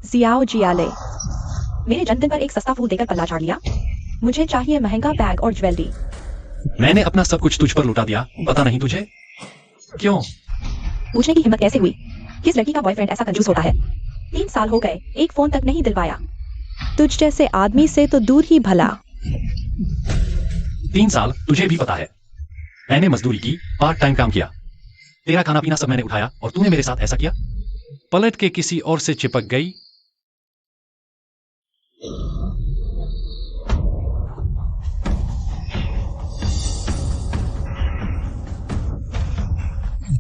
Xiao जियाले, मेरे जन्मदिन पर एक सस्ता फूल देकर पल्ला झाड़ लिया। मुझे चाहिए महंगा बैग और ज्वेलरी। मैंने अपना सब कुछ तुझ पर लुटा दिया, पता नहीं तुझे क्यों? पूछने की हिम्मत कैसे हुई? किस लड़की का बॉयफ्रेंड ऐसा कंजूस होता है? 3 साल हो गए, एक फोन तक नहीं दिलवाया। तुझ जैसे आदमी से तो दूर ही भला। 3 साल तुझे भी पता है, मैंने मजदूरी की, पार्ट टाइम काम किया, तेरा खाना पीना सब मैंने उठाया और तूने मेरे साथ ऐसा किया? पलट के किसी और से चिपक गई।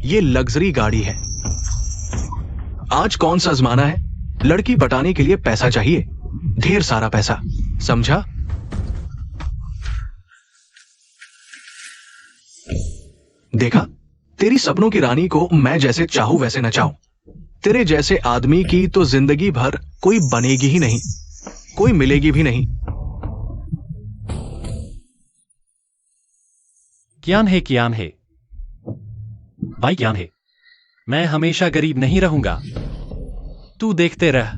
ये लग्जरी गाड़ी है। आज कौन सा जमाना है, लड़की पटाने के लिए पैसा चाहिए, ढेर सारा पैसा, समझा? देखा, तेरी सपनों की रानी को मैं जैसे चाहूं वैसे नचाऊं। तेरे जैसे आदमी की तो जिंदगी भर कोई बनेगी ही नहीं, कोई मिलेगी भी नहीं। कियान है भाई, कियान है। मैं हमेशा गरीब नहीं रहूंगा, तू देखते रह।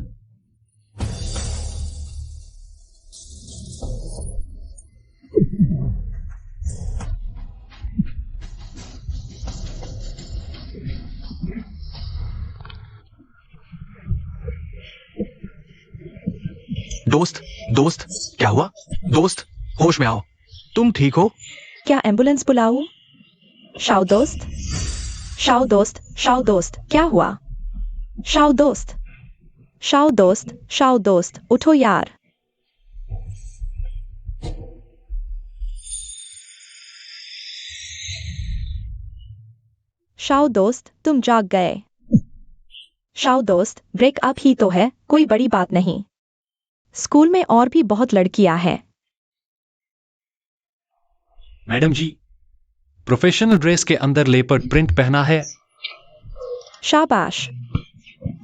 दोस्त, दोस्त, क्या हुआ? दोस्त, होश में आओ, तुम ठीक हो? क्या एम्बुलेंस बुलाऊं? शाओ दोस्त, शाओ दोस्त, शाओ दोस्त, क्या हुआ? शाओ दोस्त, शाओ दोस्त, शाओ दोस्त, उठो यार। शाओ दोस्त, तुम जाग गए। शाओ दोस्त, ब्रेकअप ही तो है, कोई बड़ी बात नहीं। स्कूल में और भी बहुत लड़कियां हैं। मैडम जी, प्रोफेशनल ड्रेस के अंदर लेपर्ड प्रिंट पहना है। शाबाश,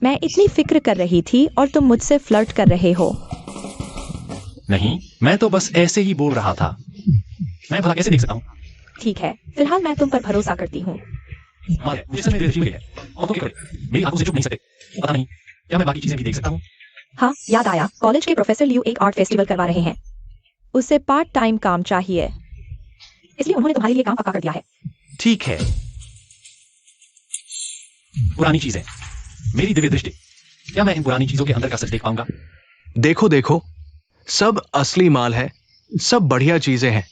मैं इतनी फिक्र कर रही थी और तुम मुझसे फ्लर्ट कर रहे हो। नहीं, मैं तो बस ऐसे ही बोल रहा था। मैं भला कैसे देख सकता हूँ? ठीक है, फिलहाल मैं तुम पर भरोसा करती हूँ। मुझे सच में दृष्टि लगी है। और तो क्या करे? मेरी आंखों से छुप नहीं सकते। पता नहीं, क्या मैं बाकी चीजें भी देख सकता हूँ? हाँ, याद आया, कॉलेज के प्रोफेसर लियू एक आर्ट फेस्टिवल करवा रहे हैं। उसे पार्ट टाइम काम चाहिए, इसलिए उन्होंने तुम्हारे लिए काम पक्का कर दिया है। ठीक है। पुरानी चीजें, मेरी दिव्य दृष्टि, क्या मैं इन पुरानी चीजों के अंदर का सच देख पाऊंगा? देखो देखो, सब असली माल है, सब बढ़िया चीजें हैं।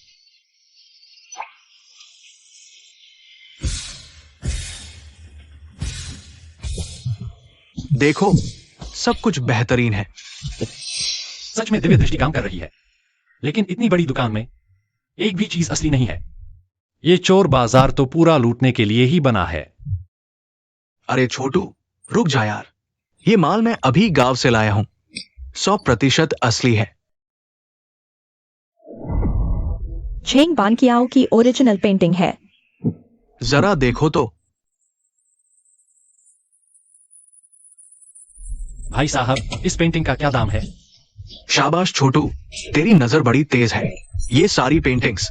देखो, सब कुछ बेहतरीन है। सच में दिव्य दृष्टि काम कर रही है, लेकिन इतनी बड़ी दुकान में एक भी चीज असली नहीं है। ये चोर बाजार तो पूरा लूटने के लिए ही बना है। अरे छोटू, रुक जा यार, ये माल मैं अभी गांव से लाया हूं, 100% असली है। झेंग बानकियाओ की ओरिजिनल पेंटिंग है। जरा देखो तो। भाई साहब, इस पेंटिंग का क्या दाम है? शाबाश छोटू, तेरी नजर बड़ी तेज है। ये सारी पेंटिंग्स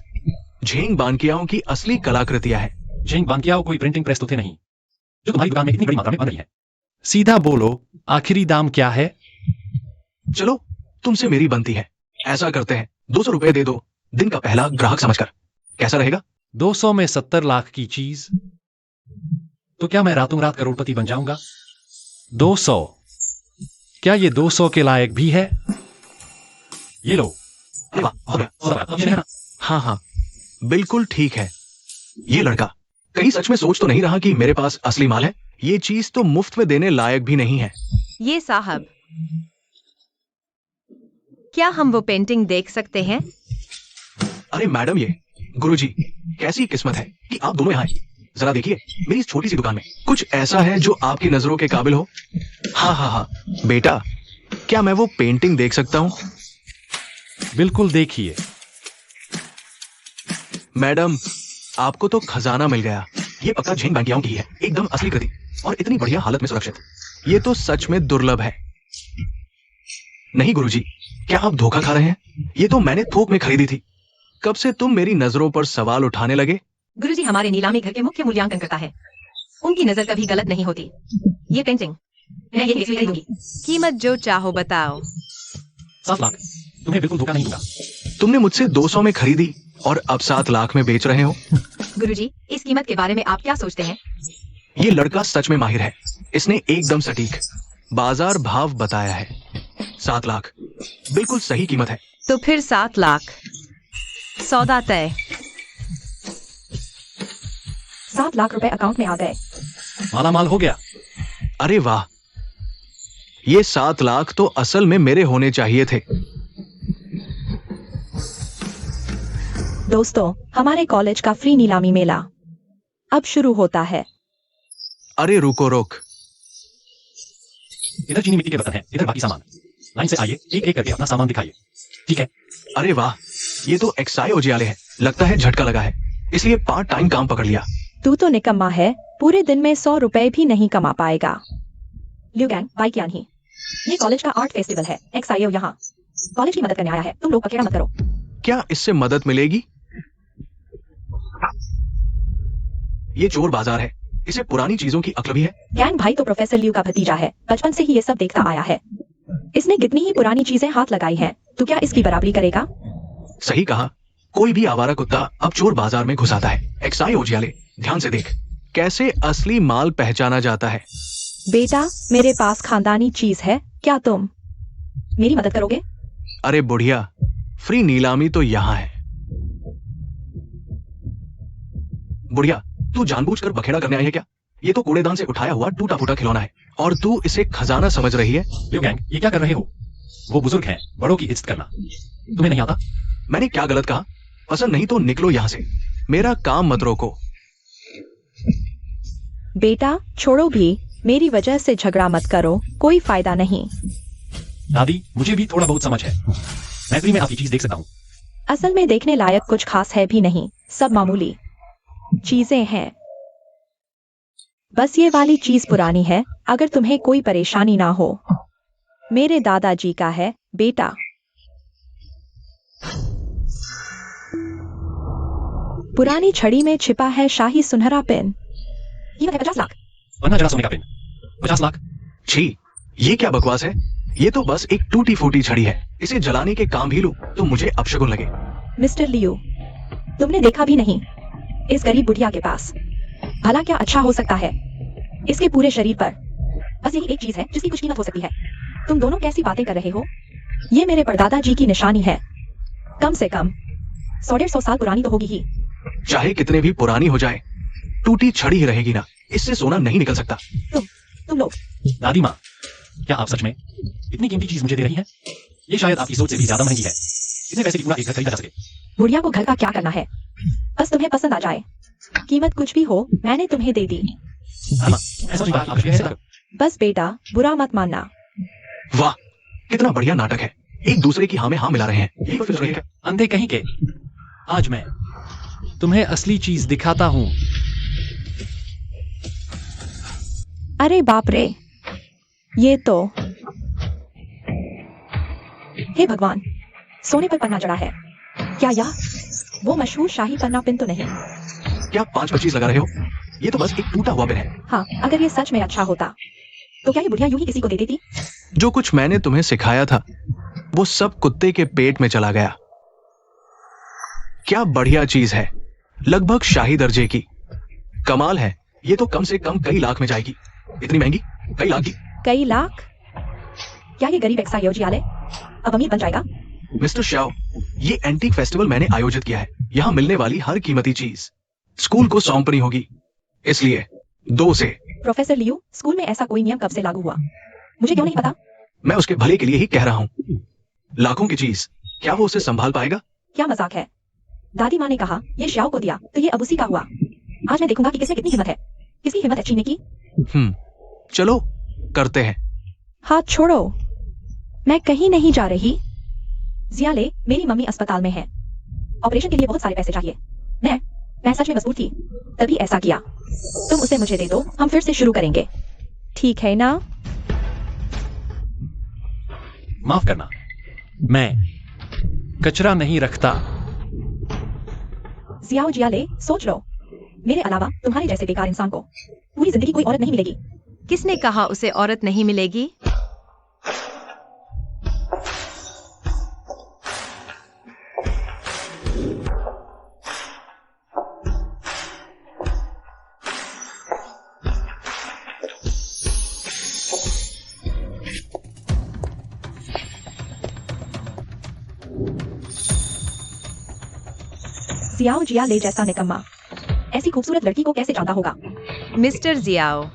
झेंग बानकियाओ की असली कलाकृतियां हैं। झेंग बानकियाओ कोई प्रिंटिंग प्रेस तो थे नहीं, जो तुम्हारी दुकान में इतनी बड़ी मात्रा में बन रही है। सीधा बोलो, आखिरी दाम क्या है? चलो, तुमसे मेरी बनती है, ऐसा करते हैं, 200 रुपए दे दो, दिन का पहला ग्राहक समझकर। कैसा रहेगा? 200 में 70 लाख की चीज, तो क्या मैं रातों रात करोड़पति बन जाऊंगा? 200, क्या ये 200 के लायक भी है? ये लो। हो गया। हाँ हाँ, बिल्कुल ठीक है। ये लड़का कहीं सच में सोच तो नहीं रहा कि मेरे पास असली माल है? ये चीज तो मुफ्त में देने लायक भी नहीं है। ये साहब, क्या हम वो पेंटिंग देख सकते हैं? अरे मैडम, ये गुरुजी, कैसी किस्मत है कि आप दोनों यहाँ आए। जरा देखिए, मेरी इस छोटी सी दुकान में कुछ ऐसा है जो आपकी नजरों के काबिल हो। हाँ हाँ हाँ बेटा, क्या मैं वो पेंटिंग देख सकता हूँ? बिल्कुल, देखिए। मैडम, आपको तो खजाना मिल गया। ये पक्का झेंग बानकियाओ की है, एकदम असली कृति और इतनी बढ़िया हालत में सुरक्षित। ये तो सच में दुर्लभ है। नहीं गुरुजी, क्या आप धोखा खा रहे हैं? ये तो मैंने थोक में खरीदी थी। कब से तुम मेरी नजरों पर सवाल उठाने लगे? गुरुजी हमारे नीलामी घर के मुख्य मूल्यांकन करता है, उनकी नजर कभी गलत नहीं होती। ये पेंटिंग मैं ये एसयूवी खरीदूंगी। कीमत जो चाहो बताओ। 7 लाख। तुम्हें बिल्कुल धोखा नहीं दूंगा। तुमने मुझसे 200 में खरीदी और अब 7 लाख में बेच रहे हो। गुरुजी, इस कीमत के बारे में आप क्या सोचते हैं? ये लड़का सच में माहिर है। इसने एकदम सटीक बाजार भाव बताया है। 7 लाख बिल्कुल सही कीमत है। तो फिर 7 लाख। सौदा तय। 7 लाख रुपए अकाउंट में आ गए। मालामाल हो गया। अरे वाह, ये 7 लाख तो असल में मेरे होने चाहिए थे। दोस्तों, हमारे कॉलेज का फ्री नीलामी मेला अब शुरू होता है। अरे रुको रोक। इधर चीनी मिट्टी के बर्तन हैं, इधर बाकी सामान। लाइन से आइए, एक एक करके अपना सामान दिखाइए। ठीक है। अरे वाह, ये तो एक्साइज वाले हैं। लगता है झटका लगा है, इसलिए पार्ट टाइम काम पकड़ लिया। तू तो निकम्मा है, पूरे दिन में 100 रुपए भी नहीं कमा पाएगा। ल्यूगैंग बाइक यान ही, ये कॉलेज का आर्ट फेस्टिवल है। एक्सआईओ यहाँ कॉलेज की मदद करने आया है। तुम लोग अकेला मत करो। क्या इससे मदद मिलेगी? ये चोर बाजार है, इसे पुरानी चीजों की अक्ल भी है। गैंग भाई तो प्रोफेसर लियू का भतीजा है, बचपन से ही ये सब देखता आया है। इसने कितनी ही पुरानी चीजें हाथ लगाई हैं, तो क्या इसकी बराबरी करेगा? सही कहा। कोई भी आवारा कुत्ता अब चोर बाजार में घुस आता है। एक्साई ओजियाले, ध्यान से देख कैसे असली माल पहचाना जाता है। बेटा, मेरे पास खानदानी चीज है, क्या तुम मेरी मदद करोगे? अरे बुढ़िया, फ्री नीलामी तो यहाँ है। बुढ़िया, तू जानबूझकर बखेड़ा करने आई है क्या? ये तो कूड़ेदान से उठाया हुआ टूटा फूटा खिलौना है और तू इसे खजाना समझ रही है। ल्यूगैंग, ये क्या कर रहे हो? वो बुजुर्ग हैं, बड़ों की इज्जत करना तुम्हें नहीं आता? मैंने क्या गलत कहा? पसंद नहीं तो निकलो यहाँ से, मेरा काम मत रोको। बेटा छोड़ो भी, मेरी वजह से झगड़ा मत करो, कोई फायदा नहीं। दादी, मुझे भी थोड़ा बहुत समझ है। मैं फ्री में आपकी चीज देख सकता हूँ। असल में देखने लायक कुछ खास है भी नहीं, सब मामूली चीजें हैं। बस ये वाली चीज पुरानी है, अगर तुम्हें कोई परेशानी ना हो। मेरे दादाजी का है बेटा। पुरानी छड़ी में छिपा है शाही सुनहरा पेन। कीमत है 50 लाख। वरना जरा सोने का पेन। 50 लाख। छी, ये क्या बकवास है? ये तो बस एक टूटी फूटी छड़ी है। इसे जलाने के काम भी लूं तो मुझे अपशगुन लगे। मिस्टर लियू, तुमने देखा भी नहीं इस गरीब बुढ़िया के पास भला क्या अच्छा हो सकता है? इसके पूरे शरीर पर बस यही एक चीज है जिसकी कुछ कीमत हो सकती है। तुम दोनों कैसी बातें कर रहे हो? ये मेरे परदादा जी की निशानी है, कम से कम 100-150 साल पुरानी तो होगी ही। चाहे कितने भी पुरानी हो जाए, टूटी छड़ी ही रहेगी ना, इससे सोना नहीं निकल सकता। तुम लोग। दादी माँ, क्या आप सच में इतनी कीमती चीज मुझे दे रही हैं? ये शायद आपकी सोच से भी ज्यादा महंगी है। इतने पैसे की पूरा एक घर खरीदा जा सके। बुढ़िया को घर का क्या करना है, बस तुम्हें पसंद आ जाए। कीमत कुछ भी हो, मैंने तुम्हें दे दी। हाँ माँ, ऐसा नहीं, आप ऐसे करो। बस बेटा, बुरा मत मानना। वाह, कितना बढ़िया नाटक है। एक दूसरे की हाँ में हाँ मिला रहे हैं। यही तो फिर है। अंधे कहीं के। आज मैं तुम्हें असली चीज दिखाता हूँ। अरे बाप रे, ये तो, हे भगवान, सोने पर पन्ना जड़ा है। क्या यह वो मशहूर शाही पन्ना पिन तो नहीं? क्या 5-25 लगा रहे हो? ये तो बस एक टूटा हुआ पिन है। हाँ, अगर ये सच में अच्छा होता तो क्या ये बुढ़िया यूं ही किसी को दे देती? जो कुछ मैंने तुम्हें सिखाया था वो सब कुत्ते के पेट में चला गया। क्या बढ़िया चीज है, लगभग शाही दर्जे की। कमाल है, ये तो कम से कम कई लाख में जाएगी। इतनी महंगी? कई लाख की। कई लाख? क्या ये गरीब एक्सायोजियाले अब अमीर बन जाएगा? मिस्टर शाओ, ये एंटीक फेस्टिवल मैंने आयोजित किया है। यहाँ मिलने वाली हर कीमती चीज स्कूल को सौंपनी होगी, इसलिए 2 से। प्रोफेसर लियू, स्कूल में ऐसा कोई नियम कब से लागू हुआ? मुझे क्यों नहीं पता? मैं उसके भले के लिए ही कह रहा हूँ। लाखों की चीज, क्या वो उसे संभाल पाएगा? क्या मजाक है? दादी माँ ने कहा ये श्याओ को दिया तो ये अब उसी का हुआ। आज मैं देखूंगा कि किसमें कितनी हिम्मत है। किसकी हिम्मत है छीनने की? चलो करते हैं। हाथ छोड़ो, मैं कहीं नहीं जा रही। जियाले, मेरी मम्मी अस्पताल में है, ऑपरेशन के लिए बहुत सारे पैसे चाहिए। मैं सच में मजबूर थी, तभी ऐसा किया। तुम उसे मुझे दे दो, हम फिर से शुरू करेंगे, ठीक है ना? माफ करना, मैं कचरा नहीं रखता। जियाओ जियाले, सोच लो, मेरे अलावा तुम्हारे जैसे बेकार इंसान को पूरी जिंदगी कोई औरत नहीं मिलेगी। किसने कहा उसे औरत नहीं मिलेगी? जियाओ जिया ले जैसा निकम्मा ऐसी खूबसूरत लड़की को कैसे जानता होगा? मिस्टर जियाओ,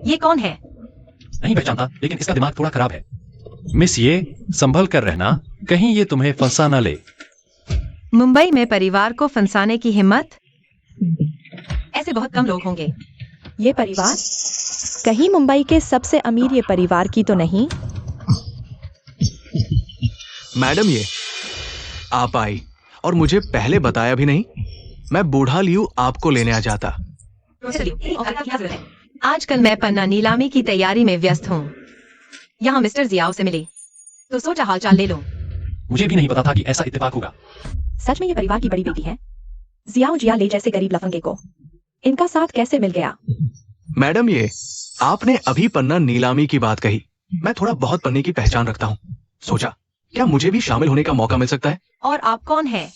ये कौन है? नहीं पहचानता, लेकिन इसका दिमाग थोड़ा खराब है। मिस, ये संभल कर रहना, कहीं ये तुम्हें फंसा ना ले। मुंबई में परिवार को फंसाने की हिम्मत? ऐसे बहुत कम लोग होंगे। ये परिवार कहीं मुंबई के सबसे अमीर ये परिवार की तो नहीं? मैडम, ये आप आई और मुझे पहले बताया भी नहीं। मैं बूढ़ा लियू आपको लेने आ जाता। आजकल मैं पन्ना नीलामी की तैयारी में व्यस्त हूँ। यहाँ मिस्टर जियाओ से मिली तो सोचा हालचाल ले लूं। मुझे भी नहीं पता था कि ऐसा इत्तेफाक होगा। सच में ये परिवार की बड़ी बेटी है? जियाओ जिया ले जैसे गरीब लफंगे को इनका साथ कैसे मिल गया? मैडम, ये आपने अभी पन्ना नीलामी की बात कही। मैं थोड़ा बहुत पन्ने की पहचान रखता हूँ। सोचा क्या मुझे भी शामिल होने का मौका मिल सकता है। और आप कौन हैं?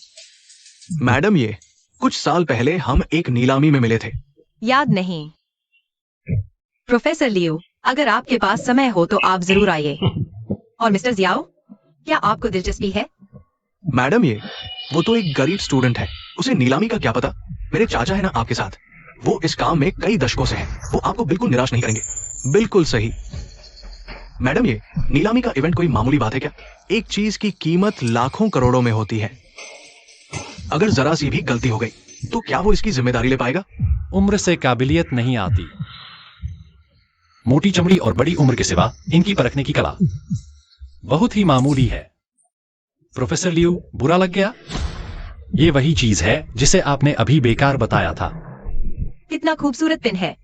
मैडम, ये कुछ साल पहले हम एक नीलामी में मिले थे। याद नहीं। प्रोफेसर लियो, अगर आपके पास समय हो तो आप जरूर आइए। और मिस्टर जियाओ, क्या आपको दिलचस्पी है? मैडम, ये वो तो एक गरीब स्टूडेंट है, उसे नीलामी का क्या पता। मेरे चाचा है ना आपके साथ, वो इस काम में कई दशकों से हैं। वो आपको बिल्कुल निराश नहीं करेंगे। बिल्कुल सही। मैडम, ये नीलामी का इवेंट कोई मामूली बात है क्या? एक चीज की कीमत लाखों करोड़ों में होती है। अगर जरा सी भी गलती हो गई तो क्या वो इसकी जिम्मेदारी ले पाएगा? उम्र से काबिलियत नहीं आती। मोटी चमड़ी और बड़ी उम्र के सिवा इनकी परखने की कला बहुत ही मामूली है। प्रोफेसर लियू, बुरा लग गया? ये वही चीज है जिसे आपने अभी बेकार बताया था। कितना खूबसूरत पिन है।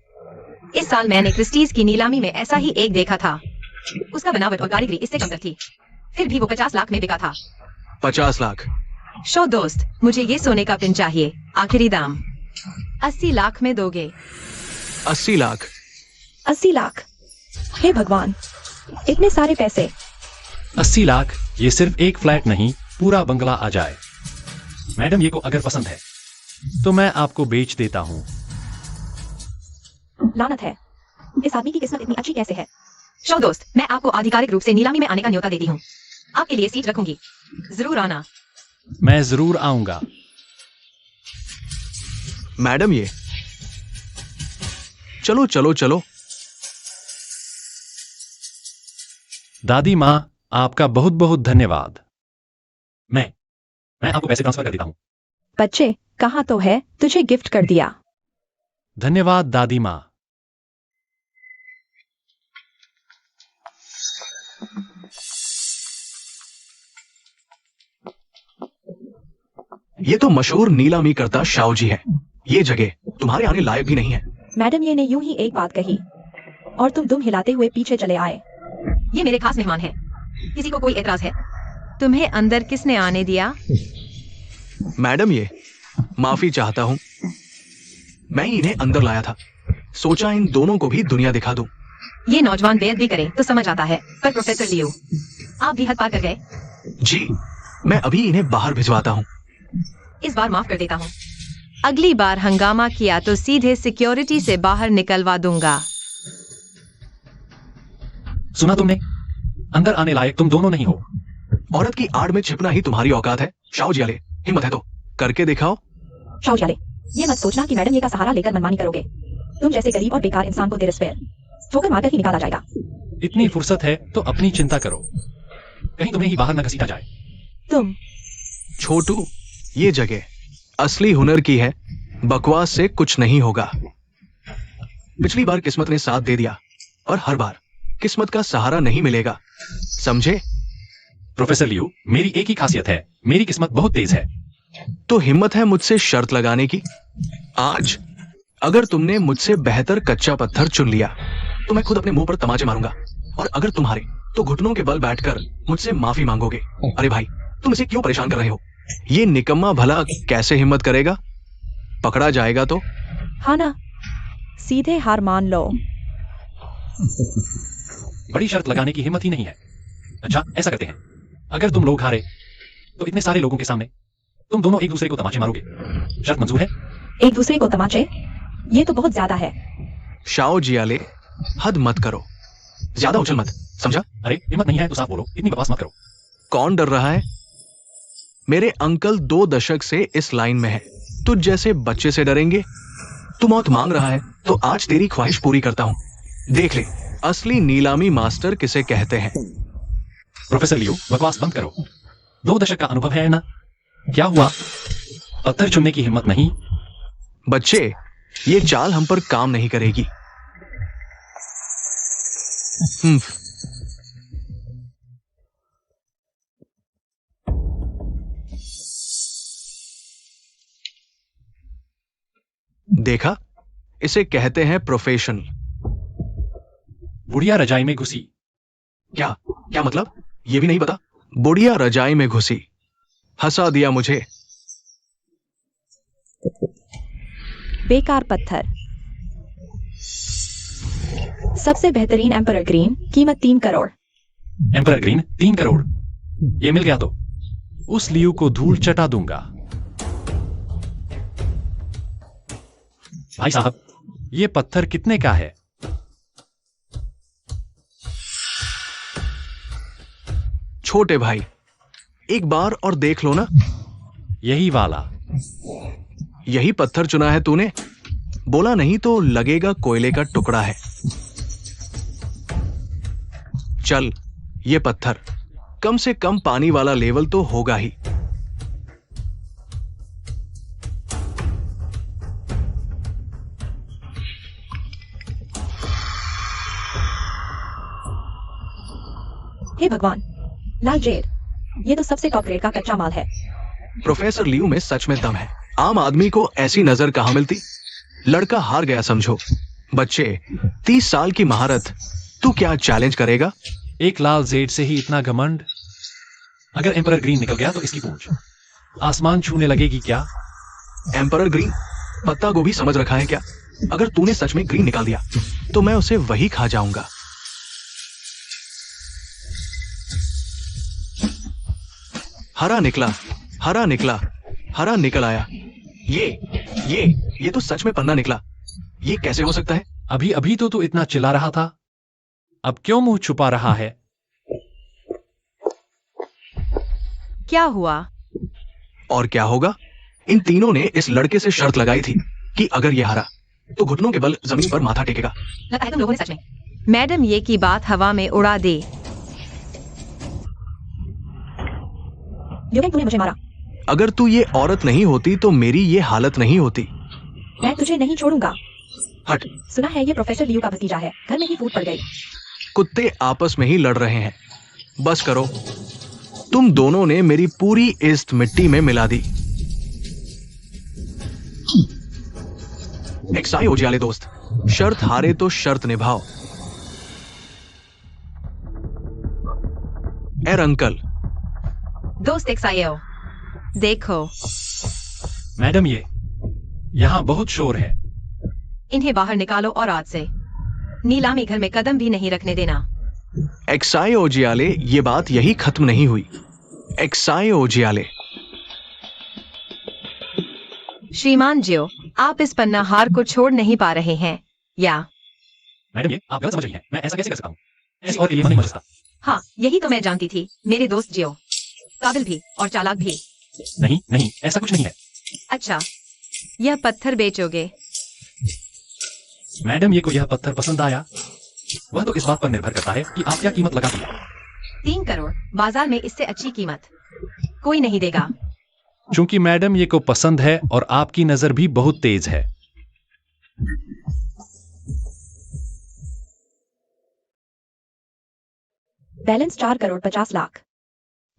इस साल मैंने क्रिस्टीज की नीलामी में ऐसा ही एक देखा था। उसका बनावट और कारीगरी इससे कमतर थी, फिर भी वो 50 लाख में बिका था। 50 लाख? शो दोस्त, मुझे ये सोने का पिन चाहिए। आखिरी दाम 80 लाख में दोगे? 80 लाख? 80 लाख? हे भगवान, इतने सारे पैसे! 80 लाख? ये सिर्फ एक फ्लैट नहीं, पूरा बंगला आ जाए। मैडम, ये को अगर पसंद है तो मैं आपको बेच देता हूँ। लानत है, इस आदमी की किस्मत इतनी अच्छी कैसे है? शो दोस्त, मैं आपको आधिकारिक रूप से नीलामी में आने का न्योता देती हूँ। आपके लिए सीट रखूंगी, जरूर आना। मैं जरूर आऊंगा। मैडम, ये चलो चलो चलो। दादी माँ, आपका बहुत बहुत धन्यवाद। मैं आपको पैसे ट्रांसफर कर देता हूँ। बच्चे, कहाँ तो है, तुझे गिफ्ट कर दिया। धन्यवाद दादी माँ। ये तो मशहूर नीलामी करता शाओ जी है। ये जगह तुम्हारे आने लायक भी नहीं है। मैडम, ये ने यूं ही एक बात कही और तुम दुम हिलाते हुए पीछे चले आए। ये मेरे खास मेहमान हैं। किसी को कोई एतराज है? तुम्हें अंदर किसने आने दिया? मैडम, ये माफी चाहता हूँ। मैं ही इन्हें अंदर लाया था। सोचा इन दोनों को भी दुनिया दिखा दूं। ये नौजवान बेइज्जत भी करे तो समझ आता है, पर प्रोफेसर लियो, आप भी हद पार कर गए। जी, मैं अभी इन्हें बाहर भिजवाता हूँ। इस बार माफ कर देता हूँ। अगली बार हंगामा किया तो सीधे सिक्योरिटी से बाहर निकलवा दूंगा। सुना तुमने? अंदर आने लायक तुम दोनों नहीं हो। औरत की आड़ में छिपना ही तुम्हारी औकात है। शाओ जियाले, हिम्मत है तो करके दिखाओ। शाओ जियाले, ये मत सोचना कि मैडम ये का सहारा लेकर मनमानी करोगे। तुम जैसे गरीब और बेकार इंसान को तेरे ठोकर मारकर ही निकाला जाएगा। इतनी फुर्सत है तो अपनी चिंता करो, कहीं तुम्हें ही बाहर न घसीटा जाए। तुम छोटू, ये जगह असली हुनर की है। बकवास से कुछ नहीं होगा। पिछली बार किस्मत ने साथ दे दिया और हर बार किस्मत का सहारा नहीं मिलेगा, समझे? प्रोफेसर लियू, मेरी एक ही खासियत है, मेरी किस्मत बहुत तेज है। तो हिम्मत है मुझसे शर्त लगाने की? आज अगर तुमने मुझसे बेहतर कच्चा पत्थर चुन लिया तो मैं खुद अपने मुंह पर तमाचे मारूंगा, और अगर तुम्हारे तो घुटनों के बल बैठकर मुझसे माफी मांगोगे। अरे भाई, तुम इसे क्यों परेशान कर रहे हो? ये निकम्मा भला कैसे हिम्मत करेगा? पकड़ा जाएगा तो? हाँ ना, सीधे हार मान लो। बड़ी शर्त लगाने की हिम्मत ही नहीं है। अच्छा, ऐसा करते हैं, अगर तुम लोग हारे तो इतने सारे लोगों के सामने तुम दोनों एक दूसरे को तमाचे मारोगे। शर्त मंजूर है? एक दूसरे को तमाचे? ये तो बहुत ज्यादा है। शाओ जियाले, हद मत करो, ज्यादा उछल मत, समझा? अरे हिम्मत नहीं है तो साफ बोलो, इतनी बकवास मत करो। कौन डर रहा है? मेरे अंकल 2 दशक से इस लाइन में है। तुझ जैसे बच्चे से डरेंगे? तू मौत मांग रहा है तो आज तेरी ख्वाहिश पूरी करता हूं। देख ले, असली नीलामी मास्टर किसे कहते हैं। प्रोफेसर लियो, बकवास बंद करो। 2 दशक का अनुभव है ना? क्या हुआ? पत्थर चुनने की हिम्मत नहीं? बच्चे, ये चाल हम पर काम नहीं करेगी। देखा, इसे कहते हैं प्रोफेशन। बुढ़िया रजाई में घुसी। क्या क्या मतलब? ये भी नहीं पता। बुढ़िया रजाई में घुसी, हंसा दिया मुझे। बेकार पत्थर। सबसे बेहतरीन एम्परर ग्रीन, कीमत 3 करोड़। Emperor green 3 crore? ये मिल गया तो उस लियू को धूल चटा दूंगा। भाई साहब, ये पत्थर कितने का है? छोटे भाई, एक बार और देख लो ना। यही वाला। यही पत्थर चुना है तूने? बोला नहीं तो लगेगा कोयले का टुकड़ा है। चल, ये पत्थर कम से कम पानी वाला लेवल तो होगा ही। हे भगवान, लाल जेड, ये तो सबसे टॉप ग्रेड का कच्चा माल है। प्रोफेसर लियू में सच में दम है। आम आदमी को ऐसी नजर कहां मिलती। लड़का हार गया समझो। बच्चे, 30 साल की महारत, तू क्या चैलेंज करेगा? एक लाल जेड से ही इतना घमंड? अगर एम्परर ग्रीन निकल गया तो इसकी पूंछ आसमान छूने लगेगी क्या? एम्परर ग्रीन पत्ता गोभी समझ रखा है क्या? अगर तूने सच में ग्रीन निकाल दिया तो मैं उसे वही खा जाऊंगा। हरा निकला, हरा निकला, हरा निकल आया। ये तो सच में पन्ना निकला। ये कैसे हो सकता है? अभी अभी तो तू इतना चिल्ला रहा था, अब क्यों मुंह छुपा रहा है? क्या हुआ? और क्या होगा? इन तीनों ने इस लड़के से शर्त लगाई थी कि अगर ये हारा तो घुटनों के बल जमीन पर माथा टेकेगा। लगता है तुम लोगों ने सच में। मैडम, ये की बात हवा में उड़ा दे। योगेन, तूने मुझे मारा। अगर तू ये औरत नहीं होती तो मेरी ये हालत नहीं होती। मैं तुझे नहीं छोड़ूंगा। हट। सुना है ये प्रोफेसर लियू का भतीजा है, घर में ही फूट पड़ गई। कुत्ते आपस में ही लड़ रहे हैं। बस करो, तुम दोनों ने मेरी पूरी इज्जत मिट्टी में मिला दी। एक्साई ओजियाले दोस्त, शर्त हारे तो शर्त निभाओ। एर अंकल। दोस्त एक्सायो, देखो, मैडम, ये यहां बहुत शोर है। इन्हें बाहर निकालो और आज से नीलामी घर में कदम भी नहीं रखने देना। एक्साई ओजियाले, ये बात यही खत्म नहीं हुई। एक्साई ओजियाले। श्रीमान जियो, आप इस पन्नाहार को छोड़ नहीं पा रहे हैं या? मैडम, ये आप गलत समझ रही हैं। मैं ऐसा कैसे कर सकता हूँ? ऐसी और के लिए मन नहीं मर सकता। हाँ, यही तो मैं जानती थी। मेरे दोस्त जियो काबिल भी और चालाक भी। नहीं नहीं, ऐसा कुछ नहीं है। अच्छा, यह पत्थर बेचोगे? मैडम, ये को यह पत्थर पसंद आया? वह तो इस बात पर निर्भर करता है कि आप क्या कीमत लगाती हैं। 3 करोड़। बाजार में इससे अच्छी कीमत कोई नहीं देगा। चूंकि मैडम ये को पसंद है और आपकी नजर भी बहुत तेज है। बैलेंस 4 करोड़ 50 लाख।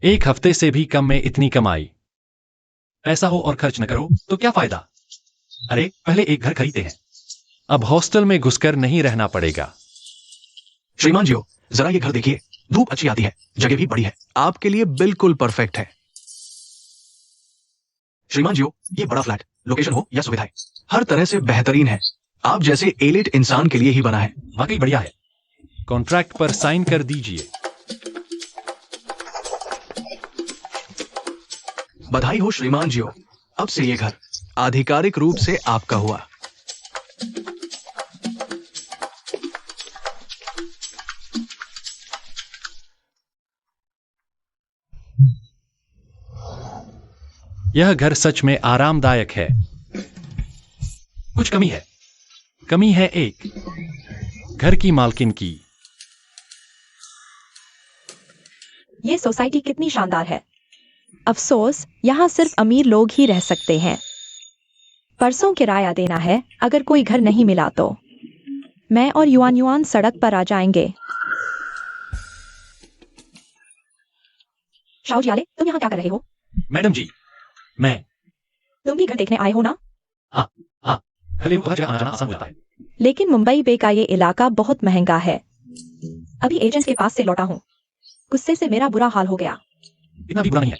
एक हफ्ते से भी कम में इतनी कमाई। पैसा हो और खर्च न करो तो क्या फायदा? अरे, पहले एक घर खरीदते हैं, अब हॉस्टल में घुसकर नहीं रहना पड़ेगा। श्रीमान जी, जरा ये घर देखिए। धूप अच्छी आती है, जगह भी बड़ी है, आपके लिए बिल्कुल परफेक्ट है। श्रीमान जी, ये बड़ा फ्लैट, लोकेशन हो या सुविधाएं, हर तरह से बेहतरीन है। आप जैसे एलिट इंसान के लिए ही बना है। वाकई बढ़िया है। कॉन्ट्रैक्ट पर साइन कर दीजिए। बधाई हो श्रीमान जियो, अब से ये घर आधिकारिक रूप से आपका हुआ। यह घर सच में आरामदायक है। कुछ कमी है। कमी है एक घर की मालकिन की। ये सोसाइटी कितनी शानदार है। अफसोस यहाँ सिर्फ अमीर लोग ही रह सकते हैं। परसों किराया देना है, अगर कोई घर नहीं मिला तो मैं और युआन युआन सड़क पर आ जाएंगे। शाओ जियाले, तुम यहाँ क्या कर रहे हो? मैडम जी, तुम भी घर देखने आए हो ना? हाँ, पहले वो जगह आना जाना आसान हो जाता है। लेकिन मुंबई बे का ये इलाका बहुत महंगा है। अभी एजेंट के पास से लौटा हूँ। गुस्से से मेरा बुरा हाल हो गया। इतना भी बुरा नहीं है।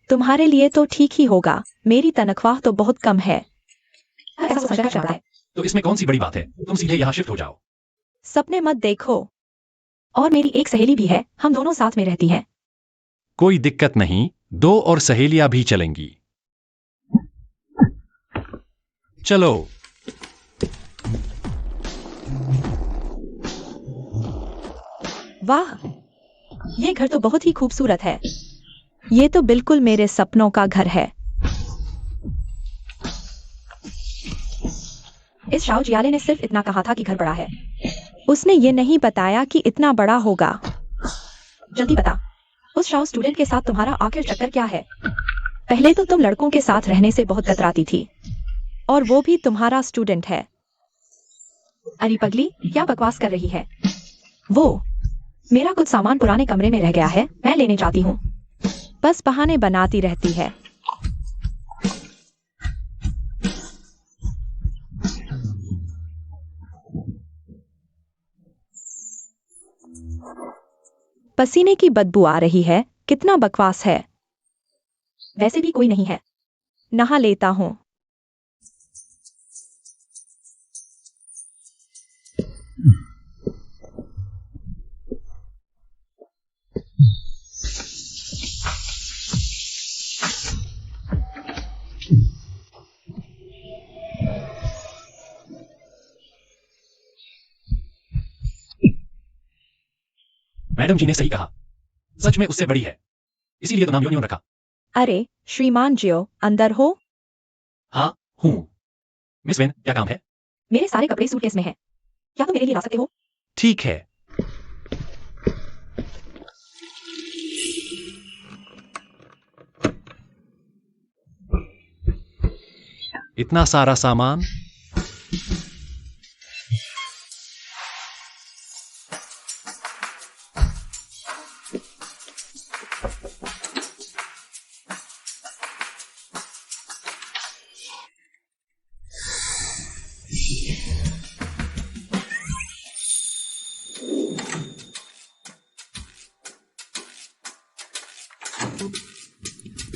तुम्हारे लिए तो ठीक ही होगा, मेरी तनख्वाह तो बहुत कम है। ऐसा सोचना चाहता है। तो इसमें कौन सी बड़ी बात है? तुम सीधे यहाँ शिफ्ट हो जाओ। सपने मत देखो। और मेरी एक सहेली भी है, हम दोनों साथ में रहती हैं। कोई दिक्कत नहीं, 2 और सहेलियां भी चलेंगी। चलो। वाह, ये घर तो बहुत ही खूबसूरत है। ये तो बिल्कुल मेरे सपनों का घर है। इस शाओ जियाले ने सिर्फ इतना कहा था कि घर बड़ा है। उसने ये नहीं बताया कि इतना बड़ा होगा। जल्दी बता, उस शाओ स्टूडेंट के साथ तुम्हारा आखिर चक्कर क्या है? पहले तो तुम लड़कों के साथ रहने से बहुत कतराती थी, और वो भी तुम्हारा स्टूडेंट है। अरे पगली, क्या बकवास कर रही है? वो मेरा कुछ सामान पुराने कमरे में रह गया है, मैं लेने जाती हूँ। बस बहाने बनाती रहती है। पसीने की बदबू आ रही है, कितना बकवास है। वैसे भी कोई नहीं है, नहा लेता हूँ। मैडम जी ने सही कहा, सच में उससे बड़ी है, इसीलिए तो नाम योनियोन रखा। अरे श्रीमान जियो, अंदर हो? हाँ हूँ। मिस वेन, क्या काम है? मेरे सारे कपड़े सूटकेस में हैं। क्या तुम मेरे लिए ला सकते हो? ठीक है। इतना सारा सामान।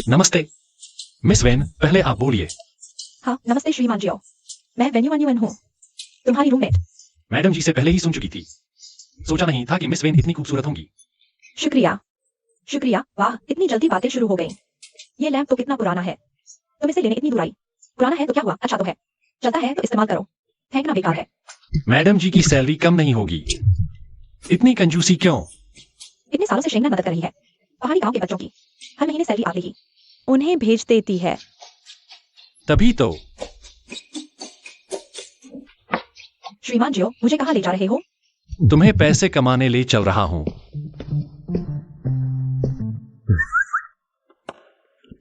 नमस्ते मिस वेन, पहले आप बोलिए। हाँ नमस्ते श्रीमान जियो, मैं वेन्युवन हूँ, तुम्हारी रूममेट। मैडम जी से पहले ही सुन चुकी थी, सोचा नहीं था कि मिस वेन इतनी खूबसूरत होंगी। शुक्रिया शुक्रिया। वाह, इतनी जल्दी बातें शुरू हो गई। ये लैंप तो कितना पुराना है, तुम इसे लेने इतनी दूर आई। पुराना है तो क्या हुआ, अच्छा तो है, चलता है तो इस्तेमाल करो, फेंकना बेकार है। मैडम जी की सैलरी कम नहीं होगी, इतनी कंजूसी क्यों? इतने सालों से शेंगन मदद कर रही है, पहाड़ी गांव के बच्चों की, हर महीने सैलरी आती ही उन्हें भेज देती है। तभी तो। श्रीमान जियो, मुझे कहाँ ले जा रहे हो? तुम्हें पैसे कमाने ले चल रहा हूं।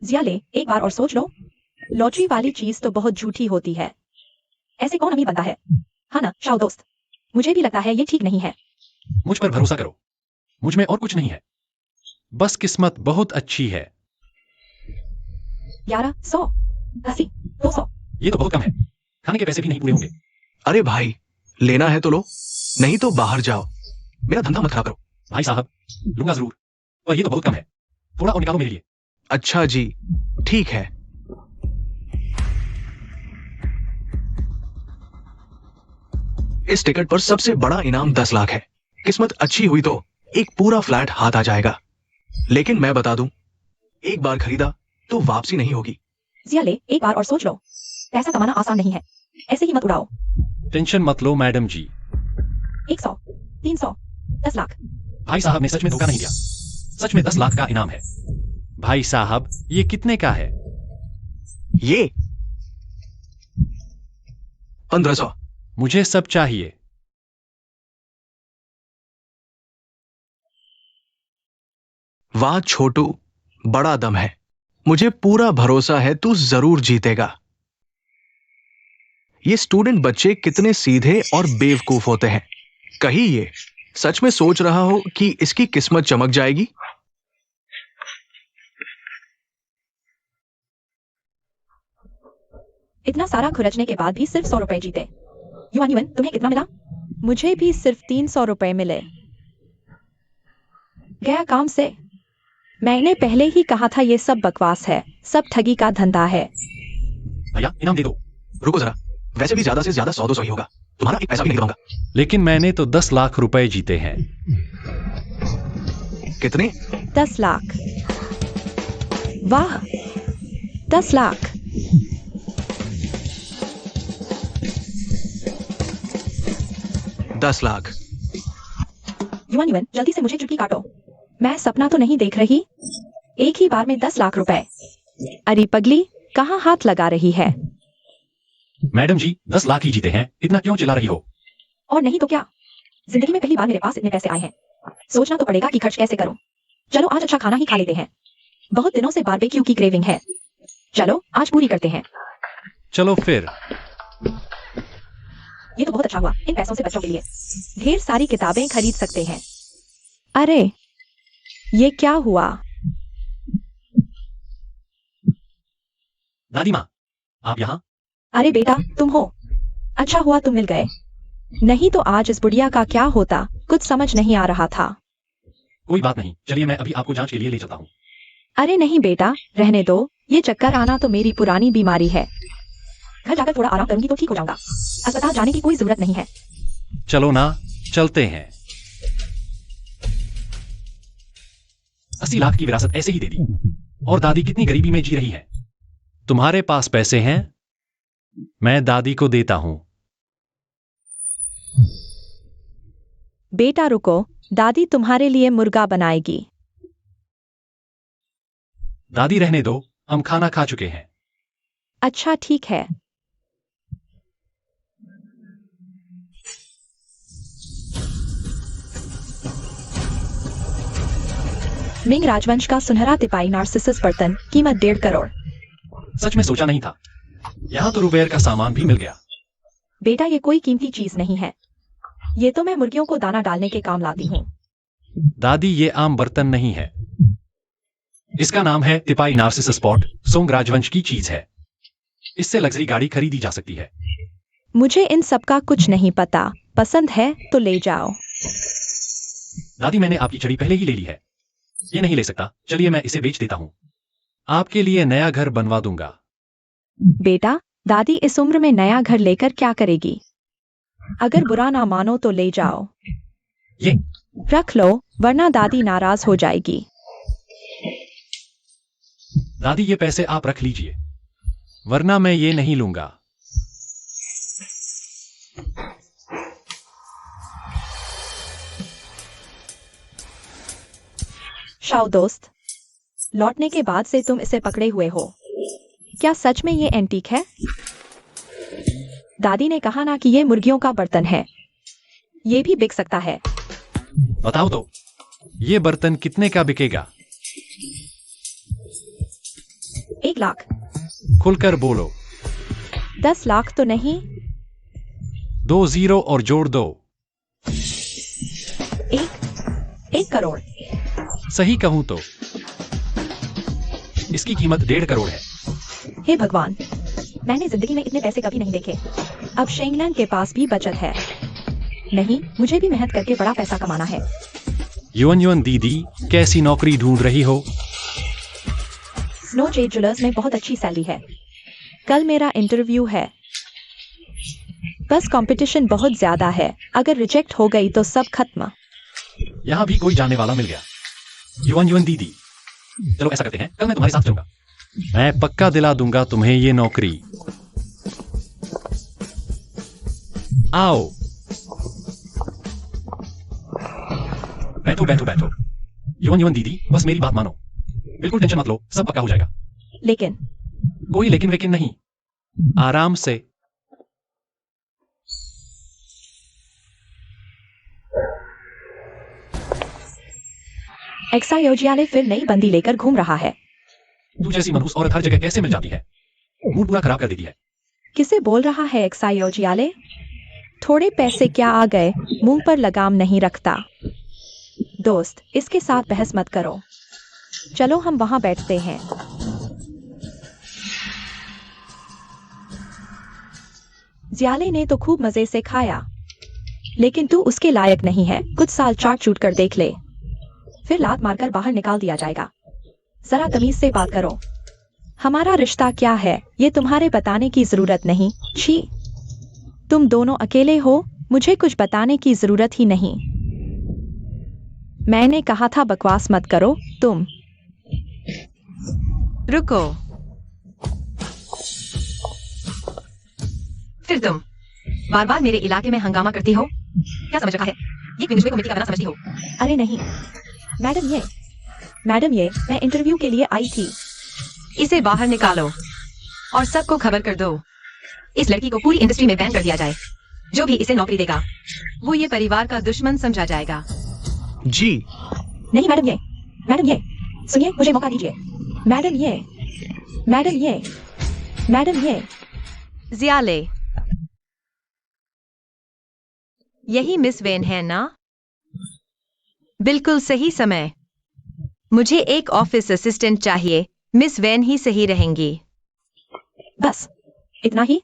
जियाले, एक बार और सोच लो, लॉटरी वाली चीज तो बहुत झूठी होती है। ऐसे कौन अमीर बनता है? हाँ ना शाओ दोस्त, मुझे भी लगता है ये ठीक नहीं है। मुझ पर भरोसा करो, मुझ में और कुछ नहीं है, बस किस्मत बहुत अच्छी है। 11, 100, 80, 200। ये तो बहुत कम है, खाने के पैसे भी नहीं पूरे होंगे। अरे भाई, लेना है तो लो, नहीं तो बाहर जाओ, मेरा धंधा मत खराब करो। भाई साहब, लूंगा जरूर, पर ये तो बहुत कम है, थोड़ा और निकालो मेरे लिए। अच्छा जी, ठीक है। इस टिकट पर सबसे बड़ा इनाम 10 लाख है, किस्मत अच्छी हुई तो एक पूरा फ्लैट हाथ आ जाएगा। लेकिन मैं बता दूं, एक बार खरीदा तो वापसी नहीं होगी। जिया ले, एक बार और सोच लो। पैसा कमाना आसान नहीं है, ऐसे ही मत उड़ाओ। टेंशन मत लो मैडम जी। 100, 300, 10 लाख। भाई साहब ने सच में धोखा नहीं दिया। सच में 10 लाख का इनाम है। भाई साहब, ये कितने का है? ये 1500। मुझे सब चाहिए। वाह छोटू, बड़ा दम है। मुझे पूरा भरोसा है तू जरूर जीतेगा। ये स्टूडेंट बच्चे कितने सीधे और बेवकूफ होते हैं। कहीं ये सच में सोच रहा हो कि इसकी किस्मत चमक जाएगी? इतना सारा खुरचने के बाद भी सिर्फ 100 रुपए जीते। युवन युवन, तुम्हें कितना मिला? मुझे भी सिर्फ 300 रुपए मिले। गया काम से। मैंने पहले ही कहा था ये सब बकवास है, सब ठगी का धंधा है। भैया इनाम दे दो। रुको जरा, वैसे भी ज्यादा से ज्यादा 100-200 ही होगा। तुम्हारा एक पैसा भी नहीं दूंगा। लेकिन मैंने तो 10 लाख रुपए जीते हैं। कितने? 10 लाख। वाह, 10 लाख। $10 लाख। युवन युवन, जल्दी से मुझे चुटकी काटो। मैं सपना तो नहीं देख रही। एक ही बार में 10 लाख रुपए। अरे पगली, कहाँ हाथ लगा रही है? मैडम जी 10 लाख ही जीते हैं, इतना क्यों चिल्ला रही हो? और नहीं तो क्या, जिंदगी में पहली बार मेरे पास इतने पैसे आए हैं। सोचना तो पड़ेगा कि खर्च कैसे करूं। चलो आज अच्छा खाना ही खा लेते हैं। बहुत दिनों से बारबेक्यू की क्रेविंग है। चलो आज पूरी करते हैं। चलो फिर। ये तो बहुत अच्छा हुआ, इन पैसों से बच्चों के लिए ढेर सारी किताबें खरीद सकते हैं। अरे ये क्या हुआ? दादी माँ, आप यहाँ? अरे बेटा, तुम हो? अच्छा हुआ तुम मिल गए, नहीं तो आज इस बुढ़िया का क्या होता कुछ समझ नहीं आ रहा था। कोई बात नहीं, चलिए मैं अभी आपको जांच के लिए ले चलता हूँ। अरे नहीं बेटा, रहने दो। ये चक्कर आना तो मेरी पुरानी बीमारी है। घर जाकर थोड़ा आराम करूंगी तो ठीक हो जाऊंगा। अस्पताल जाने की कोई जरूरत नहीं है। चलो ना, चलते हैं। 80 लाख की विरासत ऐसे ही दे दी। और दादी कितनी गरीबी में जी रही है। तुम्हारे पास पैसे हैं? मैं दादी को देता हूं। बेटा रुको, दादी तुम्हारे लिए मुर्गा बनाएगी। दादी रहने दो, हम खाना खा चुके हैं। अच्छा ठीक है। मिंग राजवंश का सुनहरा तिपाई नार्सिसस बर्तन, कीमत 1.5 करोड़। सच में सोचा नहीं था। यहाँ तो रुपये का सामान भी मिल गया। बेटा ये कोई कीमती चीज नहीं है। ये तो मैं मुर्गियों को दाना डालने के काम लाती हूँ। दादी ये आम बर्तन नहीं है। इसका नाम है तिपाई नार्सिसस पॉट। सोंग राजवंश की चीज है। इससे लग्जरी गाड़ी खरीदी जा सकती है। मुझे इन सब का कुछ नहीं पता। पसंद है तो ले जाओ। दादी मैंने आपकी छड़ी पहले ही ले ली है। ये नहीं ले सकता, चलिए मैं इसे बेच देता हूँ। आपके लिए नया घर बनवा दूंगा। बेटा, दादी इस उम्र में नया घर लेकर क्या करेगी? अगर बुरा ना मानो तो ले जाओ। ये रख लो, वरना दादी नाराज हो जाएगी। दादी ये पैसे आप रख लीजिए, वरना मैं ये नहीं लूंगा। शाओ दोस्त, लौटने के बाद से तुम इसे पकड़े हुए हो। क्या सच में ये एंटीक है? दादी ने कहा ना कि ये मुर्गियों का बर्तन है। ये भी बिक सकता है। बताओ तो, ये बर्तन कितने का बिकेगा? 1 लाख। खुलकर बोलो। 10 लाख तो नहीं? 2 जीरो और जोड़ दो। 1 करोड़। सही कहूं तो इसकी कीमत 1.5 करोड़ है। हे भगवान, मैंने जिंदगी में इतने पैसे कभी नहीं देखे। अब शेंगलैंड के पास भी बचत है। नहीं, मुझे भी मेहनत करके बड़ा पैसा कमाना है। युवन युवन दीदी, कैसी नौकरी ढूंढ रही हो? स्नो जेड ज्वेलर्स में बहुत अच्छी सैलरी है। कल मेरा इंटरव्यू है। बस कंपटीशन बहुत ज्यादा है। अगर रिजेक्ट हो गई तो सब खत्म। यहाँ भी कोई जानने वाला मिल गया। युवन युवन दीदी, चलो ऐसा करते हैं, कल मैं तुम्हारे साथ चलूंगा। मैं पक्का दिला दूंगा तुम्हें ये नौकरी। आओ, बैठो बैठो बैठो। युवन युवन दीदी, बस मेरी बात मानो, बिल्कुल टेंशन मत लो, सब पक्का हो जाएगा। लेकिन कोई लेकिन वेकिन नहीं, आराम से। एक्सायोजियाले फिर नई बंदी लेकर घूम रहा है। तू जैसी मनहूस औरत हर जगह कैसे मिल जाती है? मूड पूरा खराब कर देती है। किसे बोल रहा है एक्सायोजियाले? थोड़े पैसे क्या आ गए, मुंह पर लगाम नहीं रखता। दोस्त, इसके साथ बहस मत करो। चलो हम वहां बैठते हैं। जियाले ने तो खूब मजे से खाया, लेकिन तू उसके लायक नहीं है। कुछ साल चाट चूट कर देख ले, फिर लात मारकर बाहर निकाल दिया जाएगा। जरा तमीज से बात करो। हमारा रिश्ता क्या है ये तुम्हारे बताने की जरूरत नहीं। छी, तुम दोनों अकेले हो, मुझे कुछ बताने की जरूरत ही नहीं। मैंने कहा था बकवास मत करो। तुम रुको, फिर तुम बार बार मेरे इलाके में हंगामा करती हो। क्या समझ रखा है? ये क्वीन को मिट्टी का बना समझती हो? अरे नहीं मैडम, ये मैं इंटरव्यू के लिए आई थी। इसे बाहर निकालो और सबको खबर कर दो। इस लड़की को पूरी इंडस्ट्री में बैन कर दिया जाए। जो भी इसे नौकरी देगा वो ये परिवार का दुश्मन समझा जाएगा। जी नहीं मैडम ये सुनिए, मुझे मौका दीजिए। मैडम ये जियाले, यही मिस वेन है ना? बिल्कुल सही समय। मुझे एक ऑफिस असिस्टेंट चाहिए। मिस वेन ही सही रहेंगी। बस इतना ही?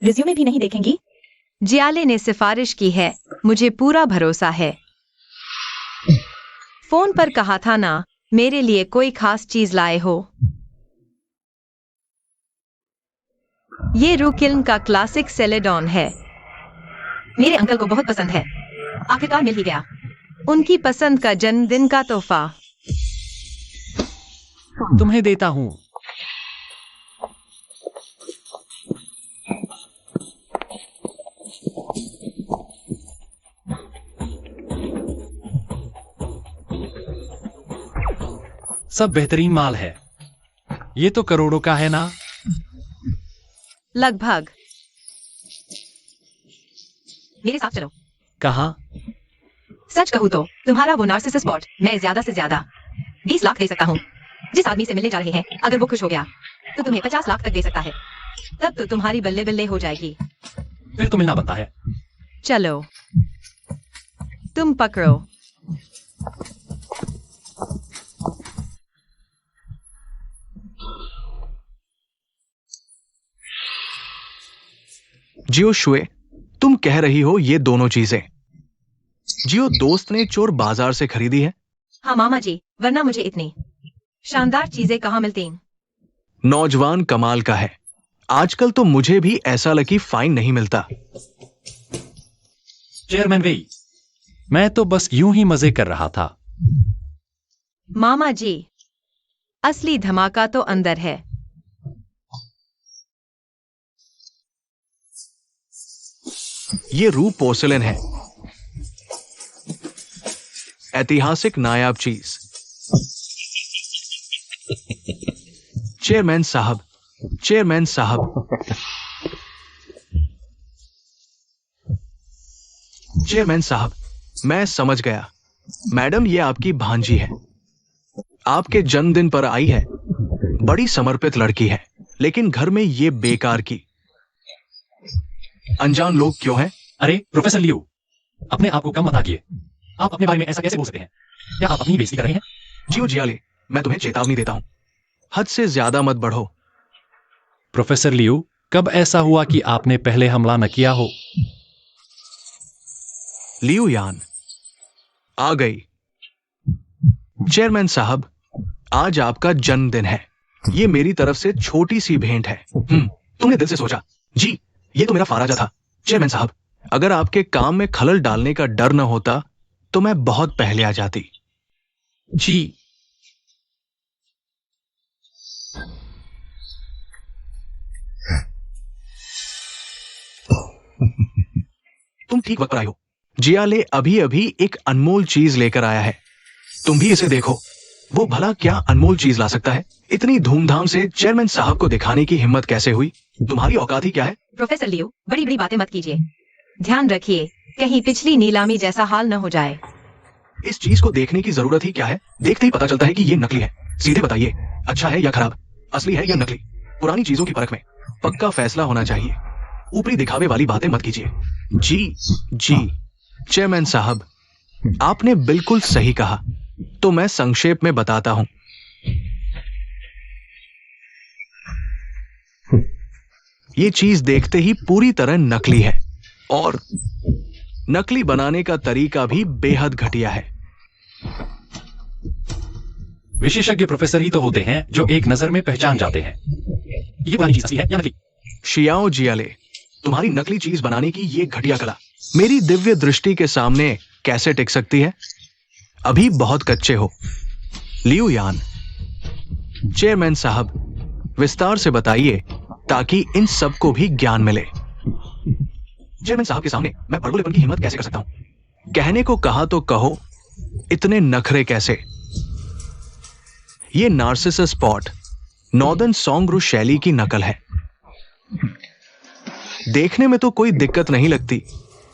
रिज्यूमे भी नहीं देखेंगी? जियाले ने सिफारिश की है, मुझे पूरा भरोसा है। फोन पर कहा था ना मेरे लिए कोई खास चीज लाए हो। ये रूकिल्न का क्लासिक सेलेडॉन है। मेरे अंकल को बहुत पसंद है। आखिरकार मिल ही गया। उनकी पसंद का जन्मदिन का तोहफा। तुम्हें देता हूं। सब बेहतरीन माल है। ये तो करोड़ों का है ना? लगभग। मेरे साथ चलो। कहाँ? सच कहूँ तो तुम्हारा वो नार्सिसस स्पॉट मैं ज्यादा से ज्यादा 20 लाख दे सकता हूँ। जिस आदमी से मिलने जा रहे हैं, अगर वो खुश हो गया तो तुम्हें 50 लाख तक दे सकता है। तब तो तुम्हारी बल्ले बल्ले हो जाएगी। फिर तो मिलना बनता है। चलो, तुम पकड़ो। जियो शुए, तुम कह रही हो ये दोनों चीजें जियो दोस्त ने चोर बाजार से खरीदी है? हाँ मामा जी, वरना मुझे इतनी शानदार चीजें कहाँ मिलती। नौजवान कमाल का है। आजकल तो मुझे भी ऐसा लकी फाइन नहीं मिलता। चेयरमैन वेई, मैं तो बस यूं ही मजे कर रहा था। मामा जी, असली धमाका तो अंदर है। ये रू पोर्सिलेन है, ऐतिहासिक नायाब चीज। चेयरमैन साहब, चेयरमैन साहब, चेयरमैन साहब, मैं समझ गया। मैडम, ये आपकी भांजी है। आपके जन्मदिन पर आई है। बड़ी समर्पित लड़की है, लेकिन घर में ये बेकार की अनजान लोग क्यों हैं? अरे प्रोफेसर लियो, अपने आप को कम मत आकिए। आप अपने बारे में ऐसा कैसे बोल सकते हैं? क्या आप अपनी बेइज्जती कर रहे हैं? जियो जियाले, मैं तुम्हें चेतावनी देता हूं, हद से ज्यादा मत बढ़ो। प्रोफेसर लियो, कब ऐसा हुआ कि आपने पहले हमला न किया हो? लियू यान आ गई। चेयरमैन साहब, आज आपका जन्मदिन है। ये मेरी तरफ से छोटी सी भेंट है। तुमने दिल से सोचा। जी, ये तो मेरा फाराजा था। चेयरमैन साहब, अगर आपके काम में खलल डालने का डर न होता तो मैं बहुत पहले आ जाती। जी। तुम ठीक वक्त पर आए हो। जियाले अभी अभी एक अनमोल चीज लेकर आया है, तुम भी इसे देखो। वो भला क्या अनमोल चीज ला सकता है? इतनी धूमधाम से चेयरमैन साहब को दिखाने की हिम्मत कैसे हुई? तुम्हारी औकात ही क्या है? प्रोफेसर लियो, बड़ी बड़ी बातें मत कीजिए। ध्यान रखिए कहीं पिछली नीलामी जैसा हाल न हो जाए। इस चीज को देखने की जरूरत ही क्या है? देखते ही पता चलता है कि ये नकली है। सीधे बताइए, अच्छा है या खराब, असली है या नकली? पुरानी चीजों की परख में पक्का फैसला होना चाहिए। ऊपरी दिखावे वाली बातें मत कीजिए। जी चेयरमैन साहब, आपने बिल्कुल सही कहा। तो मैं संक्षेप में बताता हूं। ये चीज देखते ही पूरी तरह नकली है और नकली बनाने का तरीका भी बेहद घटिया है। विशेषज्ञ प्रोफेसर ही तो होते हैं जो एक नजर में पहचान जाते हैं ये पुरानी चीज असली है या नकली। शियाओ जियाले, तुम्हारी नकली चीज बनाने की ये घटिया कला मेरी दिव्य दृष्टि के सामने कैसे टिक सकती है? अभी बहुत कच्चे हो। लियू यान, चेयरमैन साहब, विस्तार से बताइए ताकि इन सबको भी ज्ञान मिले। चेयरमैन साहब के सामने मैं बड़बोलेपन की हिम्मत कैसे कर सकता हूं? कहने को कहा तो कहो, इतने नखरे कैसे? ये नार्सिसस पॉट नॉर्दर्न सॉन्गरू शैली की नकल है। देखने में तो कोई दिक्कत नहीं लगती,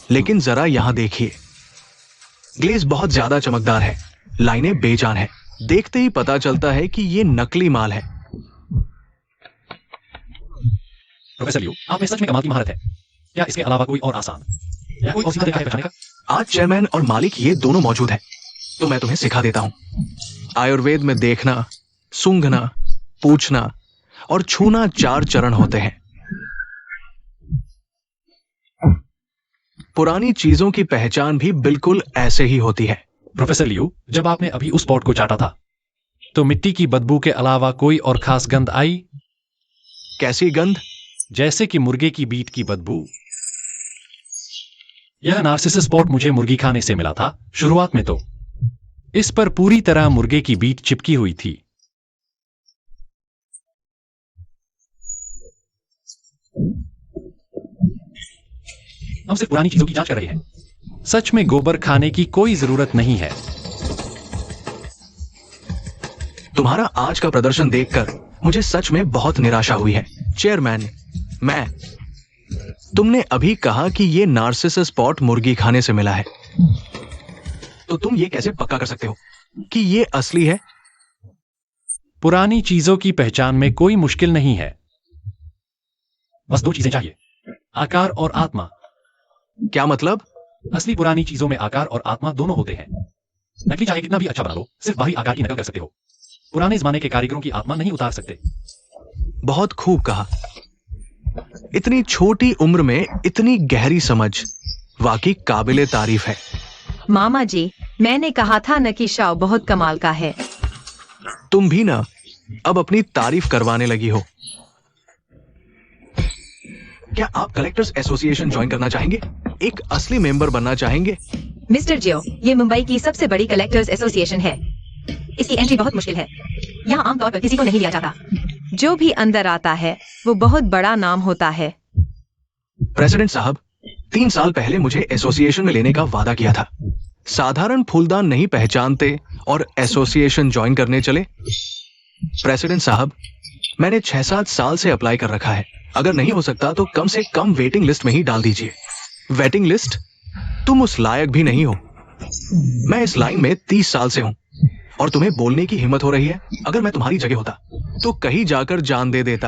लेकिन जरा यहां देखिए। ग्लेज बहुत ज्यादा चमकदार है, लाइनें बेजान है। देखते ही पता चलता है कि ये नकली माल है। प्रोफेसर लियो, आप में सच में कमाल की महारत है। क्या इसके अलावा कोई और आसान या कोई और सीधा तरीका है पहचानने का? आज चेयरमैन और मालिक ये दोनों मौजूद हैं, तो मैं तुम्हें सिखा देता हूं। आयुर्वेद में देखना, सूंघना, पूछना और छूना 4 चरण होते हैं। पुरानी चीजों की पहचान भी बिल्कुल ऐसे ही होती है। प्रोफेसर लियो, जब आपने अभी उस पॉट को चाटा था तो मिट्टी की बदबू के अलावा कोई और खास गंध आई? कैसी गंध? जैसे कि मुर्गे की बीट की बदबू। यह नार्सिसस पॉट मुझे मुर्गी खाने से मिला था। शुरुआत में तो इस पर पूरी तरह मुर्गे की बीट चिपकी हुई थी। हम सिर्फ पुरानी चीजों की जांच कर रहे हैं। सच में गोबर खाने की कोई जरूरत नहीं है। तुम्हारा आज का प्रदर्शन देखकर मुझे सच में बहुत निराशा हुई है। चेयरमैन, तुमने अभी कहा कि ये नार्सिसस पॉट मुर्गी खाने से मिला है, तो तुम ये कैसे पक्का कर सकते हो कि ये असली है? पुरानी चीजों की पहचान में कोई मुश्किल नहीं है। बस 2 चीजें चाहिए, आकार और आत्मा। क्या मतलब? असली पुरानी चीजों में आकार और आत्मा दोनों होते हैं। नकली चाहे कितना भी अच्छा बना लो, सिर्फ बाहरी आकार की नकल कर सकते हो। पुराने जमाने के कारीगरों की आत्मा नहीं उतार सकते। बहुत खूब कहा। इतनी छोटी उम्र में इतनी गहरी समझ वाकई काबिले तारीफ है। मामा जी, मैंने कहा था न कि शाओ बहुत कमाल का है। तुम भी ना अब अपनी तारीफ करवाने लगी हो। क्या आप कलेक्टर्स एसोसिएशन ज्वाइन करना चाहेंगे? एक असली मेंबर बनना चाहेंगे? मिस्टर जियो, ये मुंबई की सबसे बड़ी कलेक्टर्स एसोसिएशन है। इसकी एंट्री बहुत मुश्किल है। यहाँ आमतौर पर किसी को नहीं लिया जाता। जो भी अंदर आता है वो बहुत बड़ा नाम होता है। प्रेसिडेंट साहब, 3 साल पहले मुझे एसोसिएशन में लेने का वादा किया था। साधारण फूलदान नहीं पहचानते और एसोसिएशन ज्वाइन करने चले। प्रेसिडेंट साहब, मैंने 6-7 साल से अप्लाई कर रखा है। अगर नहीं हो सकता तो कम से कम वेटिंग लिस्ट में ही डाल दीजिए। Waiting list? तुम उस लायक भी नहीं हो। मैं इस लाइन में 30 साल से हूं और तुम्हें बोलने की हिम्मत हो रही है? अगर मैं तुम्हारी जगह होता तो कहीं जाकर जान दे देता।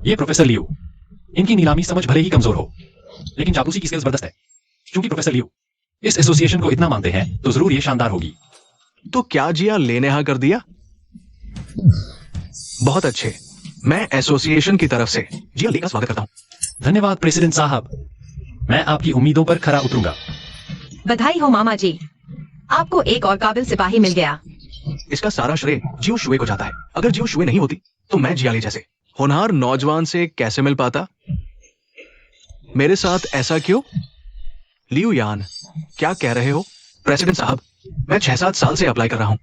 ये प्रोफेसर लियो, इनकी नीलामी समझ भले ही कमजोर हो, लेकिन चापलूसी की स्किल जबरदस्त है। क्योंकि प्रोफेसर लियो इस एसोसिएशन को इतना मानते हैं तो जरूर ये शानदार होगी। तो क्या जिया लेने कर दिया? बहुत अच्छे। मैं एसोसिएशन की तरफ से जिया ली का स्वागत करता हूं। धन्यवाद प्रेसिडेंट साहब, मैं आपकी उम्मीदों पर खरा उतरूंगा। बधाई हो मामा जी, आपको एक और काबिल सिपाही मिल गया। इसका सारा श्रेय जियो शुए को जाता है। अगर जियो शुए नहीं होती तो मैं जियाली जैसे होनहार नौजवान से कैसे मिल पाता? मेरे साथ ऐसा क्यों? लियू यान, क्या कह रहे हो? प्रेसिडेंट साहब, मैं 6-7 साल से अप्लाई कर रहा हूँ।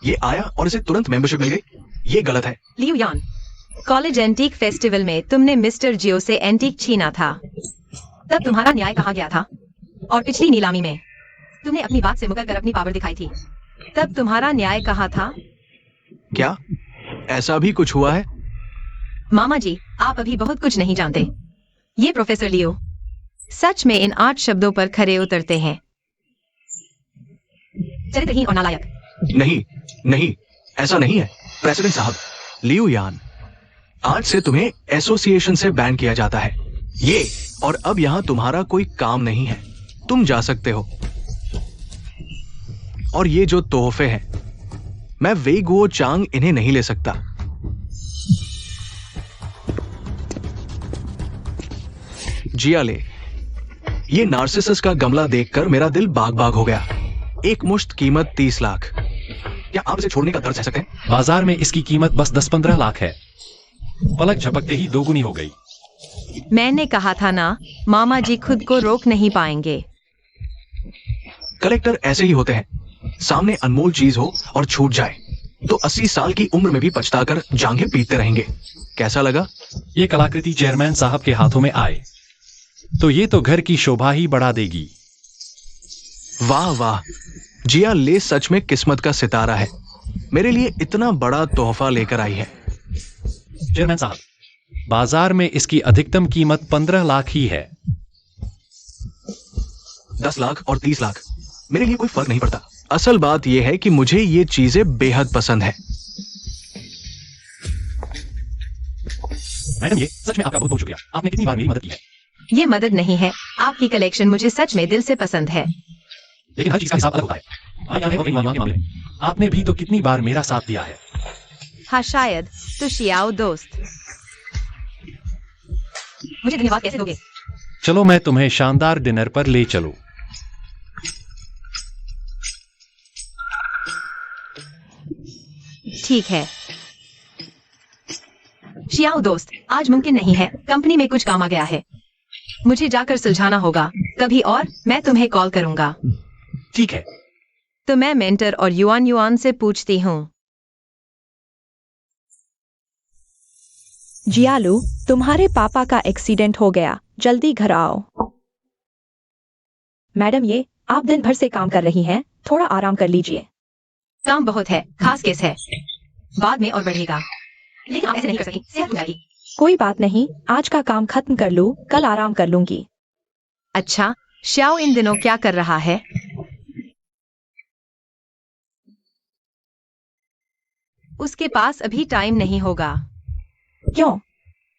ये आया और इसे तुरंत मेंबरशिप मिल गई। ये गलत है। लियू यान, कॉलेज एंटीक फेस्टिवल में तुमने मिस्टर जियो से एंटीक छीना था, तब तुम्हारा न्याय कहाँ गया था? और पिछली नीलामी में तुमने अपनी बात से मुकर कर अपनी पावर दिखाई थी, तब तुम्हारा न्याय कहाँ था? क्या ऐसा भी कुछ हुआ है? मामा जी, आप अभी बहुत कुछ नहीं जानते। ये प्रोफेसर लियो सच में इन 8 शब्दों पर खरे उतरते हैं। चरित्रहीन और नालायक। नहीं, नहीं, ऐसा नहीं है प्रेसिडेंट साहब। लियू यान, आज से तुम्हें एसोसिएशन से बैन किया जाता है। ये और अब यहाँ तुम्हारा कोई काम नहीं है। तुम जा सकते हो। और ये जो तोहफे हैं, मैं वेई गुओ चांग इन्हें नहीं ले सकता। जिया ले, ये नार्सिसस का गमला देखकर मेरा दिल बाग बाग हो गया। एक मुश्त कीमत 30 लाख। क्या आप इसे छोड़ने का दर्द सह सकते हैं? बाजार में इसकी कीमत बस 10-15 लाख है। पलक झपकते ही दोगुनी हो गई। मैंने कहा था ना, मामा जी खुद को रोक नहीं पाएंगे। कलेक्टर ऐसे ही होते हैं। सामने अनमोल चीज हो और छूट जाए तो 80 साल की उम्र में भी पछताकर जांघें पीटते रहेंगे। कैसा लगा? ये कलाकृति चेयरमैन साहब के हाथों में आए तो ये तो घर की शोभा ही बढ़ा देगी। वाह वाह, जिया ले सच में किस्मत का सितारा है। मेरे लिए इतना बड़ा तोहफा लेकर आई है। चेयरमैन साहब, बाजार में इसकी अधिकतम कीमत 15 लाख ही है। 10 लाख और 30 लाख मेरे लिए कोई फर्क नहीं पड़ता। असल बात यह है कि मुझे ये चीजें बेहद पसंद है। मैडम, ये सच में आपका बहुत बहुत शुक्रिया। आपने कितनी बार मेरी मदद की है। ये मदद नहीं है, आपकी कलेक्शन मुझे सच में दिल से पसंद है। लेकिन हर चीज का हिसाब अलग होता है। हाँ, यहाँ है और इन के मामले में आपने भी तो कितनी बार मेरा साथ दिया है। हाँ शायद, तो शियाओ दोस्त। मुझे धन्यवाद कैसे दोगे? चलो मैं तुम्हें शानदार डिनर पर ले चलूं। ठीक है शियाओ दोस्त, आज मुमकिन नहीं है। कंपनी में कुछ काम आ गया है, मुझे जाकर सुलझाना होगा। कभी और मैं तुम्हें कॉल करूंगा। ठीक है। तो मैं मेंटर और युआन युआन से पूछती हूँ। जियालू, तुम्हारे पापा का एक्सीडेंट हो गया, जल्दी घर आओ। मैडम, ये आप दिन भर से काम कर रही हैं, थोड़ा आराम कर लीजिए। काम बहुत है, खास केस है, बाद में और बढ़ेगा। लेकिन आप ऐसे नहीं कर सकी, सेहत हो जाएगी। कोई बात नहीं, आज का काम खत्म कर लूं, कल आराम कर लूंगी। अच्छा, श्याओ इन दिनों क्या कर रहा है? उसके पास अभी टाइम नहीं होगा। क्यों?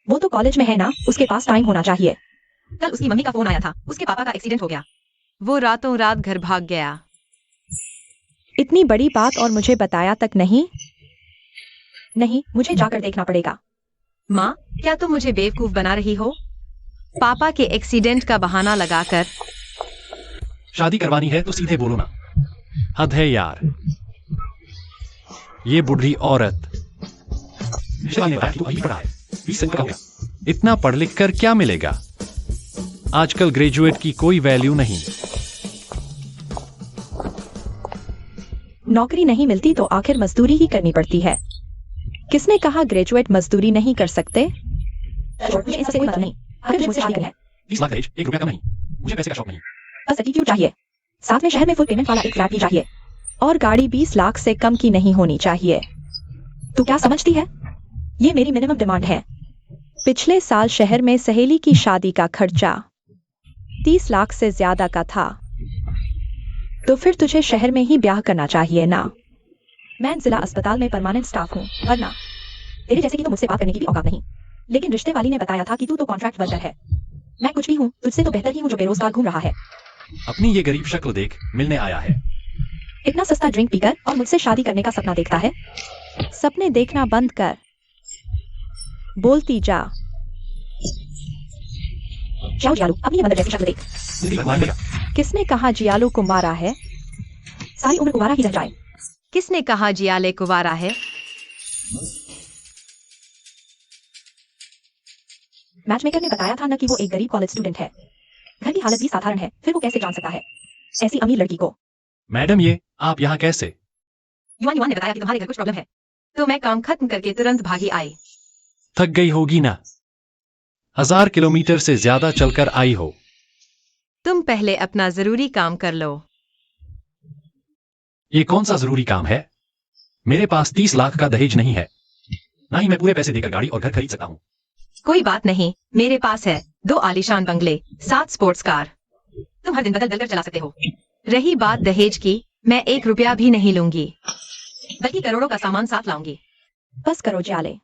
वो तो कॉलेज में है ना, उसके पास टाइम होना चाहिए। कल उसकी मम्मी का फोन आया था, उसके पापा का एक्सीडेंट हो गया। वो रातों रात घर भाग गया। इतनी बड़ी बात और मुझे बताया तक नहीं? नहीं, मुझे जाकर देखना पड़ेगा। माँ, क्या तुम मुझे बेवकूफ बना रही हो? पापा के एक्सीडेंट का बहाना लगाकर। शादी करवानी है तो सीधे बोलो ना। हद है यार। ये बुढ़ी औरत। शिवा ने बताया कि तू अभी पढ़ा है, 20 साल का हो गया। इतना पढ़ लिख कर क्या मिलेगा? आजकल ग्रेजुएट की कोई वैल्यू नहीं। नौकरी नहीं मिलती तो आखिर मजदूरी ही करनी पड़ती है। किसने कहा ग्रेजुएट मजदूरी नहीं कर सकते? मुझे इससे कोई मतलब नहीं। आखिर मुझसे शादी करनी है। 20 लाख दहेज, 1 रुपया कम नहीं। मुझे पैसे का शौक नहीं। बस एटीट्यूड चाहिए। साथ में शहर में फुल पेमेंट वाला एक फ्लैट भी चाहिए। और गाड़ी 20 लाख से कम की नहीं होनी चाहिए। तू क्या समझती है? ये मेरी मिनिमम डिमांड है। पिछले साल शहर में सहेली की शादी का खर्चा 30 लाख से ज्यादा का था। तो फिर तुझे शहर में ही ब्याह करना चाहिए ना। मैं जिला अस्पताल में परमानेंट स्टाफ हूँ, वरना तेरे जैसे की तो मुझसे बात करने की भी औकात नहीं। लेकिन रिश्ते वाली ने बताया था कि तू तो कॉन्ट्रैक्ट वर्कर है। मैं कुछ भी हूँ, तुझसे तो बेहतर ही हूँ जो बेरोजगार घूम रहा है। अपनी ये गरीब शक्ल देख मिलने आया है। इतना सस्ता ड्रिंक पीकर और मुझसे शादी करने का सपना देखता है। सपने देखना बंद कर, बोलती जा। जाओ जियालू, अपनी मंदिर जैसी शक्ल देख। जिंदगी भर मारेगा। किसने कहा जियालू को मारा है? सारी उम्र कुंवारा ही रह जाए। किसने कहा जियाले कुवारा है? मैचमेकर ने बताया था ना कि वो एक गरीब कॉलेज स्टूडेंट है। घर की हालत भी साधारण है, फिर वो कैसे जान सकता है ऐसी अमीर लड़की को? मैडम ये आप यहाँ कैसे? युआन युआन ने बताया कि तुम्हारे घर कुछ प्रॉब्लम है, तो मैं काम खत्म करके तुरंत भागी आई। थक गई होगी ना, 1000 किलोमीटर से ज्यादा चलकर आई हो। तुम पहले अपना जरूरी काम कर लो। ये कौन सा जरूरी काम है? मेरे पास 30 लाख का दहेज नहीं है, ना ही मैं पूरे पैसे देकर गाड़ी और घर खरीद सकता हूँ। कोई बात नहीं, मेरे पास है 2 आलीशान बंगले, 7 स्पोर्ट्स कार। तुम हर दिन बदल बदल कर चला सकते हो। रही बात दहेज की, मैं 1 रुपया भी नहीं लूंगी, बल्कि करोड़ों का सामान साथ लाऊंगी। बस करो जियाले,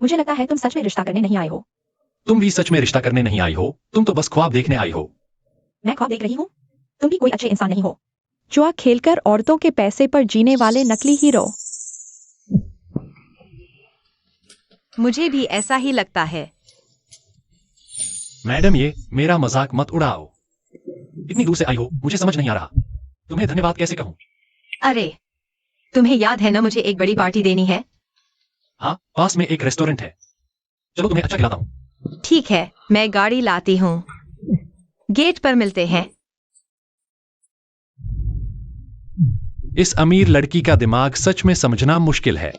मुझे लगता है तुम सच में रिश्ता करने नहीं आए हो। तुम भी सच में रिश्ता करने नहीं आई हो, तुम तो बस ख्वाब देखने आई हो। मैं ख्वाब देख रही हूँ? तुम भी कोई अच्छे इंसान नहीं हो। जुआ खेलकर औरतों के पैसे पर जीने वाले नकली हीरो। मुझे भी ऐसा ही लगता है। मैडम ये मेरा मजाक मत उड़ाओ। इतनी दूर से आई हो, मुझे समझ नहीं आ रहा। तुम्हें धन्यवाद कैसे कहूँ? अरे, तुम्हें याद है ना मुझे एक बड़ी पार्टी देनी है? हाँ, पास में एक रेस्टोरेंट है, चलो तुम्हें अच्छा खिलाता हूँ। ठीक है, मैं गाड़ी लाती हूँ, गेट पर मिलते हैं। इस अमीर लड़की का दिमाग सच में समझना मुश्किल है।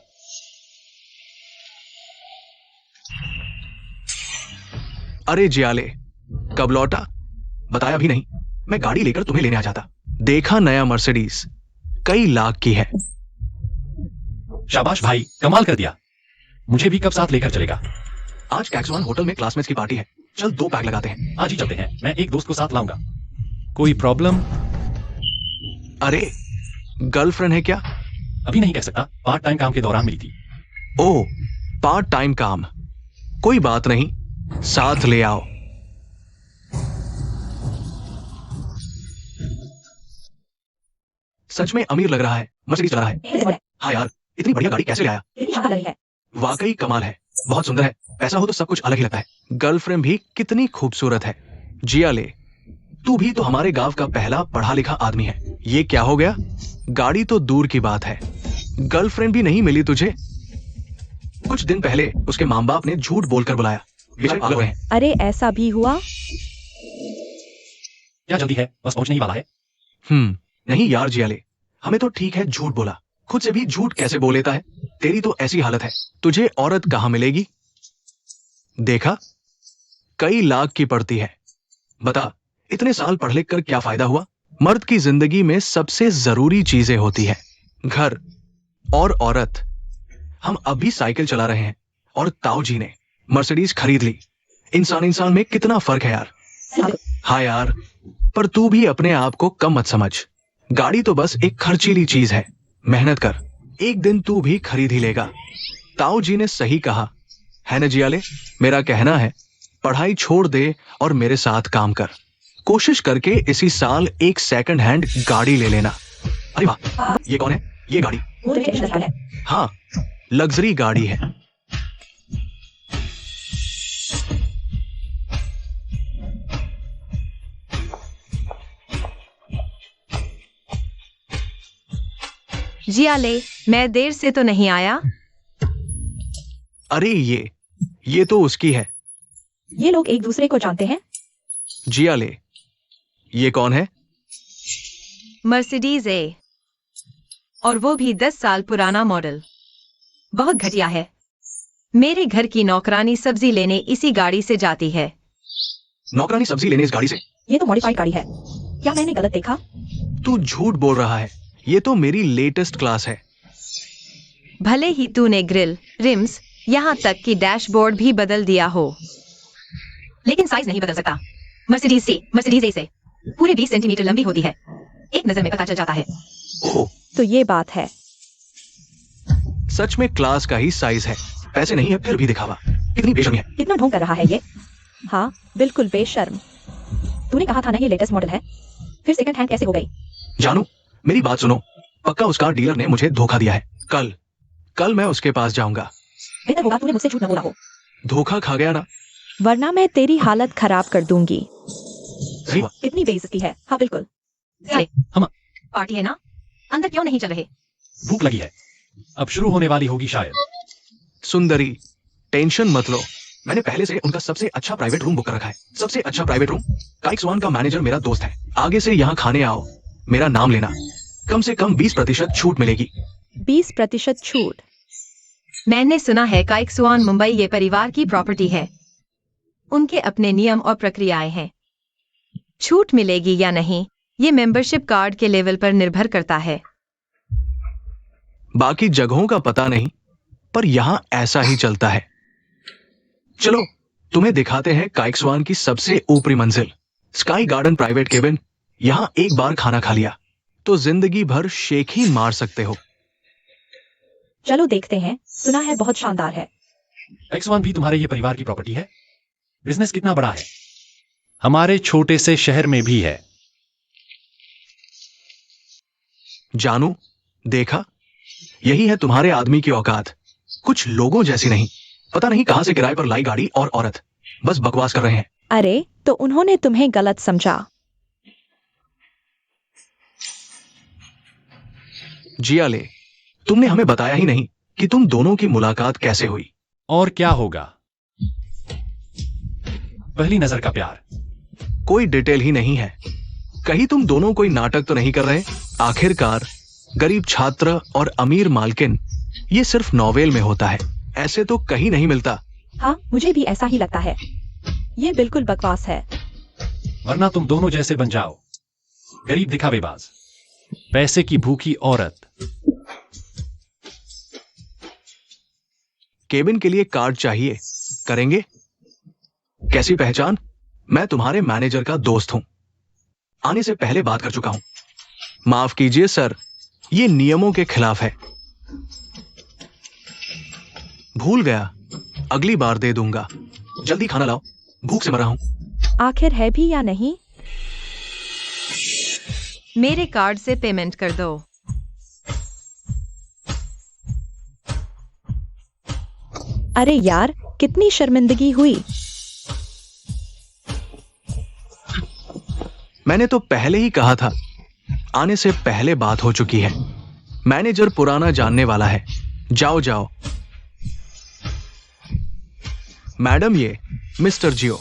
अरे जियाले, कब लौटा? बताया भी नहीं। मैं गाड़ी लेकर तुम्हें लेने आ जाता। देखा नया मर्सिडीज, कई लाख की है। शाबाश भाई, कमाल कर दिया। मुझे भी कब साथ लेकर चलेगा? आज कैक्सवान होटल में क्लासमेट्स की पार्टी है, चल 2 पैक लगाते हैं। आज ही चलते हैं, मैं एक दोस्त को साथ लाऊंगा। कोई प्रॉब्लम? अरे, गर्लफ्रेंड है क्या? अभी नहीं कह सकता, पार्ट टाइम काम के दौरान मिली थी। ओह, पार्ट टाइम काम, कोई बात नहीं, साथ ले आओ। सच में अमीर लग रहा है, मर्सिडीज चला रहा है। हाँ यार, इतनी बढ़िया गाड़ी कैसे लाया? कितनी शानदार लगी है। वाकई कमाल है, बहुत सुंदर है। पैसा हो तो सब कुछ अलग ही लगता है। गर्लफ्रेंड भी कितनी खूबसूरत है। जिया ले, तू भी तो हमारे गांव का पहला पढ़ा लिखा आदमी है। ये क्या हो गया? गाड़ी तो दूर की बात है, गर्लफ्रेंड भी नहीं मिली तुझे। कुछ दिन पहले उसके माँ बाप ने झूठ बोलकर बुलाया। बेचारे पागल हुए हैं। अरे ऐसा भी हुआ? क्या जल्दी है, बस पहुंचने ही वाला है। नहीं यार जियाले, हमें तो ठीक है झूठ बोला, खुद से भी झूठ कैसे बोल लेता है? तेरी तो ऐसी हालत है, तुझे औरत कहां मिलेगी? देखा, कई लाख की पड़ती है। बता, इतने साल पढ़ लिख कर क्या फायदा हुआ? मर्द की जिंदगी में सबसे जरूरी चीजें होती है, घर और औरत। हम अब भी साइकिल चला रहे हैं और ताऊ जी ने मर्सिडीज खरीद ली। इंसान में कितना फर्क है यार। हाँ यार, पर तू भी अपने आप को कम मत समझ। गाड़ी तो बस एक खर्चीली चीज है। मेहनत कर, एक दिन तू भी खरीद ही लेगा। ताऊ जी ने सही कहा है न जियाले? मेरा कहना है, पढ़ाई छोड़ दे और मेरे साथ काम कर। कोशिश करके इसी साल एक सेकंड हैंड गाड़ी ले लेना। अरे वाह, ये कौन है? ये गाड़ी? वो तो मेरे रिश्तेदार है। हाँ, लग्जरी गाड़ी है। जिया ले, मैं देर से तो नहीं आया? अरे ये तो उसकी है। ये लोग एक दूसरे को जानते हैं। जिया ले, ये कौन है? मर्सिडीज ए, और वो भी 10 साल पुराना मॉडल। बहुत घटिया है। मेरे घर की नौकरानी सब्जी लेने इसी गाड़ी से जाती है। नौकरानी सब्जी लेने इस गाड़ी से? ये तो मॉडिफाइड गाड़ी है। क्या मैंने गलत देखा? तू झूठ बोल रहा है, ये तो मेरी लेटेस्ट क्लास है। भले ही तूने ग्रिल, रिम्स, यहाँ तक कि डैशबोर्ड भी बदल दिया हो, लेकिन साइज नहीं बदल सकता। मर्सिडीज ए से पूरे 20 सेंटीमीटर लंबी होती है। एक नजर में पता चल जाता है। ओह, तो ये बात है। सच में क्लास का ही साइज है। पैसे नहीं है फिर भी दिखावा। कितनी बेशर्मी है। कितना ढोंग कर रहा है ये। हाँ बिल्कुल बेशर्म। तूने कहा था ना ये लेटेस्ट मॉडल है, फिर सेकंड हैंड कैसे हो गई? जानू, मेरी बात सुनो। पक्का उसका डीलर ने मुझे धोखा दिया है। कल मैं उसके पास जाऊंगा। बेहतर होगा तूने मुझसे झूठ न बोला हो। धोखा खा गया ना। वरना मैं तेरी हालत खराब कर दूंगी। सही बात। कितनी बेइज्जती है। हाँ बिल्कुल। हम पार्टी है ना, अंदर क्यों नहीं चल रहे? भूख लगी है, अब शुरू होने वाली होगी शायद। सुंदरी, टेंशन मत लो, मैंने पहले से उनका सबसे अच्छा प्राइवेट रूम बुक कर रखा है। सबसे अच्छा प्राइवेट रूम। काइक स्वान का मैनेजर मेरा दोस्त है। आगे से यहाँ खाने आओ, मेरा नाम लेना, कम से कम 20% छूट मिलेगी। 20% छूट। मैंने सुना है काइक स्वान मुंबई ये परिवार की प्रॉपर्टी है। उनके अपने नियम और प्रक्रियाएं हैं। छूट मिलेगी या नहीं, ये मेंबरशिप कार्ड के लेवल पर निर्भर करता है। बाकी जगहों का पता नहीं, पर यहाँ ऐसा ही चलता है। चलो तुम्हें दिखाते हैं काइक स्वान की सबसे ऊपरी मंजिल, स्काई गार्डन प्राइवेट केबिन। यहाँ एक बार खाना खा लिया तो जिंदगी भर शेख ही मार सकते हो। चलो देखते हैं, सुना है बहुत शानदार है। X1 भी तुम्हारे ये परिवार की प्रॉपर्टी है। बिजनेस कितना बड़ा है? हमारे छोटे से शहर में भी है। जानू, देखा, यही है तुम्हारे आदमी की औकात। कुछ लोगों जैसी नहीं। पता नहीं कहां से किराए पर लाई गाड़ी और औरत, बस बकवास कर रहे हैं। अरे तो उन्होंने तुम्हें गलत समझा। जिया ले, तुमने हमें बताया ही नहीं कि तुम दोनों की मुलाकात कैसे हुई। और क्या होगा? पहली नजर का प्यार। कोई डिटेल ही नहीं है। कहीं तुम दोनों कोई नाटक तो नहीं कर रहे? आखिरकार गरीब छात्र और अमीर मालकिन, ये सिर्फ नॉवेल में होता है, ऐसे तो कहीं नहीं मिलता। हाँ, मुझे भी ऐसा ही लगता है। ये बिल्कुल बकवास है। वरना तुम दोनों जैसे बन जाओ, गरीब दिखावेबाज, पैसे की भूखी औरत। केबिन के लिए कार्ड चाहिए, करेंगे? कैसी पहचान? मैं तुम्हारे मैनेजर का दोस्त हूं, आने से पहले बात कर चुका हूं। माफ कीजिए सर, ये नियमों के खिलाफ है। भूल गया, अगली बार दे दूंगा। जल्दी खाना लाओ, भूख से मर रहा हूं। आखिर है भी या नहीं? मेरे कार्ड से पेमेंट कर दो। अरे यार, कितनी शर्मिंदगी हुई। मैंने तो पहले ही कहा था, आने से पहले बात हो चुकी है। मैनेजर पुराना जानने वाला है। जाओ जाओ। मैडम, ये मिस्टर जियो,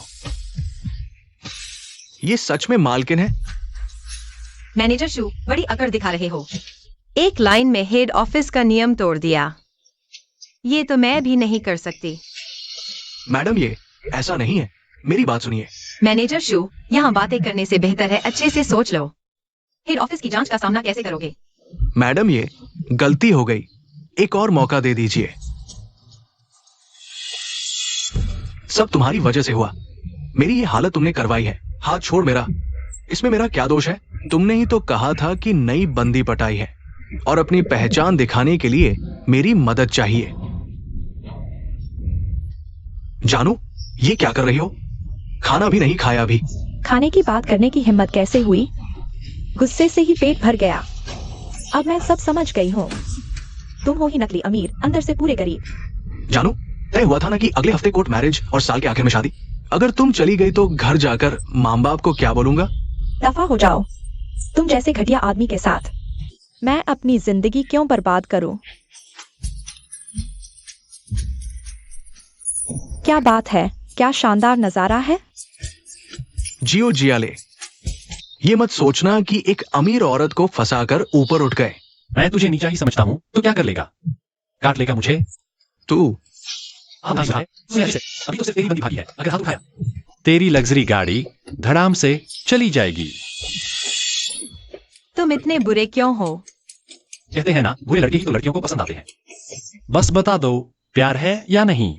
ये सच में मालकिन है? मैनेजर शू, बड़ी अकड़ दिखा रहे हो। एक लाइन में हेड ऑफिस का नियम तोड़ दिया। ये तो मैं भी नहीं कर सकती। मैडम, ये ऐसा नहीं है, मेरी बात सुनिए। मैनेजर शू, यहाँ बातें करने से बेहतर है अच्छे से सोच लो। हेड ऑफिस की जांच का सामना कैसे करोगे? मैडम, ये गलती हो गई, एक और मौका दे दीजिए। सब तुम्हारी वजह से हुआ। मेरी ये हालत तुमने करवाई है। हाथ छोड़ मेरा। इसमें मेरा क्या दोष है? तुमने ही तो कहा था कि नई बंदी पटाई है और अपनी पहचान दिखाने के लिए मेरी मदद चाहिए। जानू, ये क्या कर रही हो? खाना भी नहीं खाया अभी। खाने की बात करने की हिम्मत कैसे हुई? गुस्से से ही पेट भर गया। अब मैं सब समझ गई हूँ। तुम हो ही नकली अमीर, अंदर से पूरे गरीब। जानू, तय हुआ था ना कि अगले हफ्ते कोर्ट मैरिज और साल के आखिर में शादी। अगर तुम चली गई तो घर जाकर माँ बाप को क्या बोलूंगा? दफा हो जाओ, तुम जैसे घटिया आदमी के साथ। मैं अपनी जिंदगी क्यों बर्बाद करूं? क्या बात है, क्या शानदार नजारा है। जियो जियाले, ये मत सोचना कि एक अमीर औरत को फंसाकर ऊपर उठ गए। मैं तुझे नीचा ही समझता हूं, तो क्या कर लेगा? काट लेगा मुझे? तू हाँ भाई साहब, ऐसे अभी तो सिर्फ तेरी बंदी भागी है। अगर हाथ उठाया, तेरी लग्जरी गाड़ी धड़ाम से चली जाएगी। तुम इतने बुरे क्यों हो? कहते हैं ना, बुरे लड़के ही तो लड़कियों को पसंद आते हैं। बस बता दो, प्यार है या नहीं?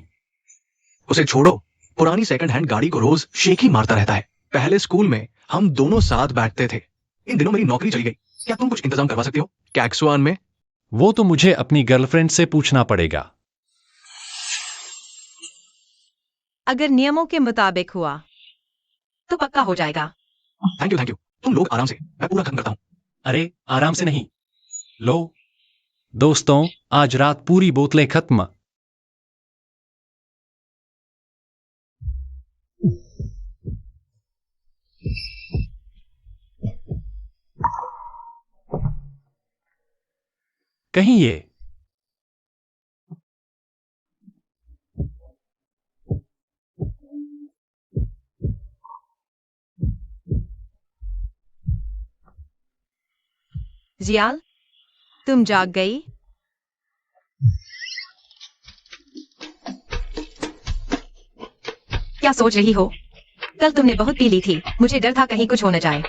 उसे छोड़ो। पुरानी सेकंड हैंड गाड़ी को रोज शेख ही मारता रहता है। पहले स्कूल में हम दोनों साथ बैठते थे। इन दिनों मेरी नौकरी चली गई। क्या तुम कुछ इंतजाम करवा सकते हो कैक्सवान में? वो तो मुझे अपनी गर्लफ्रेंड से पूछना पड़ेगा। अगर नियमों के मुताबिक हुआ तो पक्का हो जाएगा। थैंक यू, तुम लोग आराम से, मैं पूरा खत्म करता हूँ। अरे आराम से नहीं, लो दोस्तों, आज रात पूरी बोतलें खत्म। कहीं ये जियाल, तुम जाग गई? क्या सोच रही हो? कल तुमने बहुत पी ली थी, मुझे डर था कहीं कुछ हो न जाए,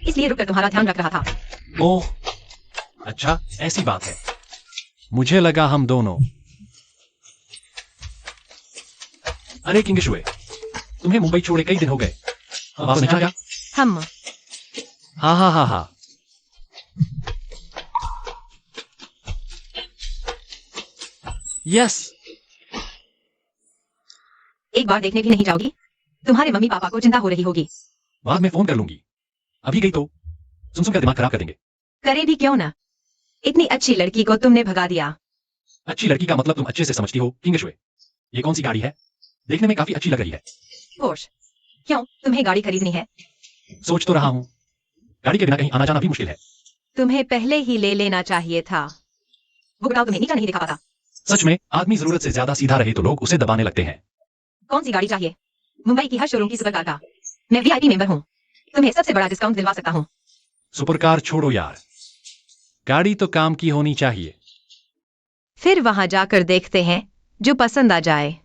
इसलिए रुककर तुम्हारा ध्यान रख रहा था। ओह, अच्छा ऐसी बात है। मुझे लगा हम दोनों। अरे किंगशुए, तुम्हें मुंबई छोड़े कई दिन हो गए। वापस नहीं आया? हम हाँ हाँ हाँ हाँ। यस। एक बार देखने भी नहीं जाओगी? तुम्हारे मम्मी पापा को चिंता हो रही होगी। बाद में फोन कर लूंगी, अभी गई तो सुन क्या दिमाग खराब कर देंगे। करे भी क्यों ना, इतनी अच्छी लड़की को तुमने भगा दिया। अच्छी लड़की का मतलब तुम अच्छे से समझती हो किंगशुए। ये कौन सी गाड़ी है? देखने में काफी अच्छी लग रही है। पोर्श। क्यों, तुम्हें गाड़ी खरीदनी है? सोच तो रहा हूं, गाड़ी के बिना कहीं आना जाना भी मुश्किल है। तुम्हें पहले ही ले लेना चाहिए था। वो गाँव तुम्हें नीचा नहीं दिखा पाता। सच में आदमी जरूरत से ज्यादा सीधा रहे तो लोग उसे दबाने लगते हैं। कौन सी गाड़ी चाहिए? मुंबई की हर शोरूम की सुपर कार का। मैं वीआईपी मेंबर हूँ, तुम्हें सबसे बड़ा डिस्काउंट दिलवा सकता हूँ। सुपर कार छोड़ो यार, गाड़ी तो काम की होनी चाहिए। फिर वहां जाकर देखते हैं जो पसंद आ जाए।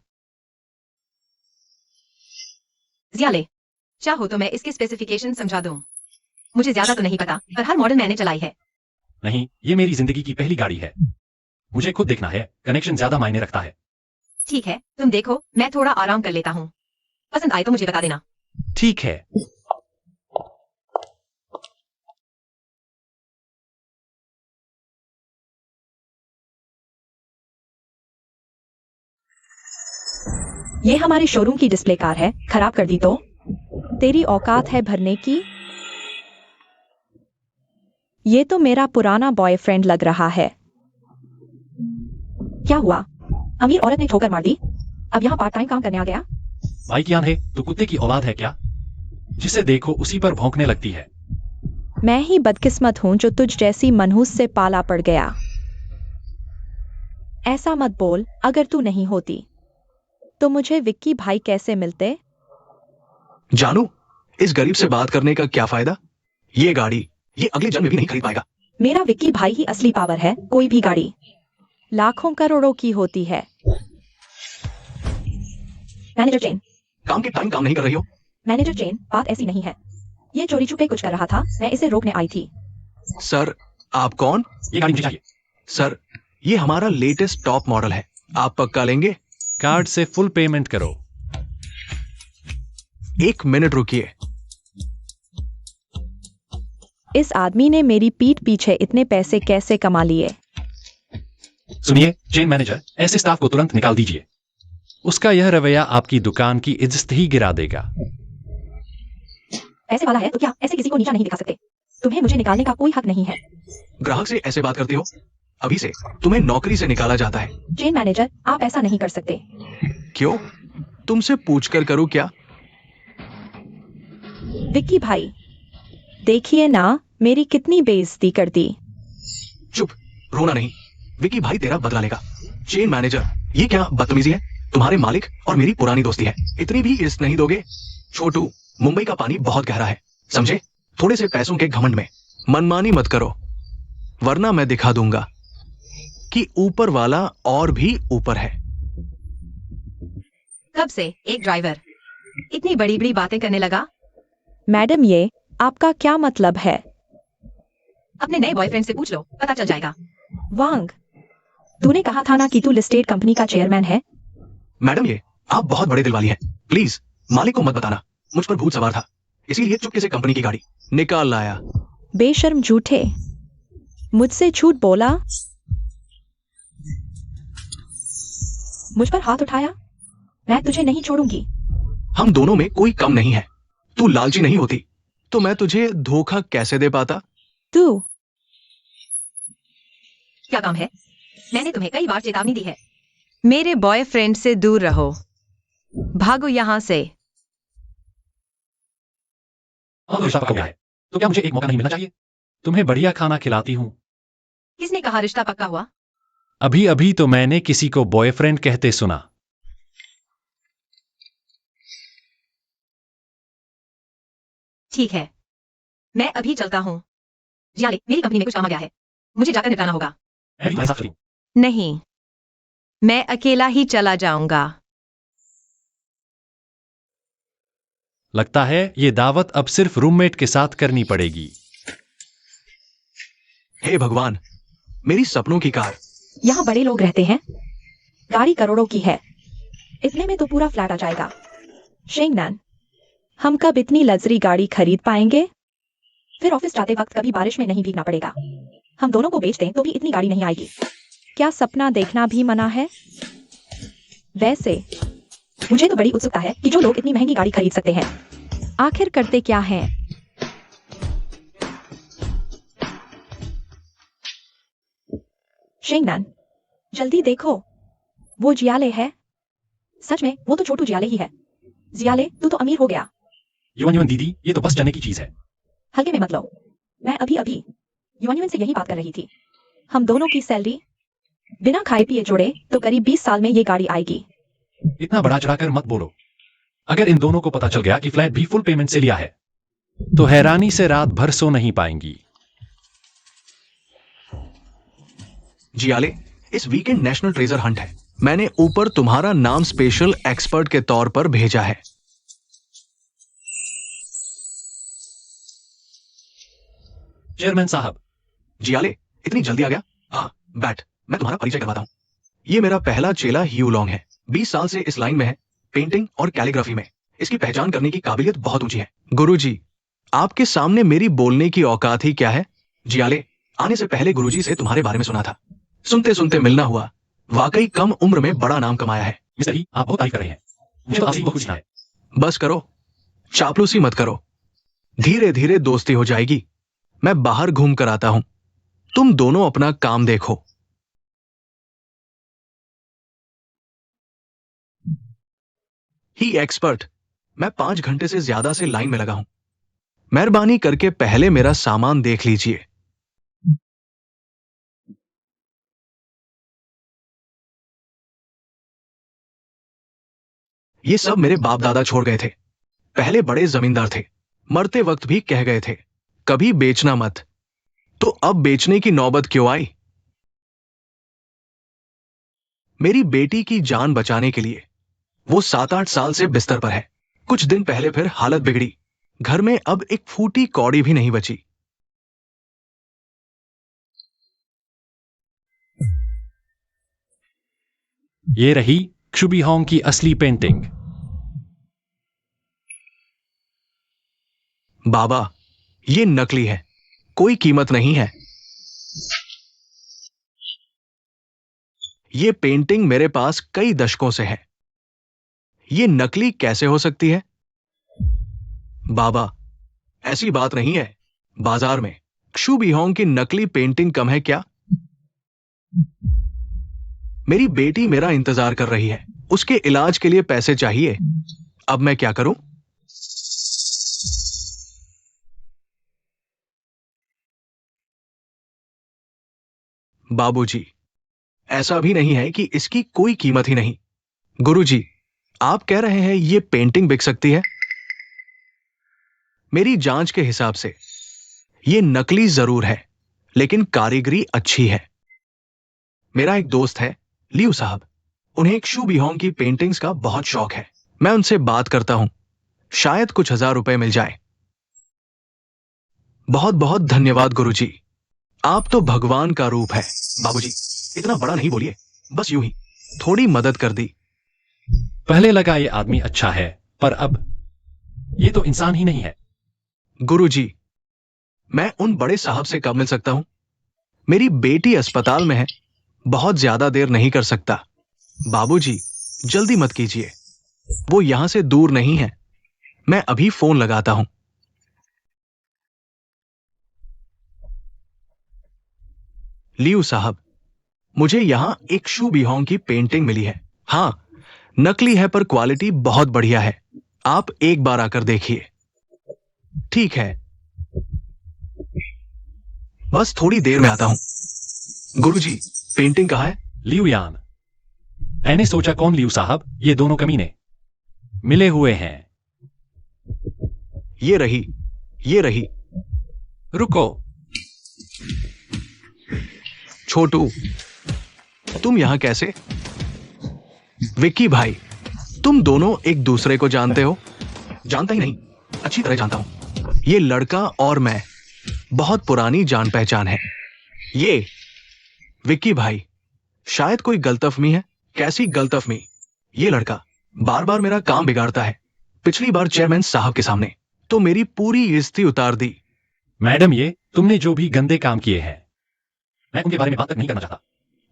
जियाले, चाहो तो मैं इसके स्पेसिफिकेशन समझा दूं। मुझे ज्यादा तो नहीं पता, पर हर मॉडल मैंने चलाई है। नहीं, ये मेरी जिंदगी की पहली गाड़ी है, मुझे खुद देखना है, कनेक्शन ज्यादा मायने रखता है। ठीक है, तुम देखो, मैं थोड़ा आराम कर लेता हूँ। पसंद आए तो मुझे बता देना। ठीक है। ये हमारे शोरूम की डिस्प्ले कार है, खराब कर दी तो? तेरी औकात है भरने की? ये तो मेरा पुराना बॉयफ्रेंड लग रहा है। क्या हुआ? अमीर औरत ने ठोकर मार दी, अब यहाँ पार्ट टाइम काम करने आ गया? भाई क्या है, तो कुत्ते की औलाद है क्या? जिसे देखो उसी पर भौंकने लगती है। मैं ही बदकिस्मत हूं जो तुझ जैसी मनहूस से पाला पड़ गया। ऐसा मत बोल, अगर तू नहीं होती तो मुझे विक्की भाई कैसे मिलते? जानू, इस गरीब से बात करने का क्या फायदा? ये गाड़ी ये अगले जन्म में भी नहीं खरीद पाएगा। मेरा विक्की भाई ही असली पावर है, कोई भी गाड़ी लाखों करोड़ों की होती है। मैनेजर चेन, काम के टाइम काम नहीं कर रही हो? मैनेजर चेन, बात ऐसी नहीं है। ये चोरी छुपे कुछ कर रहा था, मैं इसे रोकने आई थी। सर, आप कौन? ये गाड़ी मुझे चाहिए। सर, ये हमारा लेटेस्ट टॉप मॉडल है, आप पक्का लेंगे? कार्ड से फुल पेमेंट करो। 1 मिनट रुकिए। इस आदमी ने मेरी पीठ पीछे इतने पैसे कैसे कमा लिए? सुनिए चेन मैनेजर, ऐसे स्टाफ को तुरंत निकाल दीजिए। उसका यह रवैया आपकी दुकान की इज्जत ही गिरा देगा। ऐसे वाला है तो क्या ऐसे किसी को नीचा नहीं दिखा सकते? तुम्हें मुझे निकालने का कोई हक नहीं है। ग्राहक से ऐसे बात करते हो? अभी से तुम्हें नौकरी से निकाला जाता है। चेन मैनेजर, आप ऐसा नहीं कर सकते। क्यों? तुमसे पूछकर करूं क्या? विक्की भाई, देखिए ना मेरी कितनी बेइज्जती कर दी। चुप, रोना नहीं। विकी भाई तेरा बदला लेगा। चेन मैनेजर, ये क्या बदतमीजी है? तुम्हारे मालिक और मेरी पुरानी दोस्ती है, इतनी भी इज्जत नहीं दोगे? छोटू, मुंबई का पानी बहुत गहरा है, समझे? थोड़े से पैसों के घमंड में मनमानी मत करो, वरना मैं दिखा दूंगा कि ऊपर वाला और भी ऊपर है। कब से एक ड्राइवर इतनी बड़ी बड़ी बातें करने लगा? मैडम, ये आपका क्या मतलब है? अपने नए बॉयफ्रेंड से पूछ लो, पता चल जाएगा। वांग, तूने कहा था ना कि तू लिस्टेड कंपनी का चेयरमैन है? मैडम, ये आप बहुत बड़े दिल वाली हैं, प्लीज मालिक को मत बताना। मुझ पर भूत सवार था, इसीलिए चुपके से कंपनी की गाड़ी निकाल लाया। बेशर्म झूठे, मुझसे झूठ बोला? मुझ पर हाथ उठाया? मैं तुझे नहीं छोड़ूंगी। हम दोनों में कोई कम नहीं है। तू लालची नहीं होती तो मैं तुझे धोखा कैसे दे पाता? तू क्या काम है? मैंने तुम्हें कई बार चेतावनी दी है, मेरे बॉयफ्रेंड से दूर रहो, भागो यहाँ से। और रिश्ता पक्का हो गया है, तो क्या मुझे एक मौका नहीं मिलना चाहिए? तुम्हें बढ़िया खाना खिलाती हूँ। किसने कहा रिश्ता पक्का हुआ? अभी अभी तो मैंने किसी को बॉयफ्रेंड कहते सुना। ठीक है, मैं अभी चलता हूँ। जियाले, मेरी कंपनी में कुछ काम आ गया है, मुझे जाकर निपटाना होगा। मैं भी तुम्हारे साथ चलूं। नहीं, मैं अकेला ही चला जाऊंगा। लगता है ये दावत अब सिर्फ रूममेट के साथ करनी पड़ेगी। हे भगवान, मेरी सपनों की कार। यहाँ बड़े लोग रहते हैं, गाड़ी करोड़ों की है, इतने में तो पूरा फ्लैट आ जाएगा। शेंगनान, हम कब इतनी लग्जरी गाड़ी खरीद पाएंगे? फिर ऑफिस जाते वक्त कभी बारिश में नहीं भीगना पड़ेगा। हम दोनों को बेच दें तो भी इतनी गाड़ी नहीं आएगी। क्या सपना देखना भी मना है? वैसे मुझे तो बड़ी उत्सुकता है कि जो लोग इतनी महंगी गाड़ी खरीद सकते हैं, आखिर करते क्या हैं? शेंगनान, जल्दी देखो, वो जियाले है। सच में वो तो छोटू जियाले ही है। जियाले, तू तो अमीर हो गया। युवन युवन दीदी, ये तो बस जाने की चीज है। हल्के में मत लो, मैं अभी अभी युवन से यही बात कर रही थी। हम दोनों की सैलरी बिना खाए पिए जोड़े तो करीब 20 साल में ये गाड़ी आएगी। इतना बढ़ा चढ़ाकर मत बोलो। अगर इन दोनों को पता चल गया कि फ्लैट भी फुल पेमेंट से लिया है, तो हैरानी से रात भर सो नहीं पाएंगी। जियाले, इस वीकेंड नेशनल ट्रेजर हंट है। मैंने ऊपर तुम्हारा नाम स्पेशल एक्सपर्ट के तौर पर भेजा है। चेयरमैन साहब। जियाले, इतनी जल्दी आ गया? हाँ, बैठ, मैं तुम्हारा परिचय करवाता हूँ। ये मेरा पहला चेला ह्यू लॉन्ग है। 20 साल से इस लाइन में है, पेंटिंग और कैलीग्राफी में। इसकी पहचान करने की काबिलियत बहुत ऊंची है। गुरुजी, आपके सामने मेरी बोलने की औकात ही क्या है? जियाले, आने से पहले गुरुजी से तुम्हारे बारे में सुना था। सुनते सुनते मिलना हुआ। वाकई कम उम्र में बड़ा नाम कमाया है। मिस्टर ही, आप बहुत तारीफ कर रहे हैं। मुझे तो आपसे बहुत कुछ है। बस करो, चापलूसी मत करो। धीरे धीरे दोस्ती हो जाएगी। मैं बाहर घूम कर आता हूं, तुम दोनों अपना काम देखो। ही एक्सपर्ट, मैं 5 घंटे से ज्यादा से लाइन में लगा हूं। मेहरबानी करके पहले मेरा सामान देख लीजिए। ये सब मेरे बाप दादा छोड़ गए थे। पहले बड़े जमींदार थे, मरते वक्त भी कह गए थे कभी बेचना मत। तो अब बेचने की नौबत क्यों आई? मेरी बेटी की जान बचाने के लिए। वो 7-8 साल से बिस्तर पर है। कुछ दिन पहले फिर हालत बिगड़ी। घर में अब एक फूटी कौड़ी भी नहीं बची। ये रही क्षुबी होंग की असली पेंटिंग। बाबा, ये नकली है, कोई कीमत नहीं है। ये पेंटिंग मेरे पास कई दशकों से है। ये नकली कैसे हो सकती है? बाबा, ऐसी बात नहीं है। बाजार में क्षु बिहोंग की नकली पेंटिंग कम है क्या? मेरी बेटी मेरा इंतजार कर रही है। उसके इलाज के लिए पैसे चाहिए। अब मैं क्या करूं? बाबूजी, ऐसा भी नहीं है कि इसकी कोई कीमत ही नहीं। गुरुजी, आप कह रहे हैं ये पेंटिंग बिक सकती है? मेरी जांच के हिसाब से ये नकली जरूर है, लेकिन कारीगरी अच्छी है। मेरा एक दोस्त है, लियू साहब। उन्हें क्षु बिहोंग की पेंटिंग्स का बहुत शौक है। मैं उनसे बात करता हूं, शायद कुछ हजार रुपए मिल जाए। बहुत बहुत धन्यवाद गुरुजी, आप तो भगवान का रूप है। बाबूजी, इतना बड़ा नहीं बोलिए, बस यूं ही थोड़ी मदद कर दी। पहले लगा ये आदमी अच्छा है, पर अब ये तो इंसान ही नहीं है। गुरुजी, मैं उन बड़े साहब से कब मिल सकता हूं? मेरी बेटी अस्पताल में है, बहुत ज्यादा देर नहीं कर सकता। बाबूजी, जल्दी मत कीजिए, वो यहां से दूर नहीं है। मैं अभी फोन लगाता हूं। लियू साहब, मुझे यहां एक क्षु बिहोंग की पेंटिंग मिली है। हां, नकली है पर क्वालिटी बहुत बढ़िया है। आप एक बार आकर देखिए। ठीक है, बस थोड़ी देर में आता हूं। गुरुजी, पेंटिंग कहां है? लियू यान। मैंने सोचा कौन लियू साहब, ये दोनों कमीने मिले हुए हैं। ये रही, ये रही। रुको, छोटू, तुम यहां कैसे? विक्की भाई, तुम दोनों एक दूसरे को जानते हो? जानता ही नहीं, अच्छी तरह जानता हूं। ये लड़का और मैं बहुत पुरानी जान पहचान है। ये विक्की भाई, शायद कोई गलतफहमी है। कैसी गलतफहमी? ये लड़का बार बार मेरा काम बिगाड़ता है। पिछली बार चेयरमैन साहब के सामने तो मेरी पूरी इज्जत उतार दी। मैडम, ये तुमने जो भी गंदे काम किए हैं, मैं उनके बारे में बात तक नहीं करना चाहता।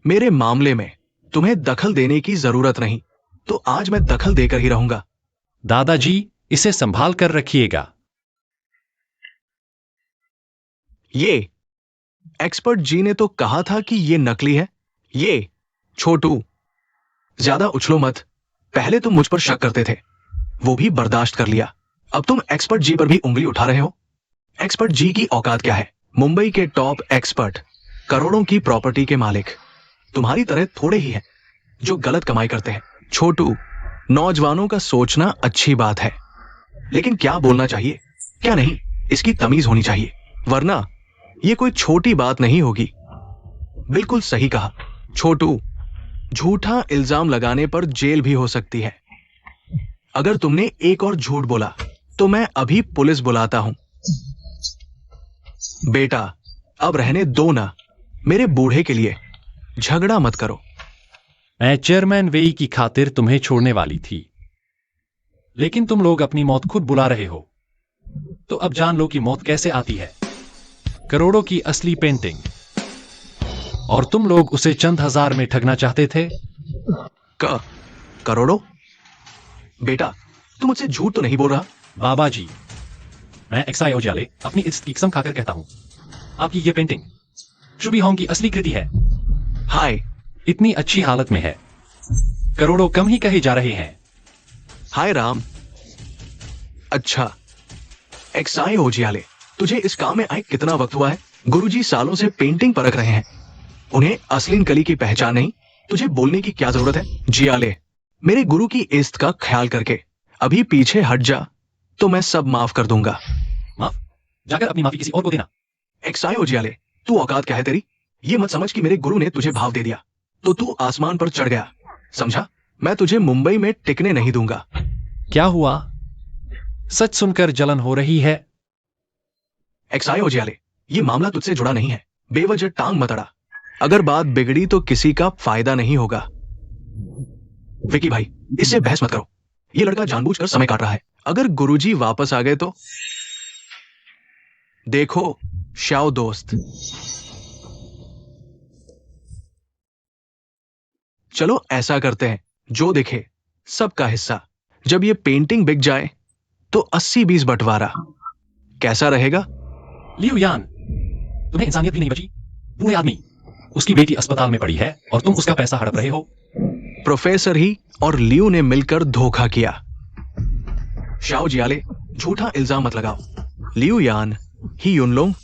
मेरे मामले में तुम्हें दखल देने की जरूरत नहीं, तो आज मैं दखल देकर ही रहूंगा। दादाजी, इसे संभाल कर रखिएगा। ये एक्सपर्ट जी ने तो कहा था कि ये नकली है। ये छोटू, ज्यादा उछलो मत। पहले तुम मुझ पर शक करते थे, वो भी बर्दाश्त कर लिया। अब तुम एक्सपर्ट जी पर भी उंगली उठा रहे हो। एक्सपर्ट जी की औकात क्या है? मुंबई के टॉप एक्सपर्ट, करोड़ों की प्रॉपर्टी के मालिक। तुम्हारी तरह थोड़े ही हैं जो गलत कमाई करते हैं। छोटू, नौजवानों का सोचना अच्छी बात है, लेकिन क्या बोलना चाहिए क्या नहीं, इसकी तमीज होनी चाहिए, वरना ये कोई छोटी बात नहीं होगी। बिल्कुल सही कहा छोटू, झूठा इल्जाम लगाने पर जेल भी हो सकती है। अगर तुमने एक और झूठ बोला तो मैं अभी पुलिस बुलाता हूं। बेटा, अब रहने दो ना, मेरे बूढ़े के लिए झगड़ा मत करो। मैं चेयरमैन वेई की खातिर तुम्हें छोड़ने वाली थी, लेकिन तुम लोग अपनी मौत खुद बुला रहे हो। तो अब जान लो कि मौत कैसे आती है। करोड़ों की असली पेंटिंग, और तुम लोग उसे चंद हजार में ठगना चाहते थे। करोड़ों? बेटा, तुम मुझसे झूठ तो नहीं बोल रहा? बाबा जी, मैं एक्साई ओजाले अपनी इज्जत की कसम खाकर कहता हूं, आपकी ये पेंटिंग शुभी होंग की असली कृति है। हाय, इतनी अच्छी हालत में है, करोड़ों कम ही कहे जा रहे हैं। हाय राम। अच्छा, एक्साई ओजियाले, तुझे इस काम में आए कितना वक्त हुआ है? गुरुजी सालों से पेंटिंग परख रहे हैं, उन्हें असली कली की पहचान नहीं। तुझे बोलने की क्या जरूरत है? जियाले, मेरे गुरु की इज्जत का ख्याल करके अभी पीछे हट जा, तो मैं सब माफ कर दूंगा। माफ? जाकर अपनी माफी किसी और को देना। एक्साई ओजियाले, तू औकात क्या है तेरी? ये मत समझ कि मेरे गुरु ने तुझे भाव दे दिया तो तू आसमान पर चढ़ गया, समझा? मैं तुझे मुंबई में टिकने नहीं दूंगा। क्या हुआ? सच सुनकर जलन हो रही है। एक्साई ओजियाले, ये मामला तुझसे जुड़ा नहीं है, बेवजह टांग मत अड़ा। अगर बात बिगड़ी तो किसी का फायदा नहीं होगा। विकी भाई, इससे बहस मत करो, ये लड़का जानबूझकर समय काट रहा है। अगर गुरुजी वापस आ गए तो? देखो शाओ दोस्त, चलो ऐसा करते हैं, जो दिखे सबका हिस्सा। जब ये पेंटिंग बिक जाए तो 80-20 बंटवारा, कैसा रहेगा? लियू यान, तुम्हें इंसानियत भी नहीं बची। बूढ़े आदमी, उसकी बेटी अस्पताल में पड़ी है और तुम उसका पैसा हड़प रहे हो। प्रोफेसर ही और लियू ने मिलकर धोखा किया। शाओ जियाले, झूठा इल्जाम मत लगाओ। लियू यान ही यूनलोंग।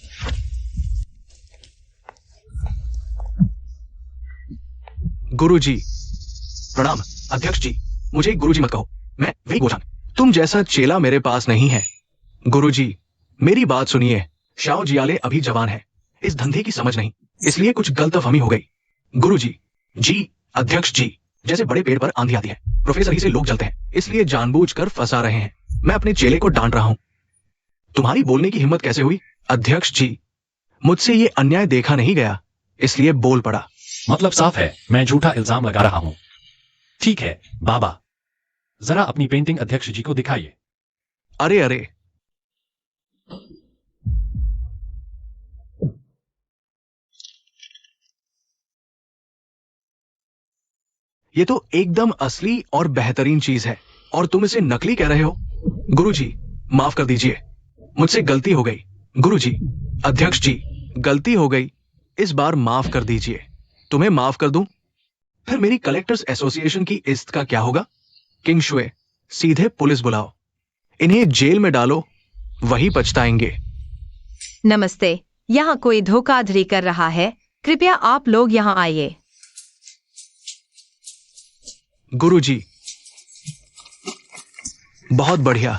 गुरुजी प्रणाम। अध्यक्ष जी, मुझे गुरुजी मत कहो, मैं वही गोजान। तुम जैसा चेला मेरे पास नहीं है। गुरुजी, मेरी बात सुनिए। शाओ जियाले अभी जवान है, इस धंधे की समझ नहीं, इसलिए कुछ गलतफहमी हो गई। गुरुजी, जी अध्यक्ष जी, जैसे बड़े पेड़ पर आंधी आती है, प्रोफेसर ही से लोग जलते हैं, इसलिए जानबूझकर फंसा रहे हैं। मैं अपने चेले को डांट रहा हूं। तुम्हारी बोलने की हिम्मत कैसे हुई? अध्यक्ष जी, मुझसे ये अन्याय देखा नहीं गया, इसलिए बोल पड़ा। मतलब साफ है, मैं झूठा इल्जाम लगा रहा हूं। ठीक है बाबा, जरा अपनी पेंटिंग अध्यक्ष जी को दिखाइए। अरे अरे, ये तो एकदम असली और बेहतरीन चीज है, और तुम इसे नकली कह रहे हो? गुरुजी, माफ कर दीजिए, मुझसे गलती हो गई। गुरुजी, अध्यक्ष जी, गलती हो गई, इस बार माफ कर दीजिए। तुम्हें माफ कर दूं, फिर मेरी कलेक्टर्स एसोसिएशन की इज्जत का क्या होगा? किंग शुए, सीधे पुलिस बुलाओ, इन्हें जेल में डालो, वही पछताएंगे। नमस्ते, यहाँ कोई धोखाधड़ी कर रहा है, कृपया आप लोग यहाँ आइए। गुरुजी, बहुत बढ़िया,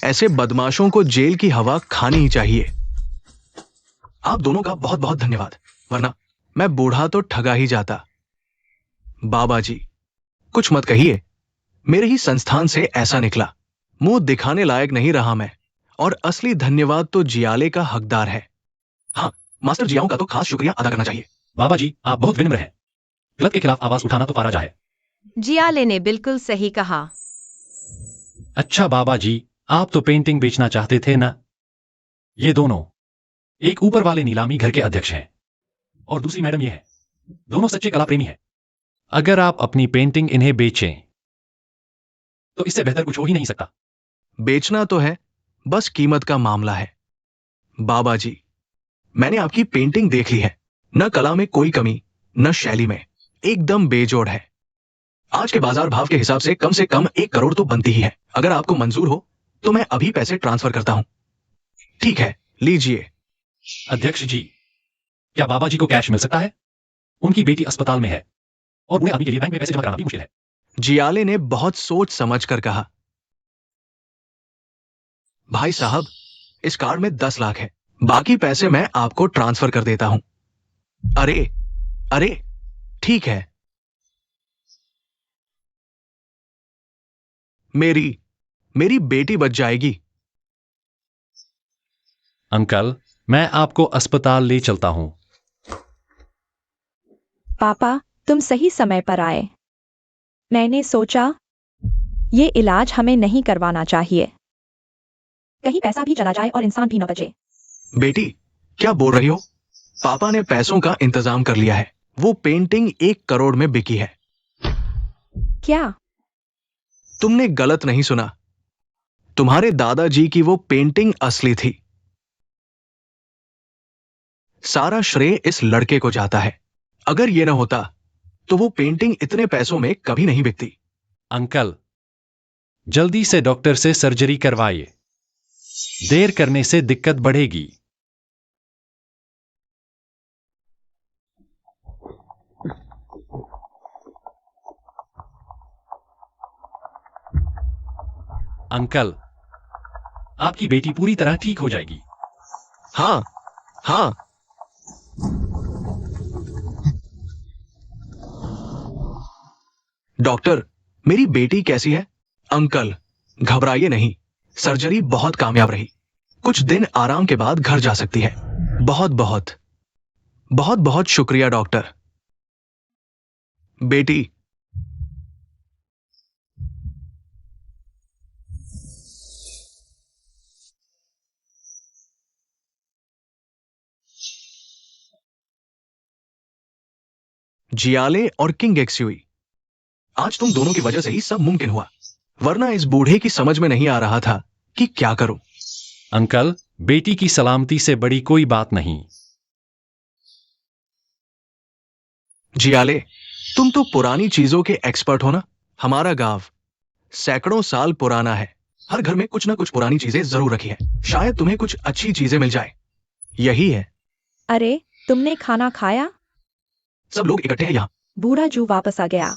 ऐसे बदमाशों को जेल की हवा खानी ही चाहिए। आप दोनों का बहुत बहुत धन्यवाद, वरना मैं बूढ़ा तो ठगा ही जाता। बाबा जी, कुछ मत कहिए, मेरे ही संस्थान से ऐसा निकला। मुंह दिखाने लायक नहीं रहा मैं, और असली धन्यवाद तो जियाले का हकदार है। हाँ, मास्टर जियाओं का तो खास शुक्रिया अदा करना चाहिए। बाबा जी, आप बहुत विनम्र हैं। गलत के खिलाफ आवाज उठाना तो पारा है। जियाले ने बिल्कुल सही कहा। अच्छा बाबा जी, आप तो पेंटिंग बेचना चाहते थे ना? ये दोनों, एक ऊपर वाले नीलामी घर के अध्यक्ष हैं और दूसरी मैडम ये है। दोनों सच्चे कला प्रेमी हैं। अगर आप अपनी पेंटिंग इन्हें बेचें तो इससे बेहतर कुछ हो ही नहीं सकता। बेचना तो है, बस कीमत का मामला है। बाबा जी, मैंने आपकी पेंटिंग देख ली है। न कला में कोई कमी, न शैली में, एकदम बेजोड़ है। आज के बाजार भाव के हिसाब से कम 1 करोड़ तो बनती ही है। अगर आपको मंजूर हो तो मैं अभी पैसे ट्रांसफर करता हूं। ठीक है, लीजिए। अध्यक्ष जी, क्या बाबा जी को कैश मिल सकता है? उनकी बेटी अस्पताल में है और उन्हें अभी के लिए बैंक में पैसे जमा कराना भी मुश्किल है। जियाले ने बहुत सोच समझ कर कहा। भाई साहब, इस कार्ड में 10 लाख है, बाकी पैसे मैं आपको ट्रांसफर कर देता हूं। अरे अरे, ठीक है। मेरी बेटी बच जाएगी। अंकल, मैं आपको अस्पताल ले चलता हूं। पापा, तुम सही समय पर आए। मैंने सोचा ये इलाज हमें नहीं करवाना चाहिए। कहीं पैसा भी चला जाए और इंसान भी न बचे। बेटी, क्या बोल रही हो? पापा ने पैसों का इंतजाम कर लिया है। वो पेंटिंग 1 करोड़ में बिकी है। क्या? तुमने गलत नहीं सुना। तुम्हारे दादाजी की वो पेंटिंग असली थी। सारा श्रेय इस लड़के को जाता है। अगर ये ना होता तो वो पेंटिंग इतने पैसों में कभी नहीं बिकती। अंकल, जल्दी से डॉक्टर से सर्जरी करवाइए। देर करने से दिक्कत बढ़ेगी। अंकल, आपकी बेटी पूरी तरह ठीक हो जाएगी। हाँ हाँ। डॉक्टर, मेरी बेटी कैसी है? अंकल, घबराइए नहीं, सर्जरी बहुत कामयाब रही। कुछ दिन आराम के बाद घर जा सकती है। बहुत बहुत बहुत बहुत शुक्रिया डॉक्टर। बेटी, जियाले और किंग एक्सुई, आज तुम दोनों की वजह से ही सब मुमकिन हुआ, वरना इस बूढ़े की समझ में नहीं आ रहा था कि क्या करूं। अंकल, बेटी की सलामती से बड़ी कोई बात नहीं। जियाले, तुम तो पुरानी चीजों के एक्सपर्ट हो ना। हमारा गांव सैकड़ों साल पुराना है। हर घर में कुछ ना कुछ पुरानी चीजें जरूर रखी है। शायद तुम्हें कुछ अच्छी चीजें मिल जाए। यही है। अरे, तुमने खाना खाया? सब लोग इकट्ठे हैं यहाँ। बूढ़ा जू वापस आ गया।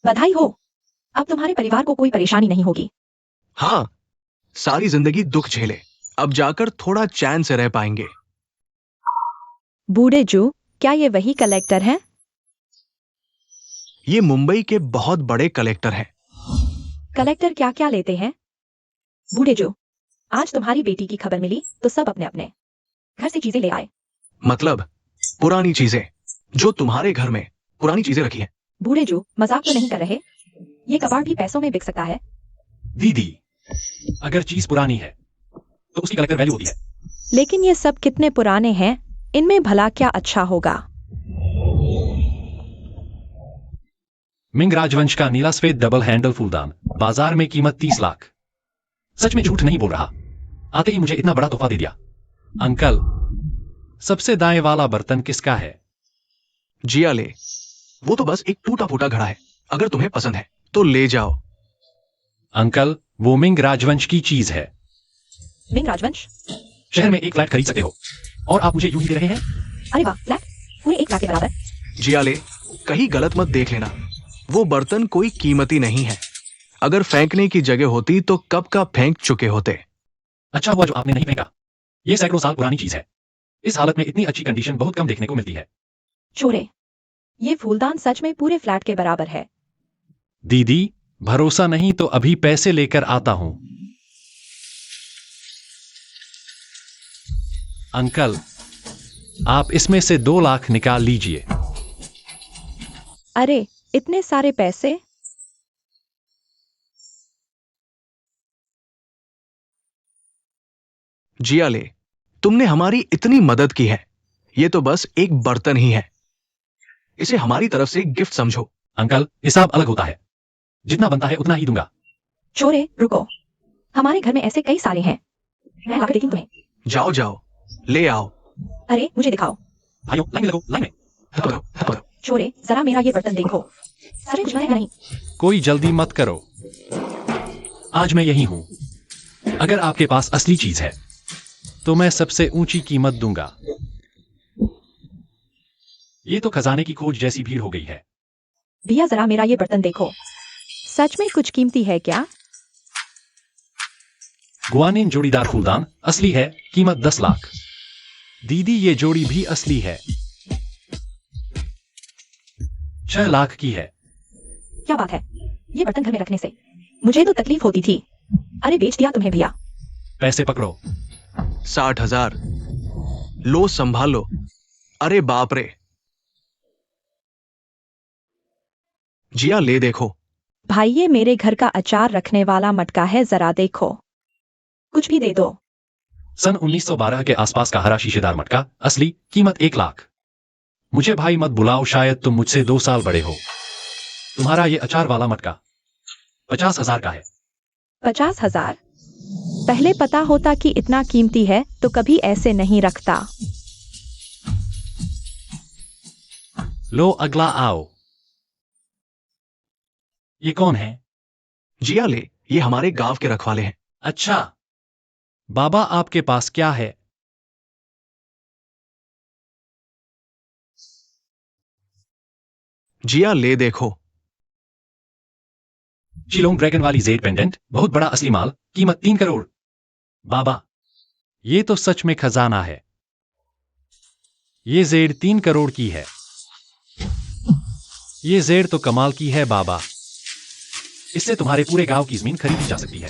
बधाई हो, अब तुम्हारे परिवार को कोई परेशानी नहीं होगी। हाँ, सारी जिंदगी दुख झेले, अब जाकर थोड़ा चैन से रह पाएंगे। बूढ़े जू, क्या ये वही कलेक्टर हैं? ये मुंबई के बहुत बड़े कलेक्टर हैं। कलेक्टर क्या क्या लेते हैं? बूढ़े जो, आज तुम्हारी बेटी की खबर मिली तो सब अपने अपने घर से चीजें ले आए। मतलब पुरानी चीजें जो तुम्हारे घर में पुरानी चीजें रखी हैं। बूढ़े जो, मजाक तो नहीं कर रहे? ये कबाड़ भी पैसों में बिक सकता है। दीदी, अगर चीज पुरानी है तो उसकी कलेक्टर वैल्यू होती है। लेकिन ये सब कितने पुराने हैं, इनमें भला क्या अच्छा होगा? मिंग राजवंश का नीला सफेद डबल हैंडल फूलदान, बाजार में कीमत 30 लाख। सच में झूठ नहीं बोल रहा। आते ही मुझे इतना बड़ा तोहफा दे दिया। अंकल, सबसे दाएं वाला बर्तन किसका है? जियाले, वो तो बस एक टूटा फूटा घड़ा है। अगर तुम्हें पसंद है तो ले जाओ। अंकल, वो मिंग राजवंश की चीज है। मिंग राजवंश? शहर में एक फ्लैट खरीद सकते हो और आप मुझे यूं ही दे रहे हैं? अरे वाह, फ्लैट पूरे 1 लाख के बराबर। जियाले, कहीं गलत मत देख लेना। वो बर्तन कोई कीमती नहीं है। अगर फेंकने की जगह होती तो कब का फेंक चुके होते। अच्छा हुआ जो आपने नहीं फेंका। ये सैकड़ों साल पुरानी चीज है। इस हालत में इतनी अच्छी कंडीशन बहुत कम देखने को मिलती है। छोरे, ये फूलदान सच में पूरे फ्लैट के बराबर है। दीदी, भरोसा नहीं तो अभी पैसे लेकर आता हूं। अंकल, आप इसमें से 2 लाख निकाल लीजिए। अरे, इतने सारे पैसे? जिया ले, तुमने हमारी इतनी मदद की है। ये तो बस एक बर्तन ही है। इसे हमारी तरफ से गिफ्ट समझो। अंकल, हिसाब अलग होता है। जितना बनता है उतना ही दूंगा। छोरे, रुको। हमारे घर में ऐसे कई सारे हैं। मैं लाकर देती हूँ तुम्हें। जाओ जाओ, ले आओ। अरे, मुझे दिखाओ। भाइयों, लाइन में लगो, लाइन में। छोरे, जरा मेरा ये बर्तन देखो। सच में कुछ है नहीं। कोई जल्दी मत करो। आज मैं यही हूं। अगर आपके पास असली चीज है तो मैं सबसे ऊंची कीमत दूंगा। ये तो खजाने की खोज जैसी भीड़ हो गई है। भैया, जरा मेरा ये बर्तन देखो। सच में कुछ कीमती है क्या? गुआनिन जोड़ीदार फूलदान असली है, कीमत 10 लाख। दीदी, ये जोड़ी भी असली है, 6 लाख की है। क्या बात है? ये बर्तन घर में रखने से मुझे तो तकलीफ होती थी। अरे, बेच दिया तुम्हें भैया। पैसे पकड़ो। 60,000। लो, संभाल लो। अरे बाप रे। जिया, ले देखो। भाई, ये मेरे घर का अचार रखने वाला मटका है, जरा देखो। कुछ भी दे दो। सन 1912 के आसपास का हरा शीशेदार मटका, असली, कीमत 1 लाख। मुझे भाई मत बुलाओ, शायद तुम मुझसे 2 साल बड़े हो। तुम्हारा ये अचार वाला मटका 50,000 का है। 50,000? पहले पता होता कि इतना कीमती है तो कभी ऐसे नहीं रखता। लो, अगला आओ। ये कौन है? जिया ले, ये हमारे गांव के रखवाले हैं। अच्छा, बाबा आपके पास क्या है? जिया, ले देखो। शिलोंग ड्रैगन वाली जेड पेंडेंट, बहुत बड़ा असली माल, कीमत 3 करोड़। बाबा, ये तो सच में खजाना है। ये जेड 3 करोड़ की है। ये जेड तो कमाल की है बाबा। इससे तुम्हारे पूरे गांव की जमीन खरीदी जा सकती है।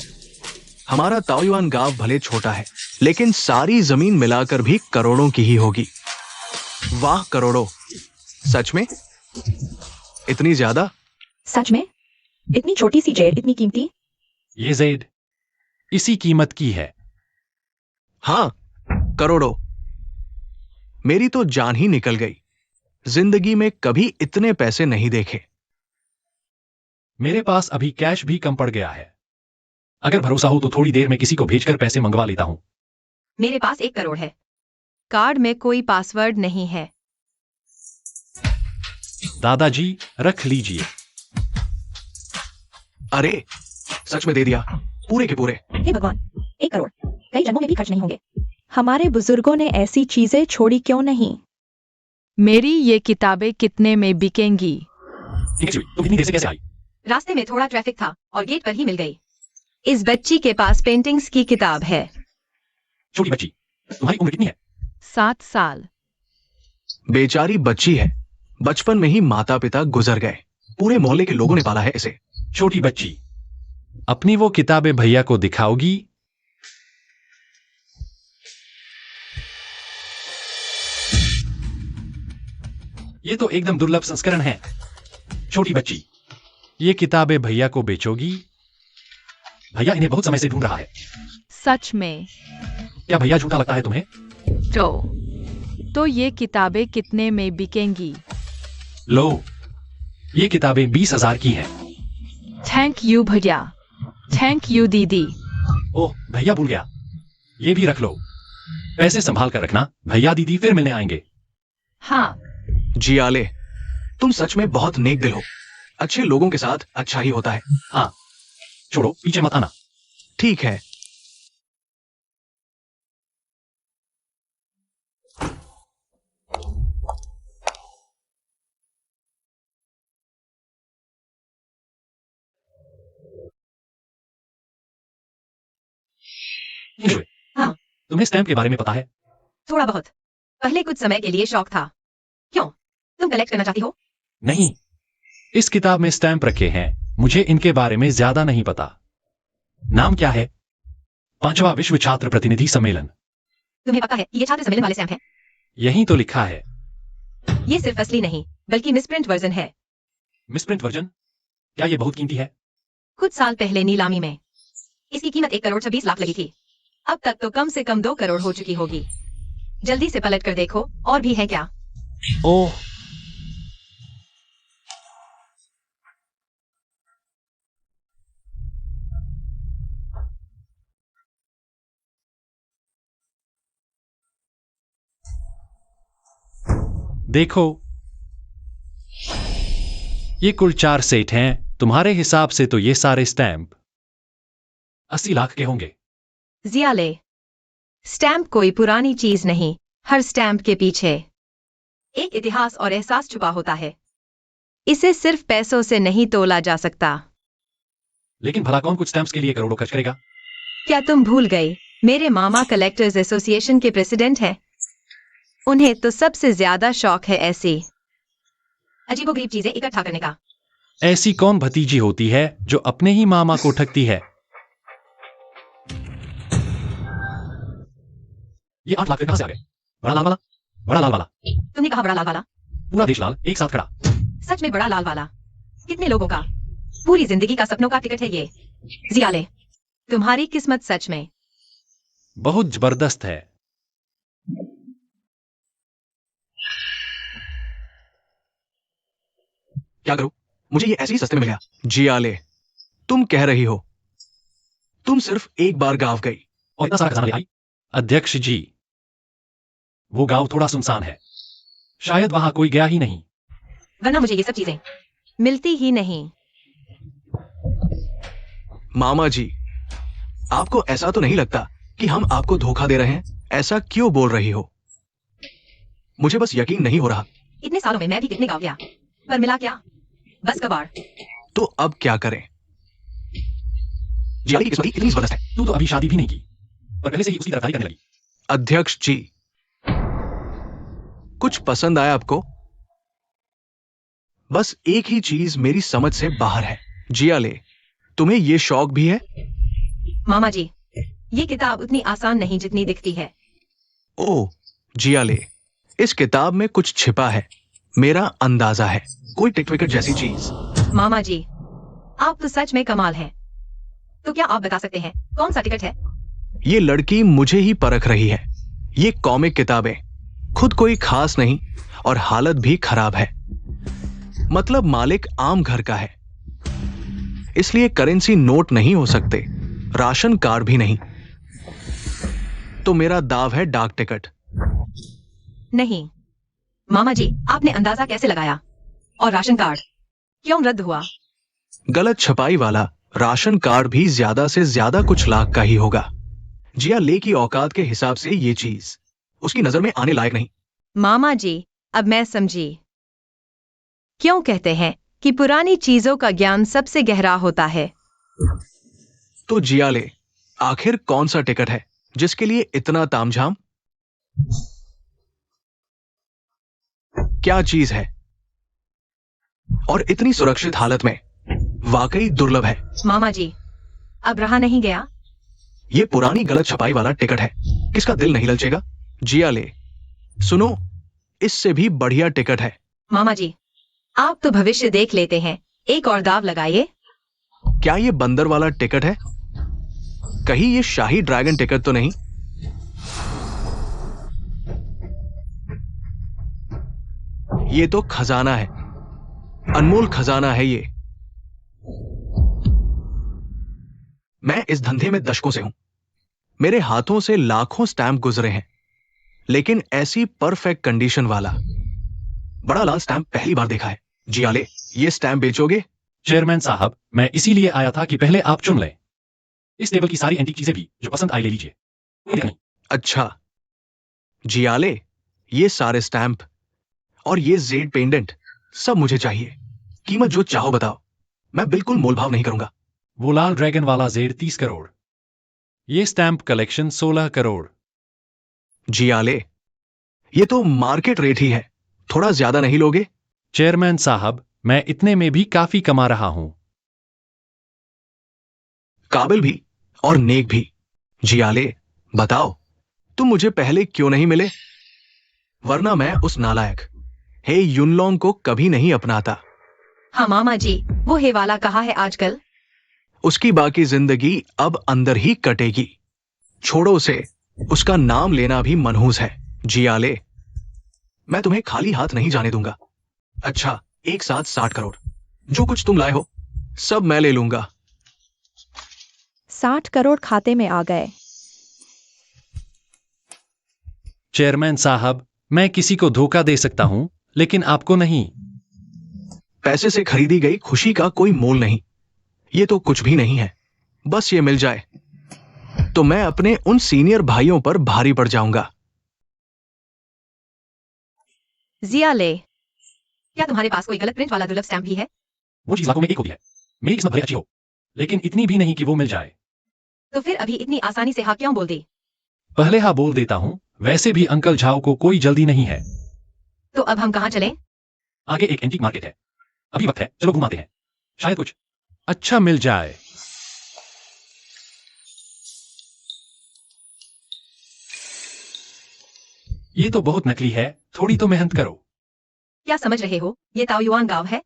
हमारा ताओयुआन गांव भले छोटा है, लेकिन सारी जमीन मिलाकर भी करोड़ों की ही होगी। वाह, करोड़ों। सच में? इतनी ज्यादा? सच में? इतनी छोटी सी जेड इतनी कीमती? ये जेड इसी कीमत की है। हाँ, करोड़ों। मेरी तो जान ही निकल गई। जिंदगी में कभी इतने पैसे नहीं देखे। मेरे पास अभी कैश भी कम पड़ गया है। अगर भरोसा हो तो थोड़ी देर में किसी को भेजकर पैसे मंगवा लेता हूं। मेरे पास 1 करोड़ है। कार्ड में कोई पासवर्ड नहीं है। दादाजी, रख लीजिए। अरे, सच में दे दिया, पूरे के पूरे। हे भगवान, 1 करोड़ कई जन्मों में भी खर्च नहीं होंगे। हमारे बुजुर्गों ने ऐसी चीजें छोड़ी क्यों नहीं? मेरी ये किताबें कितने में बिकेंगी? तुम इतनी देर से कैसे आई? रास्ते में थोड़ा ट्रैफिक था और गेट पर ही मिल गई। इस बच्ची के पास पेंटिंग्स की किताब है। छोटी बच्ची, तुम्हारी उम्र कितनी है? 7 साल। बेचारी बच्ची है, बचपन में ही माता पिता गुजर गए। पूरे मोहल्ले के लोगों ने पाला है इसे। छोटी बच्ची, अपनी वो किताबें भैया को दिखाओगी? ये तो एकदम दुर्लभ संस्करण है। छोटी बच्ची, ये किताबें भैया को बेचोगी? भैया इन्हें बहुत समय से ढूंढ रहा है। सच में? क्या भैया झूठा लगता है तुम्हें? तो ये किताबें कितने में बिकेंगी? लो, ये किताबें 20,000 की हैं। थैंक यू भैया। थैंक यू दीदी। ओह, भैया भूल गया। ये भी रख लो। पैसे संभाल कर रखना, भैया दीदी फिर मिलने आएंगे। हाँ। जियाले, तुम सच में बहुत नेक दिल हो। अच्छे लोगों के साथ अच्छा ही होता है। हाँ, छोड़ो, पीछे मत आना। ठीक है। हाँ। तुम्हें स्टैम्प के बारे में पता है? थोड़ा बहुत। पहले कुछ समय के लिए शौक था। क्यों? तुम कलेक्ट करना चाहती हो? नहीं, इस किताब में स्टैंप रखे हैं, मुझे इनके बारे में ज्यादा नहीं पता। नाम क्या है? 5वां विश्व छात्र प्रतिनिधि सम्मेलन। तुम्हें पता है कि ये छात्र सम्मेलन वाले स्टैम्प है? यही तो लिखा है। ये सिर्फ असली नहीं बल्कि मिसप्रिंट वर्जन है। Misprint version? क्या ये बहुत कीमती है? कुछ साल पहले नीलामी में इसकी कीमत 1,26,00,000 लगी थी। अब तक तो कम से कम 2 करोड़ हो चुकी होगी। जल्दी से पलट कर देखो, और भी है क्या? ओह, देखो, ये कुल 4 सेट हैं। तुम्हारे हिसाब से तो ये सारे स्टैंप 80 लाख के होंगे। जियाले, स्टैम्प कोई पुरानी चीज नहीं, हर स्टैम्प के पीछे एक इतिहास और एहसास छुपा होता है। इसे सिर्फ पैसों से नहीं तोला जा सकता। लेकिन भला कौन कुछ स्टैंप्स के लिए करोड़ों खर्च करेगा? क्या तुम भूल गई, मेरे मामा कलेक्टर्स एसोसिएशन के प्रेसिडेंट हैं। उन्हें तो सबसे ज्यादा शौक है ऐसी अजीबोगरीब चीजें इकट्ठा करने का। ऐसी कौन भतीजी होती है जो अपने ही मामा को ठगती है? ये 8 लाख कहां से आ गए? बड़ा लाल वाला? बड़ा लाल वाला? तुमने कहा बड़ा लाल वाला? पूरा देश लाल एक साथ खड़ा। सच में बड़ा लाल वाला? कितने लोगों का? पूरी जिंदगी का सपनों का टिकट है ये। जियाले, तुम्हारी किस्मत सच में बहुत जबरदस्त है। क्या करूं? मुझे ये ऐसे ही सस्ते में मिल गया। जियाले, तुम कह रही हो तुम सिर्फ एक बार गांव गई और इतना सारा खजाना ले आई? अध्यक्ष जी, वो गांव थोड़ा सुनसान है, शायद वहां कोई गया ही नहीं। वरना मुझे ये सब चीजें मिलती ही नहीं। मामा जी, आपको ऐसा तो नहीं लगता कि हम आपको धोखा दे रहे हैं? ऐसा क्यों बोल रही हो? मुझे बस यकीन नहीं हो रहा। इतने सालों में मैं भी कितने गाँव गया, पर मिला क्या? बस कबाड़। तो अब क्या करें? जियाले की किस्मत ही इतनी जबरदस्त है। तू तो अभी शादी भी नहीं की, पर पहले से ही उसकी तरकारी करने लगी। अध्यक्ष जी, कुछ पसंद आया आपको? बस एक ही चीज मेरी समझ से बाहर है। जियाले, तुम्हें ये शौक भी है? मामा जी, ये किताब उतनी आसान नहीं जितनी दिखती है। ओह जियाले, इस किताब में कुछ छिपा है, मेरा अंदाजा है, कोई टिकट विकेट जैसी चीज। मामा जी, आप तो सच में कमाल हैं। तो क्या आप बता सकते हैं कौन सा टिकट है? ये लड़की मुझे ही परख रही है। ये कॉमिक किताबें खुद कोई खास नहीं और हालत भी खराब है। मतलब मालिक आम घर का है, इसलिए करेंसी नोट नहीं हो सकते, राशन कार्ड भी नहीं। तो मेरा दाव है डाक टिकट। नहीं मामा जी, आपने अंदाजा कैसे लगाया? और राशन कार्ड क्यों रद्द हुआ? गलत छपाई वाला राशन कार्ड भी ज्यादा से ज्यादा कुछ लाख का ही होगा। जिया ले की औकात के हिसाब से ये चीज उसकी नजर में आने लायक नहीं। मामा जी, अब मैं समझी। क्यों कहते हैं कि पुरानी चीजों का ज्ञान सबसे गहरा होता है। तो जिया ले, आखिर कौन सा टिकट है जिसके लिए इतना तामझाम? क्या चीज है और इतनी सुरक्षित हालत में? वाकई दुर्लभ है। मामा जी, अब रहा नहीं गया। ये पुरानी गलत छपाई वाला टिकट है, किसका दिल नहीं ललचेगा? जिया ले, सुनो, इससे भी बढ़िया टिकट है। मामा जी, आप तो भविष्य देख लेते हैं। एक और दाव लगाइए। क्या ये बंदर वाला टिकट है? कहीं ये शाही ड्रैगन टिकट तो नहीं? ये तो खजाना है, अनमोल खजाना है ये। मैं इस धंधे में दशकों से हूं, मेरे हाथों से लाखों स्टैंप गुजरे हैं, लेकिन ऐसी परफेक्ट कंडीशन वाला बड़ा लाल स्टैंप पहली बार देखा है। जियाले, ये स्टैंप बेचोगे? चेयरमैन साहब, मैं इसीलिए आया था कि पहले आप चुन लें। इस टेबल की सारी एंटीक चीजें भी जो पसंद आई ले लीजिए। नहीं। अच्छा जियाले, ये सारे स्टैंप और ये जेड पेंडेंट सब मुझे चाहिए। कीमत जो चाहो बताओ, मैं बिल्कुल मोलभाव नहीं करूंगा। वो लाल ड्रैगन वाला जेड 30 करोड़, ये स्टैंप कलेक्शन 16 करोड़। जियाले, ये तो मार्केट रेट ही है, थोड़ा ज्यादा नहीं लोगे? चेयरमैन साहब, मैं इतने में भी काफी कमा रहा हूं। काबिल भी और नेक भी। जियाले, बताओ तुम मुझे पहले क्यों नहीं मिले? वरना मैं उस नालायक हे युनलोंग को कभी नहीं अपनाता। हाँ मामा जी, वो हे वाला कहाँ है आजकल? उसकी बाकी जिंदगी अब अंदर ही कटेगी। छोड़ो उसे, उसका नाम लेना भी मनहूस है। जियाले, मैं तुम्हें खाली हाथ नहीं जाने दूंगा। अच्छा, एक साथ 60 करोड़। जो कुछ तुम लाए हो सब मैं ले लूंगा। 60 करोड़ खाते में आ गए। चेयरमैन साहब, मैं किसी को धोखा दे सकता हूं, लेकिन आपको नहीं। पैसे से खरीदी गई खुशी का कोई मोल नहीं। ये तो कुछ भी नहीं है। बस ये मिल जाए तो मैं अपने उन सीनियर भाइयों पर भारी पड़ जाऊंगा। जियाले, क्या तुम्हारे पास कोई गलत प्रिंट वाला दुर्लभ स्टैम्प भी है? वो चीज लाखों में एक होती है। मेरी किस्मत भले अच्छी हो, लेकिन इतनी भी नहीं कि वो मिल जाए। तो फिर अभी इतनी आसानी से हाँ क्यों बोल दी? पहले हाँ बोल देता हूं, वैसे भी अंकल झाओ को कोई जल्दी नहीं है। तो अब हम कहाँ चलें? आगे एक एंटीक मार्केट है, अभी वक्त है, चलो घुमाते हैं, शायद कुछ अच्छा मिल जाए। ये तो बहुत नकली है, थोड़ी तो मेहनत करो। क्या समझ रहे हो, ये ताओयुआन गांव है।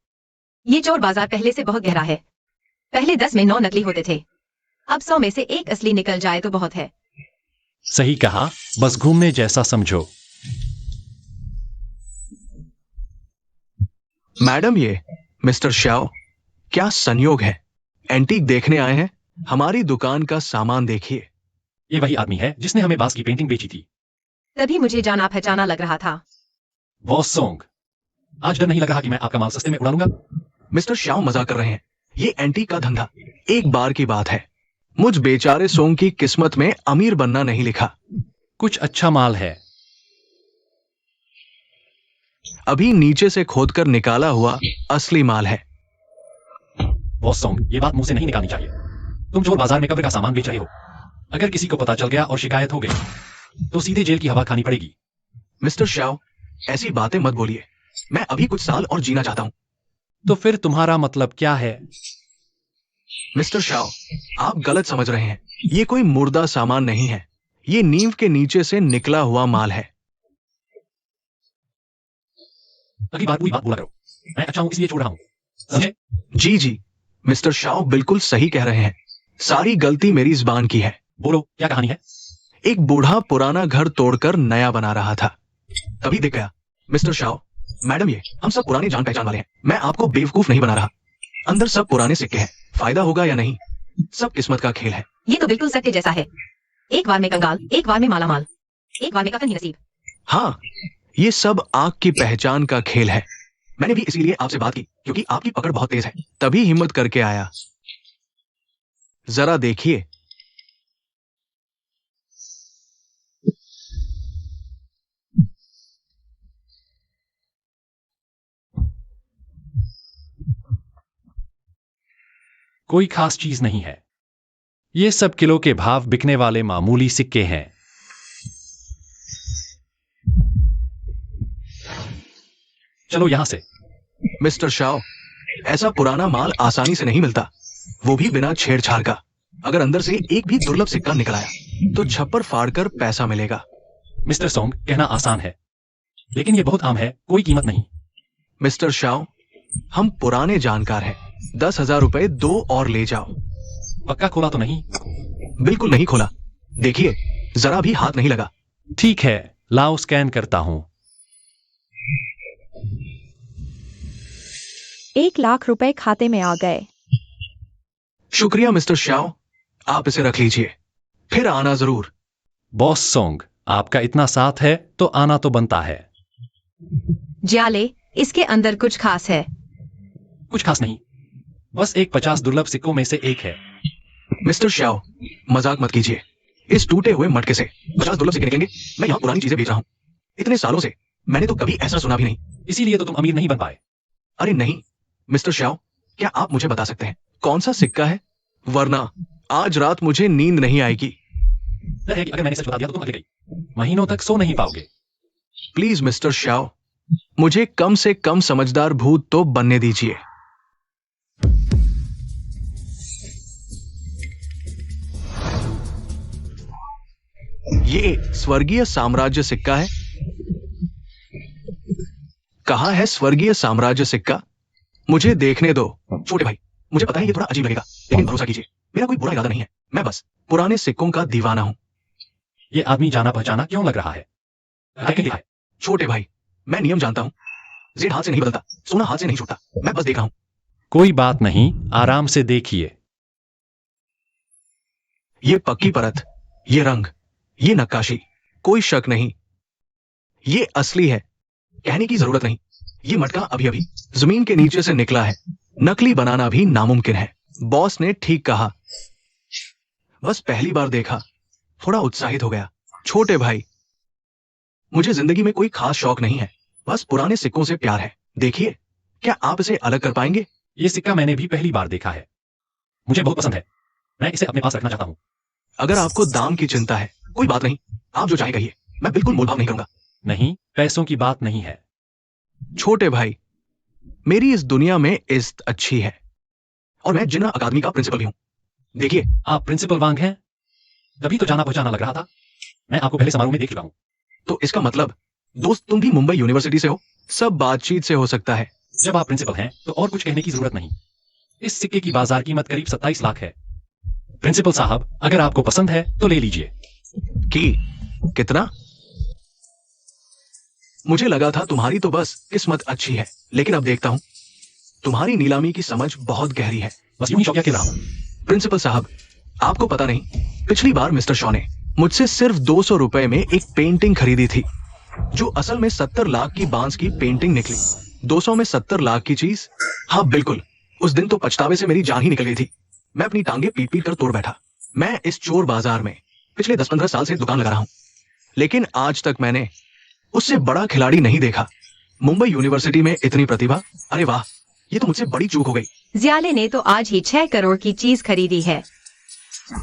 ये चोर बाजार पहले से बहुत गहरा है। पहले 10 में 9 नकली होते थे, अब 100 में से एक असली निकल जाए तो बहुत है। सही कहा, बस घूमने जैसा समझो। मैडम, ये मिस्टर श्याओ, क्या संयोग है। एंटीक देखने आए हैं? हमारी दुकान का सामान देखिए। ये वही आदमी है जिसने हमें बांस की पेंटिंग बेची थी। तभी मुझे जाना पहचाना लग रहा था। बॉस सोंग, आज डर नहीं लग रहा कि मैं आपका माल सस्ते में उड़ा लूंगा? मिस्टर श्याओ मजाक कर रहे हैं। ये एंटीक का धंधा एक बार की बात है। मुझ बेचारे सोंग की किस्मत में अमीर बनना नहीं लिखा। कुछ अच्छा माल है। अभी नीचे से खोदकर निकाला हुआ असली माल है। बॉस सोंग, ये बात मुंह से नहीं निकालनी चाहिए। तुम चोर बाजार में कब्र का सामान बेच रहे हो। अगर किसी को पता चल गया और शिकायत हो गई तो सीधे जेल की हवा खानी पड़ेगी। मिस्टर श्याओ, ऐसी बातें मत बोलिए। मैं अभी कुछ साल और जीना चाहता हूं। तो फिर तुम्हारा मतलब क्या है? मिस्टर श्याओ, आप गलत समझ रहे हैं। ये कोई मुर्दा सामान नहीं है। ये नींव के नीचे से निकला हुआ माल है। अगली बार पूरी बात बोला करो। मैं अच्छा हूं इसलिए छोड़ रहा हूं, समझे? जी जी, मिस्टर श्याओ बिल्कुल सही कह रहे हैं। सारी गलती मेरी जुबान की है। बोलो, क्या कहानी है? एक बूढ़ा पुराना घर तोड़कर नया बना रहा था, तभी दिख गया। मिस्टर श्याओ, मैडम, ये हम सब पुराने जान पहचान वाले हैं। मैं आपको बेवकूफ नहीं बना रहा। अंदर सब पुराने सिक्के हैं। फायदा होगा या नहीं, सब किस्मत का खेल है। ये तो बिल्कुल सत्य जैसा है। एक बार में कंगाल, एक बार में मालामाल, एक बार में कफन ही नसीब। हाँ, ये सब आंख की पहचान का खेल है। मैंने भी इसीलिए आपसे बात की क्योंकि आपकी पकड़ बहुत तेज है, तभी हिम्मत करके आया। जरा देखिए। कोई खास चीज नहीं है। ये सब किलो के भाव बिकने वाले मामूली सिक्के हैं। चलो यहां से। मिस्टर शाओ, ऐसा पुराना माल आसानी से नहीं मिलता, वो भी बिना छेड़छाड़ का। अगर अंदर से एक भी दुर्लभ सिक्का निकल आया तो छप्पर फाड़कर पैसा मिलेगा। मिस्टर सोंग, कहना आसान है, लेकिन ये बहुत आम है, कोई कीमत नहीं। मिस्टर शाओ, हम पुराने जानकार हैं। 10,000 रुपए दो और ले जाओ। पक्का खोला तो नहीं? बिल्कुल नहीं खोला। देखिए, जरा भी हाथ नहीं लगा। ठीक है, लाओ स्कैन करता हूं। 1 लाख रुपए खाते में आ गए। शुक्रिया मिस्टर शाओ, आप इसे रख लीजिए, फिर आना जरूर। बॉस सोंग, आपका इतना साथ है तो आना तो बनता है। जियाले, इसके अंदर कुछ खास है। कुछ खास नहीं, बस एक 50 दुर्लभ सिक्कों में से एक है। मिस्टर शाओ, मजाक मत कीजिए। इस टूटे हुए मटके से 50 दुर्लभ सिक्के निकलेंगे? मैं यहाँ पुरानी चीजें बेच रहा हूँ। इतने सालों से मैंने तो कभी ऐसा सुना भी नहीं। इसीलिए तो तुम अमीर नहीं बन पाए। अरे नहीं मिस्टर शाओ, क्या आप मुझे बता सकते हैं कौन सा सिक्का है? वरना आज रात मुझे नींद नहीं आएगी। डर है कि अगर मैंने सच बता दिया तो तुम अगले कई महीनों तक सो नहीं पाओगे। प्लीज मिस्टर शाओ, मुझे कम से कम समझदार भूत तो बनने दीजिए। ये स्वर्गीय साम्राज्य सिक्का है। कहाँ है स्वर्गीय साम्राज्य सिक्का? मुझे देखने दो। छोटे भाई, मुझे पता है ये थोड़ा अजीब लगेगा, लेकिन भरोसा कीजिए, मेरा कोई बुरा इरादा नहीं है। मैं बस पुराने सिक्कों का दीवाना हूं। ये आदमी जाना पहचाना क्यों लग रहा है? क्या है? छोटे भाई, मैं नियम जानता हूं। जेड हाथ से नहीं बदलता, सोना हाथ से नहीं छूटता। मैं बस देख रहा हूं। कोई बात नहीं, आराम से देखिए। ये पक्की परत, ये रंग, ये नक्काशी, कोई शक नहीं, ये असली है। कहने की जरूरत नहीं। ये मटका अभी अभी जमीन के नीचे से निकला है। नकली बनाना भी नामुमकिन है। बॉस ने ठीक कहा। बस पहली बार देखा, थोड़ा उत्साहित हो गया। छोटे भाई, मुझे जिंदगी में कोई खास शौक नहीं है, बस पुराने सिक्कों से प्यार है। देखिए, क्या आप इसे अलग कर पाएंगे? ये सिक्का मैंने भी पहली बार देखा है, मुझे बहुत पसंद है। मैं इसे अपने पास रखना चाहता हूँ। अगर आपको दाम की चिंता है, कोई बात नहीं, आप जो चाहे कहिए, मैं बिल्कुल मोलभाव नहीं करूंगा। नहीं, पैसों की बात नहीं है। छोटे भाई, मेरी इस दुनिया में इज्जत अच्छी है, और मैं जिन्ना अकादमी का प्रिंसिपल भी हूं। देखिए, आप प्रिंसिपल वांग हैं? तभी तो जाना पहचाना लग रहा था। मैं आपको पहले समारोह में देख चुका हूँ। तो इसका मतलब दोस्त तुम भी मुंबई यूनिवर्सिटी से हो? सब बातचीत से हो सकता है। जब आप प्रिंसिपल हैं तो और कुछ कहने की जरूरत नहीं। इस सिक्के की बाजार कीमत करीब 27 लाख है। प्रिंसिपल साहब, अगर आपको पसंद है तो ले लीजिए। कितना? मुझे लगा था तुम्हारी तो बस किस्मत अच्छी है, लेकिन अब देखता हूं तुम्हारी नीलामी की समझ बहुत गहरी है। बस यूं ही शौकिया खेल रहा हूं। प्रिंसिपल साहब, आपको पता नहीं, पिछली बार मिस्टर शॉ ने मुझसे सिर्फ 200 रुपए में एक पेंटिंग खरीदी थी, जो असल में 70 लाख की बांस की पेंटिंग निकली। 200 में 70 लाख की चीज? हाँ बिल्कुल। उस दिन तो पछतावे से मेरी जान ही निकल गई थी। मैं अपनी टांगे पीट पीट कर तोड़ बैठा। मैं इस चोर बाजार में पिछले 10-15 साल से दुकान लगा रहा हूं, लेकिन आज तक मैंने उससे बड़ा खिलाड़ी नहीं देखा। मुंबई यूनिवर्सिटी में इतनी प्रतिभा, अरे वाह, ये तो मुझसे बड़ी चूक हो गई। जियाले ने तो आज ही 6 करोड़ की चीज खरीदी है।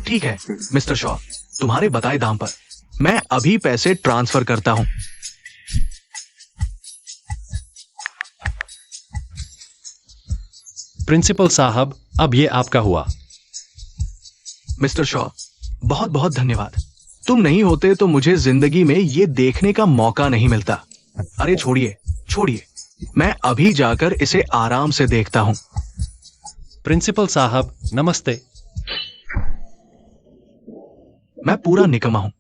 ठीक है मिस्टर शॉ, तुम्हारे बताए दाम पर मैं अभी पैसे ट्रांसफर करता हूं। प्रिंसिपल साहब, अब ये आपका हुआ। मिस्टर शॉ, बहुत बहुत धन्यवाद। तुम नहीं होते तो मुझे जिंदगी में ये देखने का मौका नहीं मिलता। अरे छोड़िए छोड़िए, मैं अभी जाकर इसे आराम से देखता हूं। प्रिंसिपल साहब, नमस्ते। मैं पूरा निकम्मा हूं।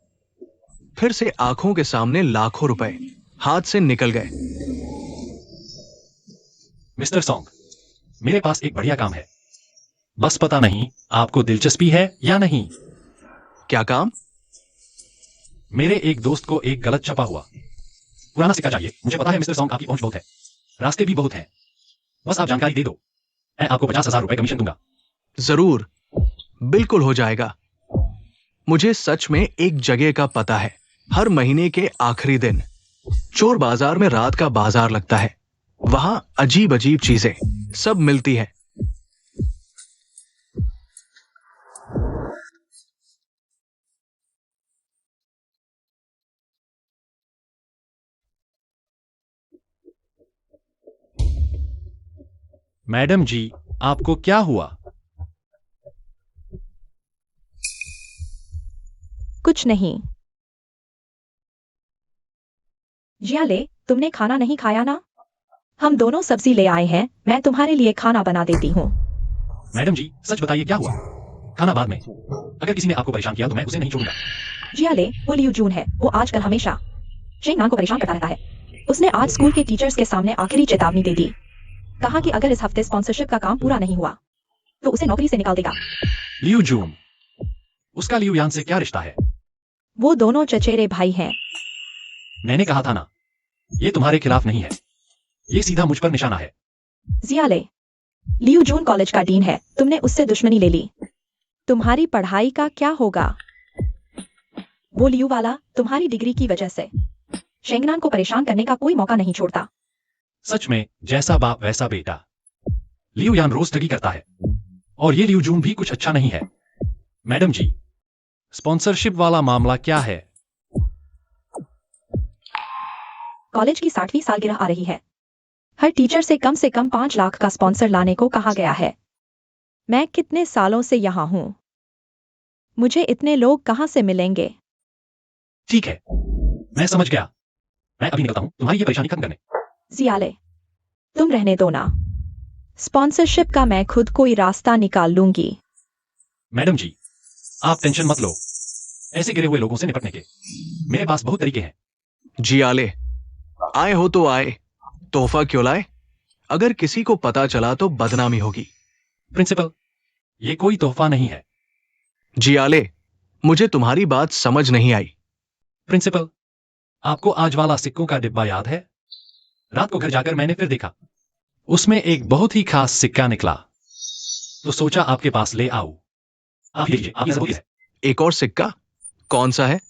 फिर से आंखों के सामने लाखों रुपए हाथ से निकल गए। मिस्टर सॉन्ग, मेरे पास एक बढ़िया काम है, बस पता नहीं आपको दिलचस्पी है या नहीं। क्या काम? मेरे एक दोस्त को एक गलत छपा हुआ पुराना सिक्का चाहिए। मुझे पता है मिस्टर सॉन्ग, आपकी पहुंच बहुत है, रास्ते भी बहुत हैं। बस आप जानकारी दे दो, मैं आपको 50,000 रुपए कमीशन दूंगा। जरूर, बिल्कुल हो जाएगा। मुझे सच में एक जगह का पता है। हर महीने के आखिरी दिन चोर बाजार में रात का बाजार लगता है। वहां अजीब अजीब चीजें सब मिलती है। मैडम जी, आपको क्या हुआ? कुछ नहीं। जियाले, तुमने खाना नहीं खाया ना? हम दोनों सब्जी ले आए हैं, मैं तुम्हारे लिए खाना बना देती हूँ। मैडम जी, सच बताइए क्या हुआ? खाना बाद में। अगर किसी ने आपको परेशान किया तो मैं उसे नहीं छोड़ूंगा। जियाले, वो लियू जून है। वो आजकल हमेशा शेंगनान को परेशान करता रहता है। उसने आज स्कूल के टीचर्स के सामने आखिरी चेतावनी दे दी। कहा कि अगर इस हफ्ते स्पॉन्सरशिप का काम पूरा नहीं हुआ तो उसे नौकरी से निकाल देगा। लियू जून, उसका लियू यान से क्या रिश्ता है? वो दोनों चचेरे भाई हैं। मैंने कहा था ना, ये तुम्हारे खिलाफ नहीं है, ये सीधा मुझ पर निशाना है। जियाले, लियू जून कॉलेज का डीन है, तुमने उससे दुश्मनी ले ली। तुम्हारी पढ़ाई का क्या होगा? वो लियू वाला तुम्हारी डिग्री की वजह से शेंगनान को परेशान करने का कोई मौका नहीं छोड़ता। सच में, जैसा बाप वैसा बेटा। लियू यान रोज ठगी करता है, और ये लियू जून भी कुछ अच्छा नहीं है। मैडम जी, स्पॉन्सरशिप वाला मामला क्या है? कॉलेज की 60वीं सालगिरह आ रही है। हर टीचर से कम 5 लाख का स्पॉन्सर लाने को कहा गया है। मैं कितने सालों से यहाँ हूँ? मुझे इतने लोग कहाँ से मिलेंगे? ठीक है, मैं समझ गया। मैं अभी निकलता हूँ तुम्हारी ये परेशानी खत्म करने। जियाले, तुम रहने दो ना। स्पॉन्सरशिप का मैं खुद कोई रास्ता निकाल लूंगी। मैडम जी, आप टेंशन मत लो। ऐसे गिरे हुए लोगों से निपटने के मेरे पास बहुत तरीके हैं। जी आले, आए हो तो आए, तोहफा क्यों लाए? अगर किसी को पता चला तो बदनामी होगी। प्रिंसिपल, ये कोई तोहफा नहीं है। जी आले, मुझे तुम्हारी बात समझ नहीं आई। प्रिंसिपल, आपको आज वाला सिक्कों का डिब्बा याद है? रात को घर जाकर मैंने फिर देखा, उसमें एक बहुत ही खास सिक्का निकला, तो सोचा आपके पास ले आऊं। आप लीजिए, आपकी जरूरत है। एक और सिक्का? कौन सा है?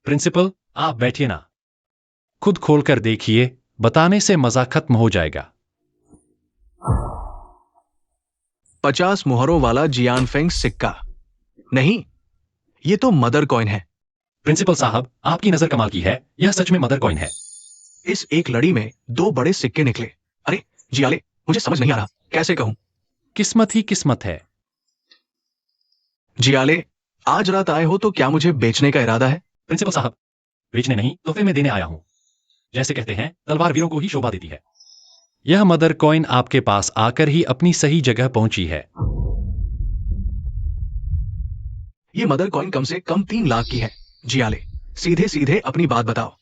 प्रिंसिपल, आप बैठिए ना, खुद खोलकर देखिए, बताने से मजा खत्म हो जाएगा। 50 मुहरों वाला जियानफेंग सिक्का? नहीं, ये तो मदर कॉइन है। प्रिंसिपल साहब, आपकी नजर कमाल की है, यह सच में मदर कॉइन है। इस एक लड़ी में 2 बड़े सिक्के निकले। अरे जी आले, मुझे समझ नहीं आ रहा, कैसे कहूं? किस्मत ही किस्मत है। जी आले, आज रात आए हो तो क्या मुझे बेचने का इरादा है? प्रिंसिपल साहब, बेचने नहीं, तोहफे में देने आया हूं। जैसे कहते हैं, तलवार वीरों को ही शोभा देती है। यह मदर कॉइन आपके पास आकर ही अपनी सही जगह पहुंची है। ये मदर कॉइन कम से कम 3 लाख की है। जी आले, सीधे सीधे अपनी बात बताओ,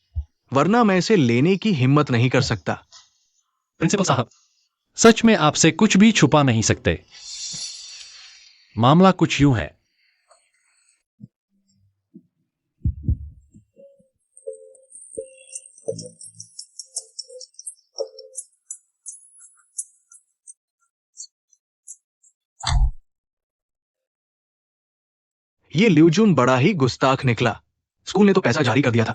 वरना मैं इसे लेने की हिम्मत नहीं कर सकता। प्रिंसिपल साहब, सच में आपसे कुछ भी छुपा नहीं सकते। मामला कुछ यूं है। ये ल्यूजुन बड़ा ही गुस्ताख निकला। स्कूल ने तो पैसा जारी कर दिया था,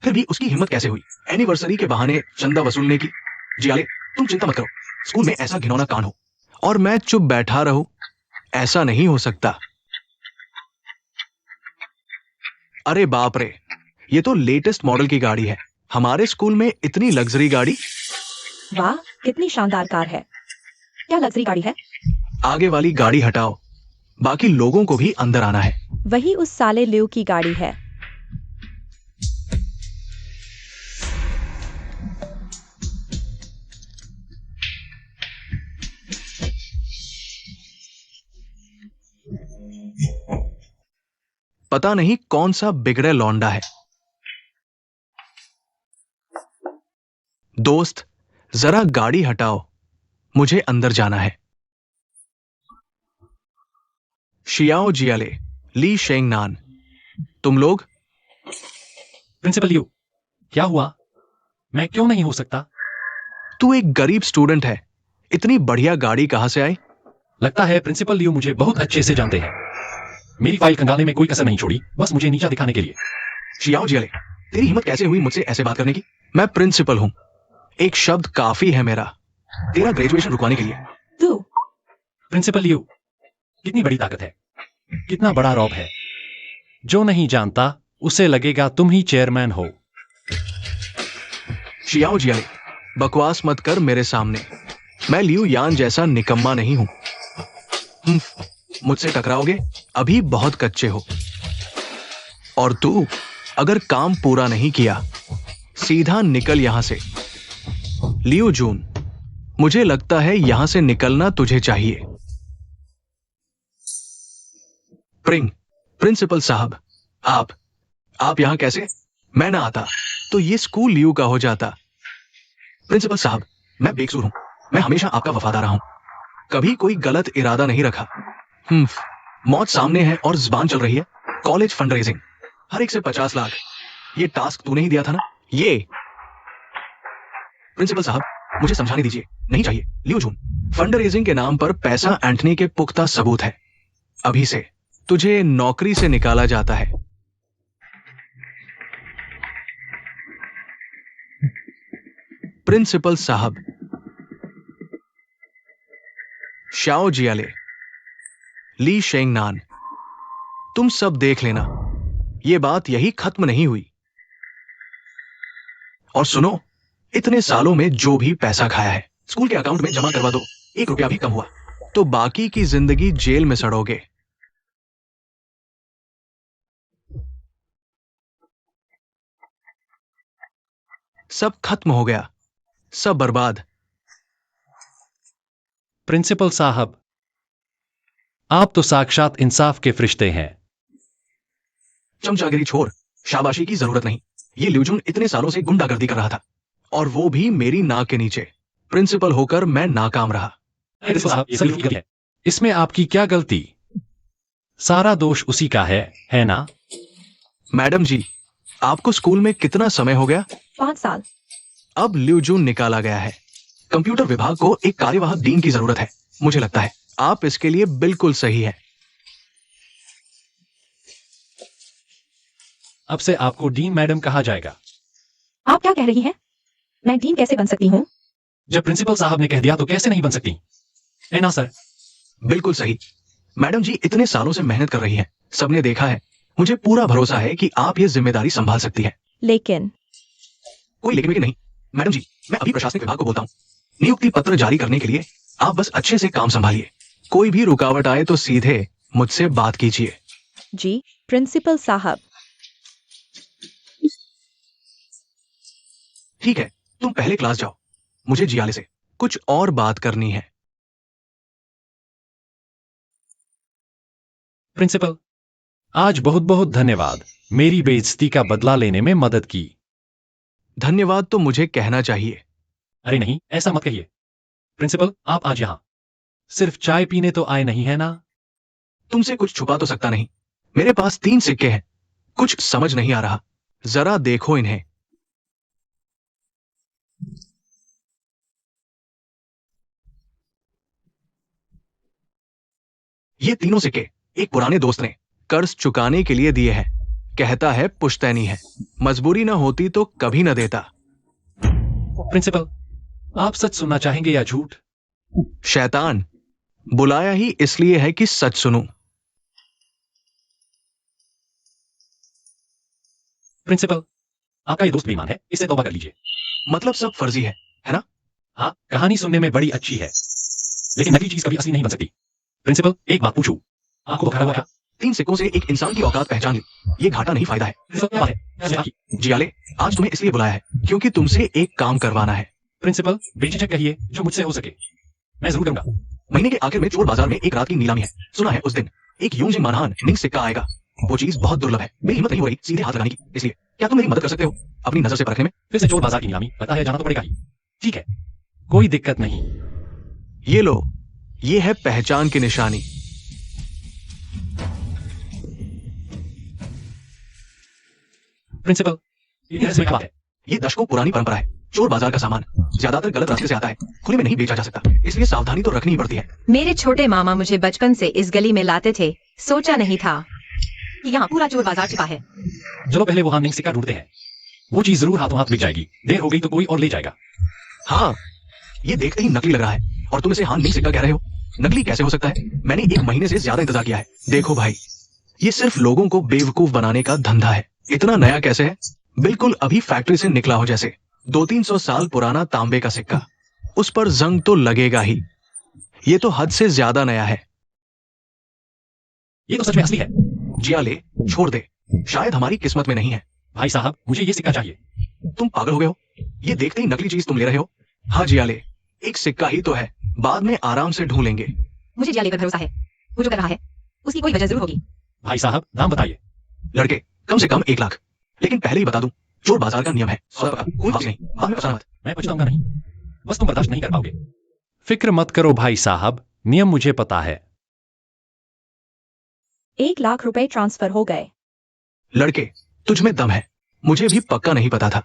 फिर भी उसकी हिम्मत कैसे हुई एनिवर्सरी के बहाने चंदा वसूलने की? जी आले, तुम चिंता मत करो, स्कूल में ऐसा घिनौना कांड हो और मैं चुप बैठा रहूं, ऐसा नहीं हो सकता। अरे बाप रे, ये तो लेटेस्ट मॉडल की गाड़ी है। हमारे स्कूल में इतनी लग्जरी गाड़ी? वाह, कितनी शानदार कार है। क्या लग्जरी गाड़ी है? आगे वाली गाड़ी हटाओ, बाकी लोगों को भी अंदर आना है। वही उस साले ल्यू की गाड़ी है। पता नहीं कौन सा बिगड़े लौंडा है। दोस्त, जरा गाड़ी हटाओ, मुझे अंदर जाना है। शियाओ जियाले, ली शेंगनान, तुम लोग? प्रिंसिपल यू, क्या हुआ? मैं क्यों नहीं हो सकता? तू एक गरीब स्टूडेंट है, इतनी बढ़िया गाड़ी कहां से आई? लगता है प्रिंसिपल लियो मुझे बहुत अच्छे से जानते हैं। मेरी फाइल कंगालने में कोई कसर नहीं छोड़ी, बस मुझे नीचा दिखाने के लिए। शियाओ जियाले, तेरी हिम्मत कैसे हुई मुझसे ऐसे बात करने की? मैं प्रिंसिपल हूं, एक शब्द काफी है मेरा, तेरा ग्रेजुएशन रुकवाने के लिए। तू प्रिंसिपल लियो, कितनी बड़ी ताकत है, कितना बड़ा रौब है। जो नहीं जानता उसे लगेगा तुम ही चेयरमैन हो। शियाओ जियाले, बकवास मत कर मेरे सामने। मैं लियू यान जैसा निकम्मा नहीं हूं। मुझसे टकराओगे? अभी बहुत कच्चे हो। और तू, अगर काम पूरा नहीं किया, सीधा निकल यहां से। लियू जून, मुझे लगता है यहां से निकलना तुझे चाहिए। प्रिंसिपल साहब, आप यहां कैसे? मैं ना आता तो ये स्कूल लियू का हो जाता। प्रिंसिपल साहब, मैं बेकसूर हूं, मैं हमेशा आपका वफादार रहा हूं, कभी कोई गलत इरादा नहीं रखा। मौत सामने है और जुबान चल रही है। कॉलेज फंड रेजिंग, हर एक से 50 लाख। ये टास्क तूने ही दिया था ना? ये प्रिंसिपल साहब, मुझे समझाने दीजिए। नहीं चाहिए लियू जून, फंड रेजिंग के नाम पर पैसा ऐंठने के पुख्ता सबूत है। अभी से तुझे नौकरी से निकाला जाता है। प्रिंसिपल साहब, शाओ जियाले, ली शेंगनान, तुम सब देख लेना, ये बात यही खत्म नहीं हुई। और सुनो, इतने सालों में जो भी पैसा खाया है स्कूल के अकाउंट में जमा करवा दो। 1 रुपया भी कम हुआ तो बाकी की जिंदगी जेल में सड़ोगे। सब खत्म हो गया, सब बर्बाद। प्रिंसिपल साहब, आप तो साक्षात इंसाफ के फरिश्ते हैं। चमचागिरी छोड़, शाबाशी की जरूरत नहीं। ये ल्यूजुन इतने सालों से गुंडागर्दी कर रहा था, और वो भी मेरी नाक के नीचे। प्रिंसिपल होकर मैं नाकाम रहा। प्रिंसिपल साहब, ये सलीम की गलती है। इसमें आपकी क्या गलती? सारा दोष उसी का है ना? मैडम जी, आपको स्कूल में कितना समय हो गया? 5 साल। अब ल्यूजुन निकाला गया है। कंप्यूटर विभाग को एक कार्यवाहक डीन की जरूरत है। मुझे लगता है आप इसके लिए बिल्कुल सही है। अब से आपको डीन मैडम कहा जाएगा। आप क्या कह रही हैं? मैं डीन कैसे बन सकती हूँ? जब प्रिंसिपल साहब ने कह दिया तो कैसे नहीं बन सकती, है ना सर? बिल्कुल सही। मैडम जी इतने सालों से मेहनत कर रही हैं, सबने देखा है। मुझे पूरा भरोसा है कि आप ये जिम्मेदारी संभाल सकती हैं। लेकिन कोई लेकिन नहीं। मैडम जी, मैं अभी प्रशासनिक विभाग को बोलता हूँ। नियुक्ति पत्र जारी करने के लिए आप बस अच्छे से काम संभालिए। कोई भी रुकावट आए तो सीधे मुझसे बात कीजिए। जी प्रिंसिपल साहब। ठीक है, तुम पहले क्लास जाओ। मुझे जियाले से कुछ और बात करनी है। प्रिंसिपल, आज बहुत बहुत धन्यवाद, मेरी बेइज्जती का बदला लेने में मदद की। धन्यवाद तो मुझे कहना चाहिए। अरे नहीं, ऐसा मत कहिए। प्रिंसिपल, आप आज यहां सिर्फ चाय पीने तो आए नहीं है ना? तुमसे कुछ छुपा तो सकता नहीं। मेरे पास 3 सिक्के हैं। कुछ समझ नहीं आ रहा, जरा देखो इन्हें। ये तीनों सिक्के एक पुराने दोस्त ने कर्ज चुकाने के लिए दिए हैं। कहता है पुश्तैनी है, मजबूरी ना होती तो कभी ना देता। प्रिंसिपल, आप सच सुनना चाहेंगे या झूठ? शैतान, बुलाया ही इसलिए है कि सच सुनूं। प्रिंसिपल, आपका ये दोस्त बेईमान है, इससे तौबा कर लीजिए। मतलब सब फर्जी है ना? हाँ, कहानी सुनने में बड़ी अच्छी है, लेकिन नकली चीज कभी असली नहीं बन सकती। प्रिंसिपल, एक बात पूछूं, आपको बुखार हुआ क्या? 3 सिक्कों से एक इंसान की औकात पहचान ली। ये घाटा नहीं, फायदा है। प्रिंसिपल, क्या बात है? जियाले, आज तुम्हें इसलिए बुलाया है क्योंकि तुमसे एक काम करवाना है। प्रिंसिपल, बेझिझक कहिए, जो मुझसे हो सके मैं जरूर करूंगा। महीने के आखिर में चोर बाजार में एक रात की नीलामी है। सुना है उस दिन एक यूंजिंग मानहान निंग सिक्का आएगा। वो चीज बहुत दुर्लभ है। मेरी हिम्मत नहीं हो रही सीधे हाथ लगाने की, इसलिए क्या तुम मेरी मदद कर सकते हो अपनी नजर से परखने में? फिर से चोर बाजार की नीलामी, पता है जाना तो पड़ेगा ही। ठीक है, कोई दिक्कत नहीं। ये लो, ये है पहचान की निशानी। प्रिंसिपल, ये रहस्य क्या बात है? ये दशकों पुरानी परंपरा है। चोर बाजार का सामान ज्यादातर गलत रास्ते से आता है, खुले में नहीं बेचा जा सकता, इसलिए सावधानी तो रखनी ही पड़ती है। मेरे छोटे मामा मुझे बचपन से इस गली में लाते थे। सोचा नहीं था कि यहाँ पूरा चोर बाजार छिपा है। चलो पहले वो हार्निंग सिक्का ढूंढते हैं। वो चीज जरूर हाथों हाथ बिक जाएगी। देर हो गई तो कोई और ले जाएगा। हाँ, ये देखते ही नकली लग रहा है और तुम इसे हार्निंग सिक्का कह रहे हो। नकली कैसे हो सकता है? मैंने 1 महीने से ज्यादा इंतजार किया है। देखो भाई, ये सिर्फ लोगों को बेवकूफ बनाने का धंधा है। इतना नया कैसे है? बिल्कुल अभी फैक्ट्री से निकला हो जैसे। 200-300 साल पुराना तांबे का सिक्का, उस पर जंग तो लगेगा ही। ये तो हद से ज्यादा नया है। ये तो सच में असली है। जियाले, छोड़ दे, शायद हमारी किस्मत में नहीं है। भाई साहब, मुझे ये सिक्का चाहिए। तुम पागल हो गए हो? ये देखते ही नकली चीज तुम ले रहे हो? हाँ जियाले, एक सिक्का ही तो है, बाद में आराम से ढूंढ लेंगे। मुझे जियाले पर भरोसा है। वो जो कर रहा है उसकी कोई वजह जरूर होगी। भाई साहब, दाम बताइए। लड़के, कम से कम 1 लाख। लेकिन पहले ही बता दूं, चोर बाजार का नियम है, सौदा पक्का, कोई वापसी नहीं, बाद में फंसाना मत। मैं पछताऊंगा नहीं, बस तुम बर्दाश्त नहीं कर पाओगे। फिक्र मत करो भाई साहब, नियम मुझे पता है। 1 लाख रुपए ट्रांसफर हो गए। लड़के, तुझ में दम है, मुझे भी पक्का नहीं पता था।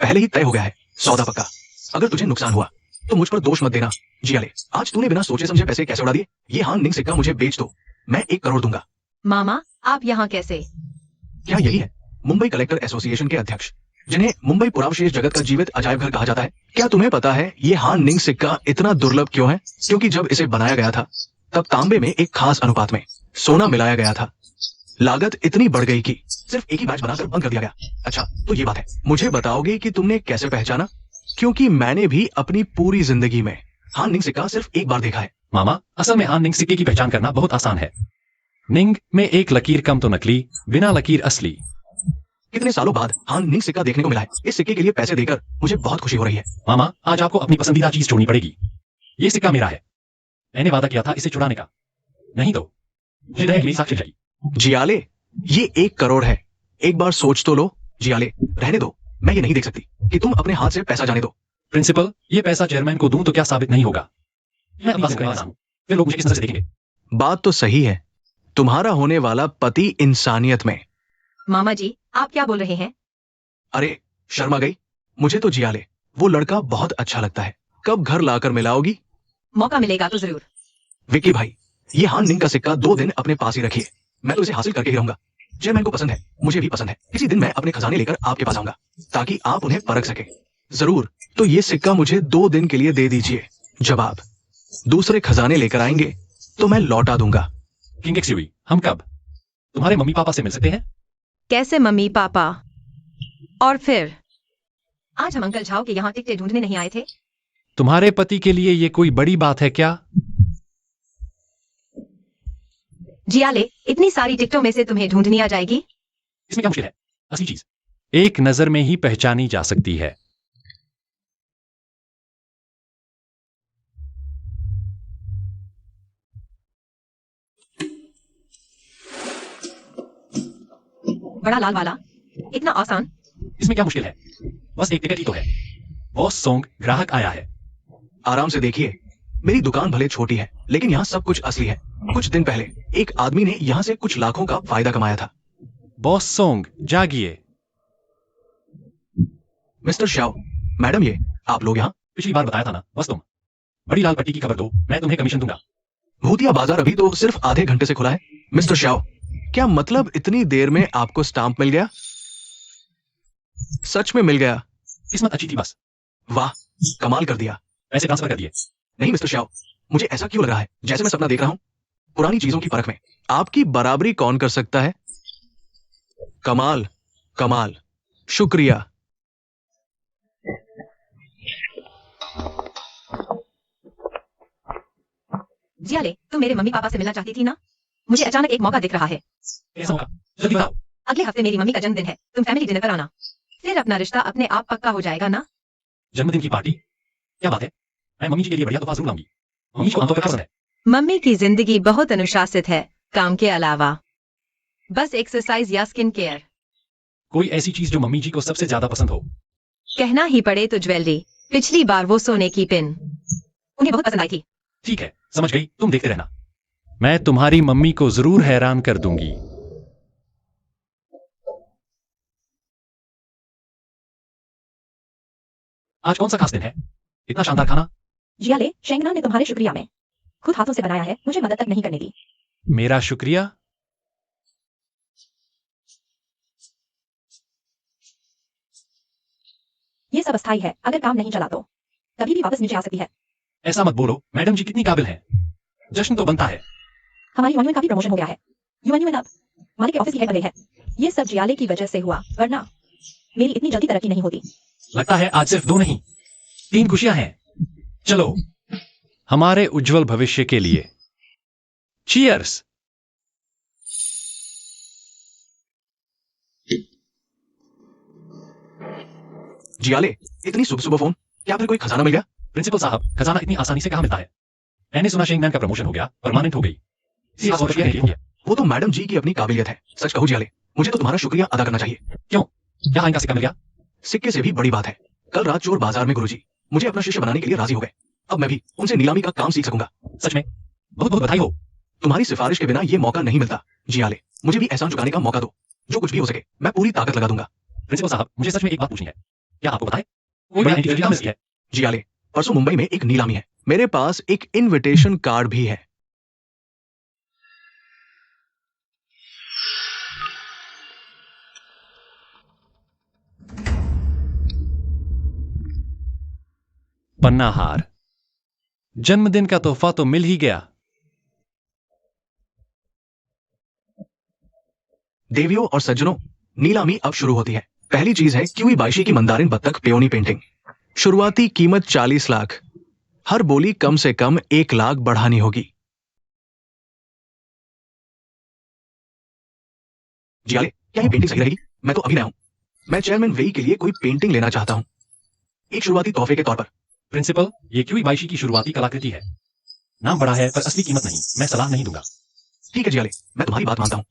पहले ही तय हो गया है, सौदा पक्का। अगर तुझे नुकसान हुआ तो मुझ पर दोष मत देना। जियाले, आज तूने बिना सोचे समझे पैसे कैसे उड़ा दिए? ये हार्निंग सिक्का मुझे बेच दो, मैं 1 करोड़ दूंगा। मामा, आप यहाँ कैसे? क्या यही है मुंबई कलेक्टर एसोसिएशन के अध्यक्ष, जिन्हें मुंबई पुरावशेष जगत का जीवित अजायब घर कहा जाता है? क्या तुम्हें पता है ये हार्निंग सिक्का इतना दुर्लभ क्यों है? क्योंकि जब इसे बनाया गया था तब तांबे में एक खास अनुपात में सोना मिलाया गया था। लागत इतनी बढ़ गई कि सिर्फ एक ही बैच बनाकर बंद कर दिया गया। अच्छा, तो ये बात है। मुझे बताओगे कि तुमने कैसे पहचाना? क्योंकि मैंने भी अपनी पूरी जिंदगी में हान निंग सिक्का सिर्फ एक बार देखा है। मामा, असल में हान निंग सिक्के की पहचान करना बहुत आसान है। निंग में एक लकीर कम तो नकली, बिना लकीर असली। कितने सालों बाद हान निंग सिक्का देखने को मिला है। इस सिक्के के लिए पैसे देकर मुझे बहुत खुशी हो रही है। मामा, आज आपको अपनी पसंदीदा चीज छोड़नी पड़ेगी। ये सिक्का मेरा है। मैंने वादा किया था इसे चुराने का। नहीं तो हृदय की साक्षी जाएगी। जियाले, ये 1 करोड़ है। एक बार सोच तो लो। जियाले, रहने दो। मैं ये नहीं देख सकती कि तुम अपने हाथ से पैसा जाने दो। प्रिंसिपल, ये पैसा चेयरमैन को दूं तो क्या साबित नहीं होगा? मैं अपना सिक्का हूं, फिर लोग मुझे किस नजर से देखेंगे? बात तो सही है। तुम्हारा होने वाला पति इंसानियत में। मामा जी, आप क्या बोल रहे हैं? अरे, शर्मा गई? मुझे तो जियाले वो लड़का बहुत अच्छा लगता है। कब घर लाकर मिलाओगी? मौका मिलेगा तो जरूर। विक्की भाई, ये हान निंग का सिक्का 2 दिन अपने पास ही रखिए। मैं तो इसे हासिल करके ही रहूंगा। चेयरमैन को पसंद है, मुझे भी पसंद है। किसी दिन मैं अपने खजाने लेकर आपके पास आऊंगा ताकि आप उन्हें परख सके। जरूर। तो ये सिक्का मुझे 2 दिन के लिए दे दीजिए। जब आप दूसरे खजाने लेकर आएंगे तो मैं लौटा दूंगा। किंग एक्सयूवी, हम कब तुम्हारे मम्मी पापा से मिल सकते हैं? कैसे मम्मी पापा? और फिर आज हम अंकल झाओ के यहाँ टिकटें ढूंढने नहीं आए थे। तुम्हारे पति के लिए ये कोई बड़ी बात है क्या? जियाले, इतनी सारी टिकटों में से तुम्हें ढूंढनी आ जाएगी? इसमें क्या मुश्किल है? असली चीज एक नजर में ही पहचानी जा सकती है। बड़ा लाल वाला, इतना आसान? इसमें क्या मुश्किल है? बस एक टिकट ही तो है। बॉस सोंग, ग्राहक आया है। आराम से देखिए। मेरी दुकान भले छोटी है, लेकिन यहाँ सब कुछ असली है। कुछ दिन पहले एक आदमी ने यहाँ से कुछ लाखों का फायदा कमाया था। बॉस सोंग, जागिए। मिस्टर शाओ, मैडम, ये आप लोग यहाँ? पिछली बार बताया था ना, बस तुम बड़ी लाल पट्टी की खबर दो, मैं तुम्हें कमीशन दूंगा। भूतिया बाजार अभी तो सिर्फ आधे घंटे से खुला है। मिस्टर शाओ, क्या मतलब इतनी देर में आपको स्टाम्प मिल गया? सच में मिल गया? किस्मत अच्छी थी बस। वाह, कमाल कर दिया। पैसे ट्रांसफर कर दिए। नहीं मिस्टर शाओ, मुझे ऐसा क्यों लग रहा है जैसे मैं सपना देख रहा हूं। पुरानी चीजों की परख में आपकी बराबरी कौन कर सकता है? कमाल, कमाल, शुक्रिया। जियाले, तुम मेरे मम्मी पापा से मिलना चाहती थी ना? मुझे अचानक एक मौका दिख रहा है। कैसा होगा? जल्दी बताओ। अगले हफ्ते मेरी मम्मी का जन्मदिन है। तुम फैमिली डिनर पर आना। फिर अपना रिश्ता अपने आप पक्का हो जाएगा ना? जन्मदिन की पार्टी? क्या बात है। मैं मम्मी जी के लिए बढ़िया तोहफा जरूर लाऊंगी। मम्मी को आमतौर पर पसंद है। मम्मी की जिंदगी बहुत अनुशासित है, काम के अलावा। बस एक्सरसाइज या स्किन केयर। कोई ऐसी चीज जो मम्मी जी को सबसे ज्यादा पसंद हो। कहना ही पड़े तो ज्वेलरी। पिछली बार वो सोने की पिन। उन्हें बहुत पसंद आई थी। ठीक है, समझ गई, तुम देखते रहना। मैं तुम्हारी मम्मी को जरूर हैरान कर दूंगी। आज कौन सा खास दिन है? इतना शानदार खाना। जियाले, शेंगना ने तुम्हारे शुक्रिया में खुद हाथों से बनाया है, मुझे मदद तक नहीं करने दी। मेरा शुक्रिया? ये सब अस्थायी है, अगर काम नहीं चला तो कभी भी वापस नीचे आ सकती है। ऐसा मत बोलो, मैडम जी कितनी काबिल हैं। जश्न तो बनता है। हमारी यूनियन का भी प्रमोशन हो गया है। यूनियन अब मालिक के ऑफिस की हेड बने हैं। ये सब जियाले की वजह से हुआ, वरना मेरी इतनी जल्दी तरक्की नहीं होती। लगता है आज सिर्फ 2 नहीं 3 खुशियां हैं। चलो, हमारे उज्जवल भविष्य के लिए चीयर्स। जियाले, इतनी सुबह सुबह फोन? क्या फिर कोई खजाना मिल गया? प्रिंसिपल साहब, खजाना इतनी आसानी से कहां मिलता है? मैंने सुना शेंगमैन का प्रमोशन हो गया, परमानेंट हो गई। इसी खास शुक्रिया नहीं है। वो तो मैडम जी की अपनी काबिलियत है। सच कहूं जियाले, मुझे तो तुम्हारा शुक्रिया अदा करना चाहिए। क्यों? क्या हाइन का सिक्का मिल गया? सिक्के से भी बड़ी बात है, कल रात चोर बाजार में गुरुजी मुझे अपना शिष्य बनाने के लिए राजी हो गए। अब मैं भी उनसे नीलामी का काम सीख सकूंगा। सच में? बहुत बहुत बधाई हो। तुम्हारी सिफारिश के बिना ये मौका नहीं मिलता। जियाले, मुझे भी एहसान चुकाने का मौका दो। जो कुछ भी हो सके मैं पूरी ताकत लगा दूंगा। प्रिंसिपल साहब, मुझे सच में एक बात पूछनी है। क्या आपको पता है कोई बड़ी एंटीक नीलामी है? जियाले, परसों मुंबई में एक नीलामी है। मेरे पास एक इनविटेशन कार्ड भी है। पन्ना हार। जन्मदिन का तोहफा तो मिल ही गया। देवियों और सज्जनों, नीलामी अब शुरू होती है। पहली चीज है क्यूई बाइशी की मंदारिन बत्तख पेओनी पेंटिंग। शुरुआती कीमत 40 लाख। हर बोली कम से कम 1 लाख बढ़ानी होगी। जियाले, क्या ये पेंटिंग सही रहेगी? मैं तो अभी नया हूं। मैं चेयरमैन वेई के लिए कोई पेंटिंग लेना चाहता हूं, एक शुरुआती तोहफे के तौर पर। प्रिंसिपल, ये क्यूई बाइशी की शुरुआती कलाकृति है। नाम बड़ा है पर असली कीमत नहीं। मैं सलाह नहीं दूंगा। ठीक है जियाले, मैं तुम्हारी बात मानता हूं।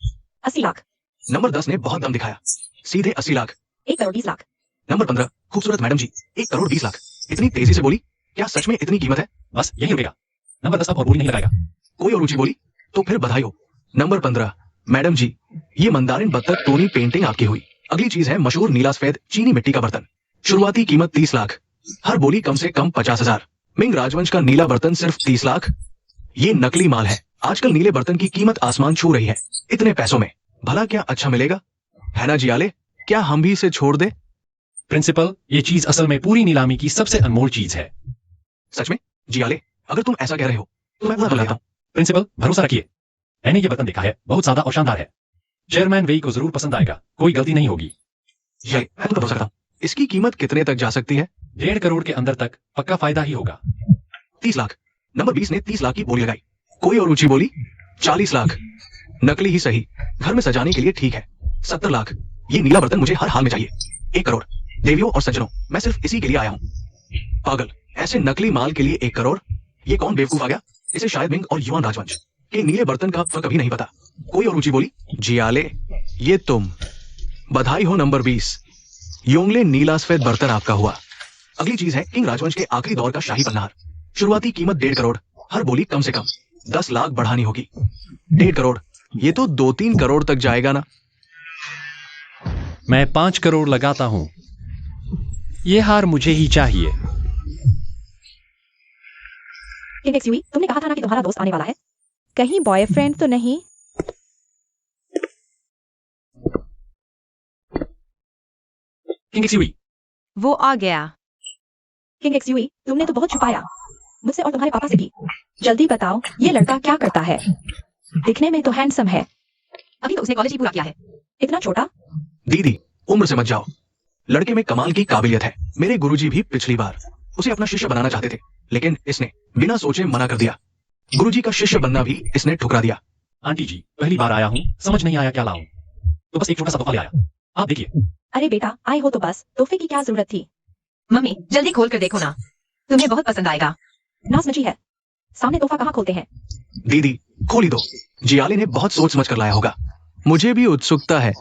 80 लाख, नंबर 10 ने बहुत दम दिखाया। सीधे 80 लाख। 1 करोड़ 20 लाख, नंबर 15, खूबसूरत मैडम जी, 1 करोड़ 20 लाख। इतनी तेजी से बोली, क्या सच में इतनी कीमत है? बस यही रुकेगा। नंबर 10 अब और बोली नहीं लगाएगा। कोई और ऊंची बोली तो फिर बधाई हो। नंबर 15, मैडम जी, ये मंदारिन बत्तख टोनी पेंटिंग आपकी हुई। अगली चीज है मशहूर नीला सफेद चीनी मिट्टी का बर्तन। शुरुआती कीमत 30 लाख। हर बोली कम से कम 50,000। मिंग राजवंश का नीला बर्तन सिर्फ 30 लाख। ये नकली माल है। आजकल नीले बर्तन की कीमत आसमान छू रही है। इतने पैसों में भला क्या अच्छा मिलेगा? है ना जियाले, क्या हम भी इसे छोड़ दे? प्रिंसिपल, ये चीज असल में पूरी नीलामी की सबसे अनमोल चीज है। सच में? जियाले, अगर तुम ऐसा कह रहे हो तो मैं पूरा लेता हूं। प्रिंसिपल, भरोसा रखिए। मैंने ये बर्तन देखा है, बहुत सादा और शानदार है। चेयरमैन वेई को जरूर पसंद आएगा। कोई गलती नहीं होगी। जियाले, मैं तो भरोसा करता हूं। इसकी कीमत कितने तक जा सकती है? 1.5 करोड़ के अंदर तक पक्का फायदा ही होगा। 30 लाख। नंबर 20 ने 30 लाख की बोली लगाई। कोई और ऊंची बोली? 40 लाख। नकली ही सही, घर में सजाने के लिए ठीक है। 70 लाख। ये नीला बर्तन मुझे हर हाल में चाहिए। 1 करोड़। देवियों और सज्जनों, मैं सिर्फ इसी के लिए आया हूं। पागल, ऐसे नकली माल के लिए 1 करोड़? ये कौन बेवकूफ आ गया? इसे शायद मिंग और युआन राजवंश के नीले बर्तन का फर्क कभी नहीं पता। कोई और ऊंची बोली? जियाले, ये तुम। बधाई हो नंबर 20। योंगले नीला सफेद बर्तन आपका हुआ। अगली चीज है किंग राजवंश के आखिरी दौर का शाही पन्नार। शुरुआती कीमत 1.5 करोड़। हर बोली कम से कम 10 लाख बढ़ानी होगी। 1.5 करोड़, ये तो 2-3 करोड़ तक जाएगा ना? मैं 5 करोड़ लगाता हूं। ये हार मुझे ही चाहिए। किंग एक्सयूई, तुमने कहा था ना कि तुम्हारा दोस्त आने वाला है। कहीं बॉयफ्रेंड तो नहीं? किंग एक्सयूई, वो आ गया। किंग एक्सयूई, तुमने तो बहुत छुपाया, मुझसे और तुम्हारे पापा से भी। जल्दी बताओ, ये लड़का क्या करता है? दिखने में तो हैंडसम है। अभी तो उसने कॉलेज ही पूरा किया है। इतना छोटा? दीदी, उम्र से मत जाओ। लड़के में कमाल की काबिलियत है। मेरे गुरुजी भी पिछली बार उसे अपना शिष्य बनाना चाहते थे, लेकिन इसने बिना सोचे मना कर दिया। गुरुजी का शिष्य बनना भी इसने ठुकरा दिया। आंटी जी, पहली बार आया हूं, समझ नहीं आया क्या लाऊं, तो बस एक छोटा सा तोहफा ले आया। आप देखिए। अरे बेटा, आए हो तो बस, तोहफे की क्या जरूरत थी? मम्मी, जल्दी खोल कर देखो ना, तुम्हें बहुत पसंद आएगा। नाज मची है, सामने तोहफा कहाँ खोलते हैं? दीदी, खोली दो। जियाले ने बहुत सोच समझ कर लाया होगा। मुझे भी उत्सुकता है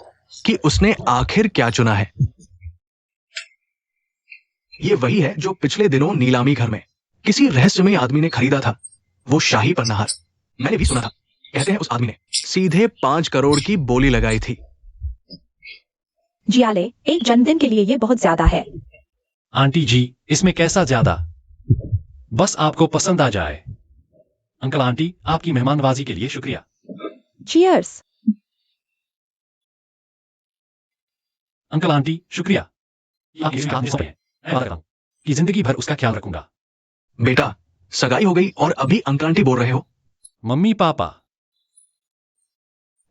कि उसने आखिर क्या चुना है। ये वही है जो पिछले दिनों नीलामी घर में किसी रहस्यमय आदमी ने खरीदा था। वो शाही पन्नाहार। मैंने भी सुना था, कहते हैं उस आदमी ने सीधे 5 करोड़ की बोली लगाई थी। जियाले, एक जन्मदिन के लिए ये बहुत ज्यादा है। आंटी जी, इसमें कैसा ज्यादा? बस आपको पसंद आ जाए। अंकल आंटी, आपकी मेहमानबाजी के लिए शुक्रिया। चीयर्स। अंकल आंटी, शुक्रिया। आप इसके काम सौंपे हैं। मैं वादा करता हूं कि जिंदगी भर उसका ख्याल रखूंगा। बेटा, सगाई हो गई और अभी अंकल आंटी बोल रहे हो? Mummy papa.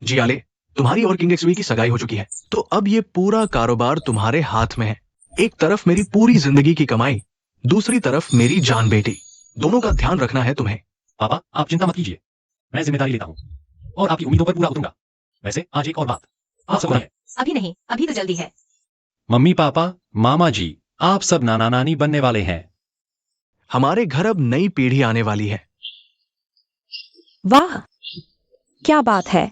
जियाले, तुम्हारी और किंग एक्सवी की सगाई हो चुकी है, तो अब ये पूरा कारोबार तुम्हारे हाथ में है। एक तरफ मेरी पूरी जिंदगी की कमाई, दूसरी तरफ मेरी जान बेटी, दोनों का ध्यान रखना है तुम्हें। पापा, आप चिंता मत कीजिए, मैं जिम्मेदारी लेता हूं और आपकी उम्मीदों पर पूरा उतरूंगा। वैसे आज एक और बात, आप सब है। अभी नहीं, अभी तो जल्दी है। मम्मी पापा, मामा जी, आप सब नाना नानी बनने वाले हैं। हमारे घर अब नई पीढ़ी आने वाली है। वाह, क्या बात है।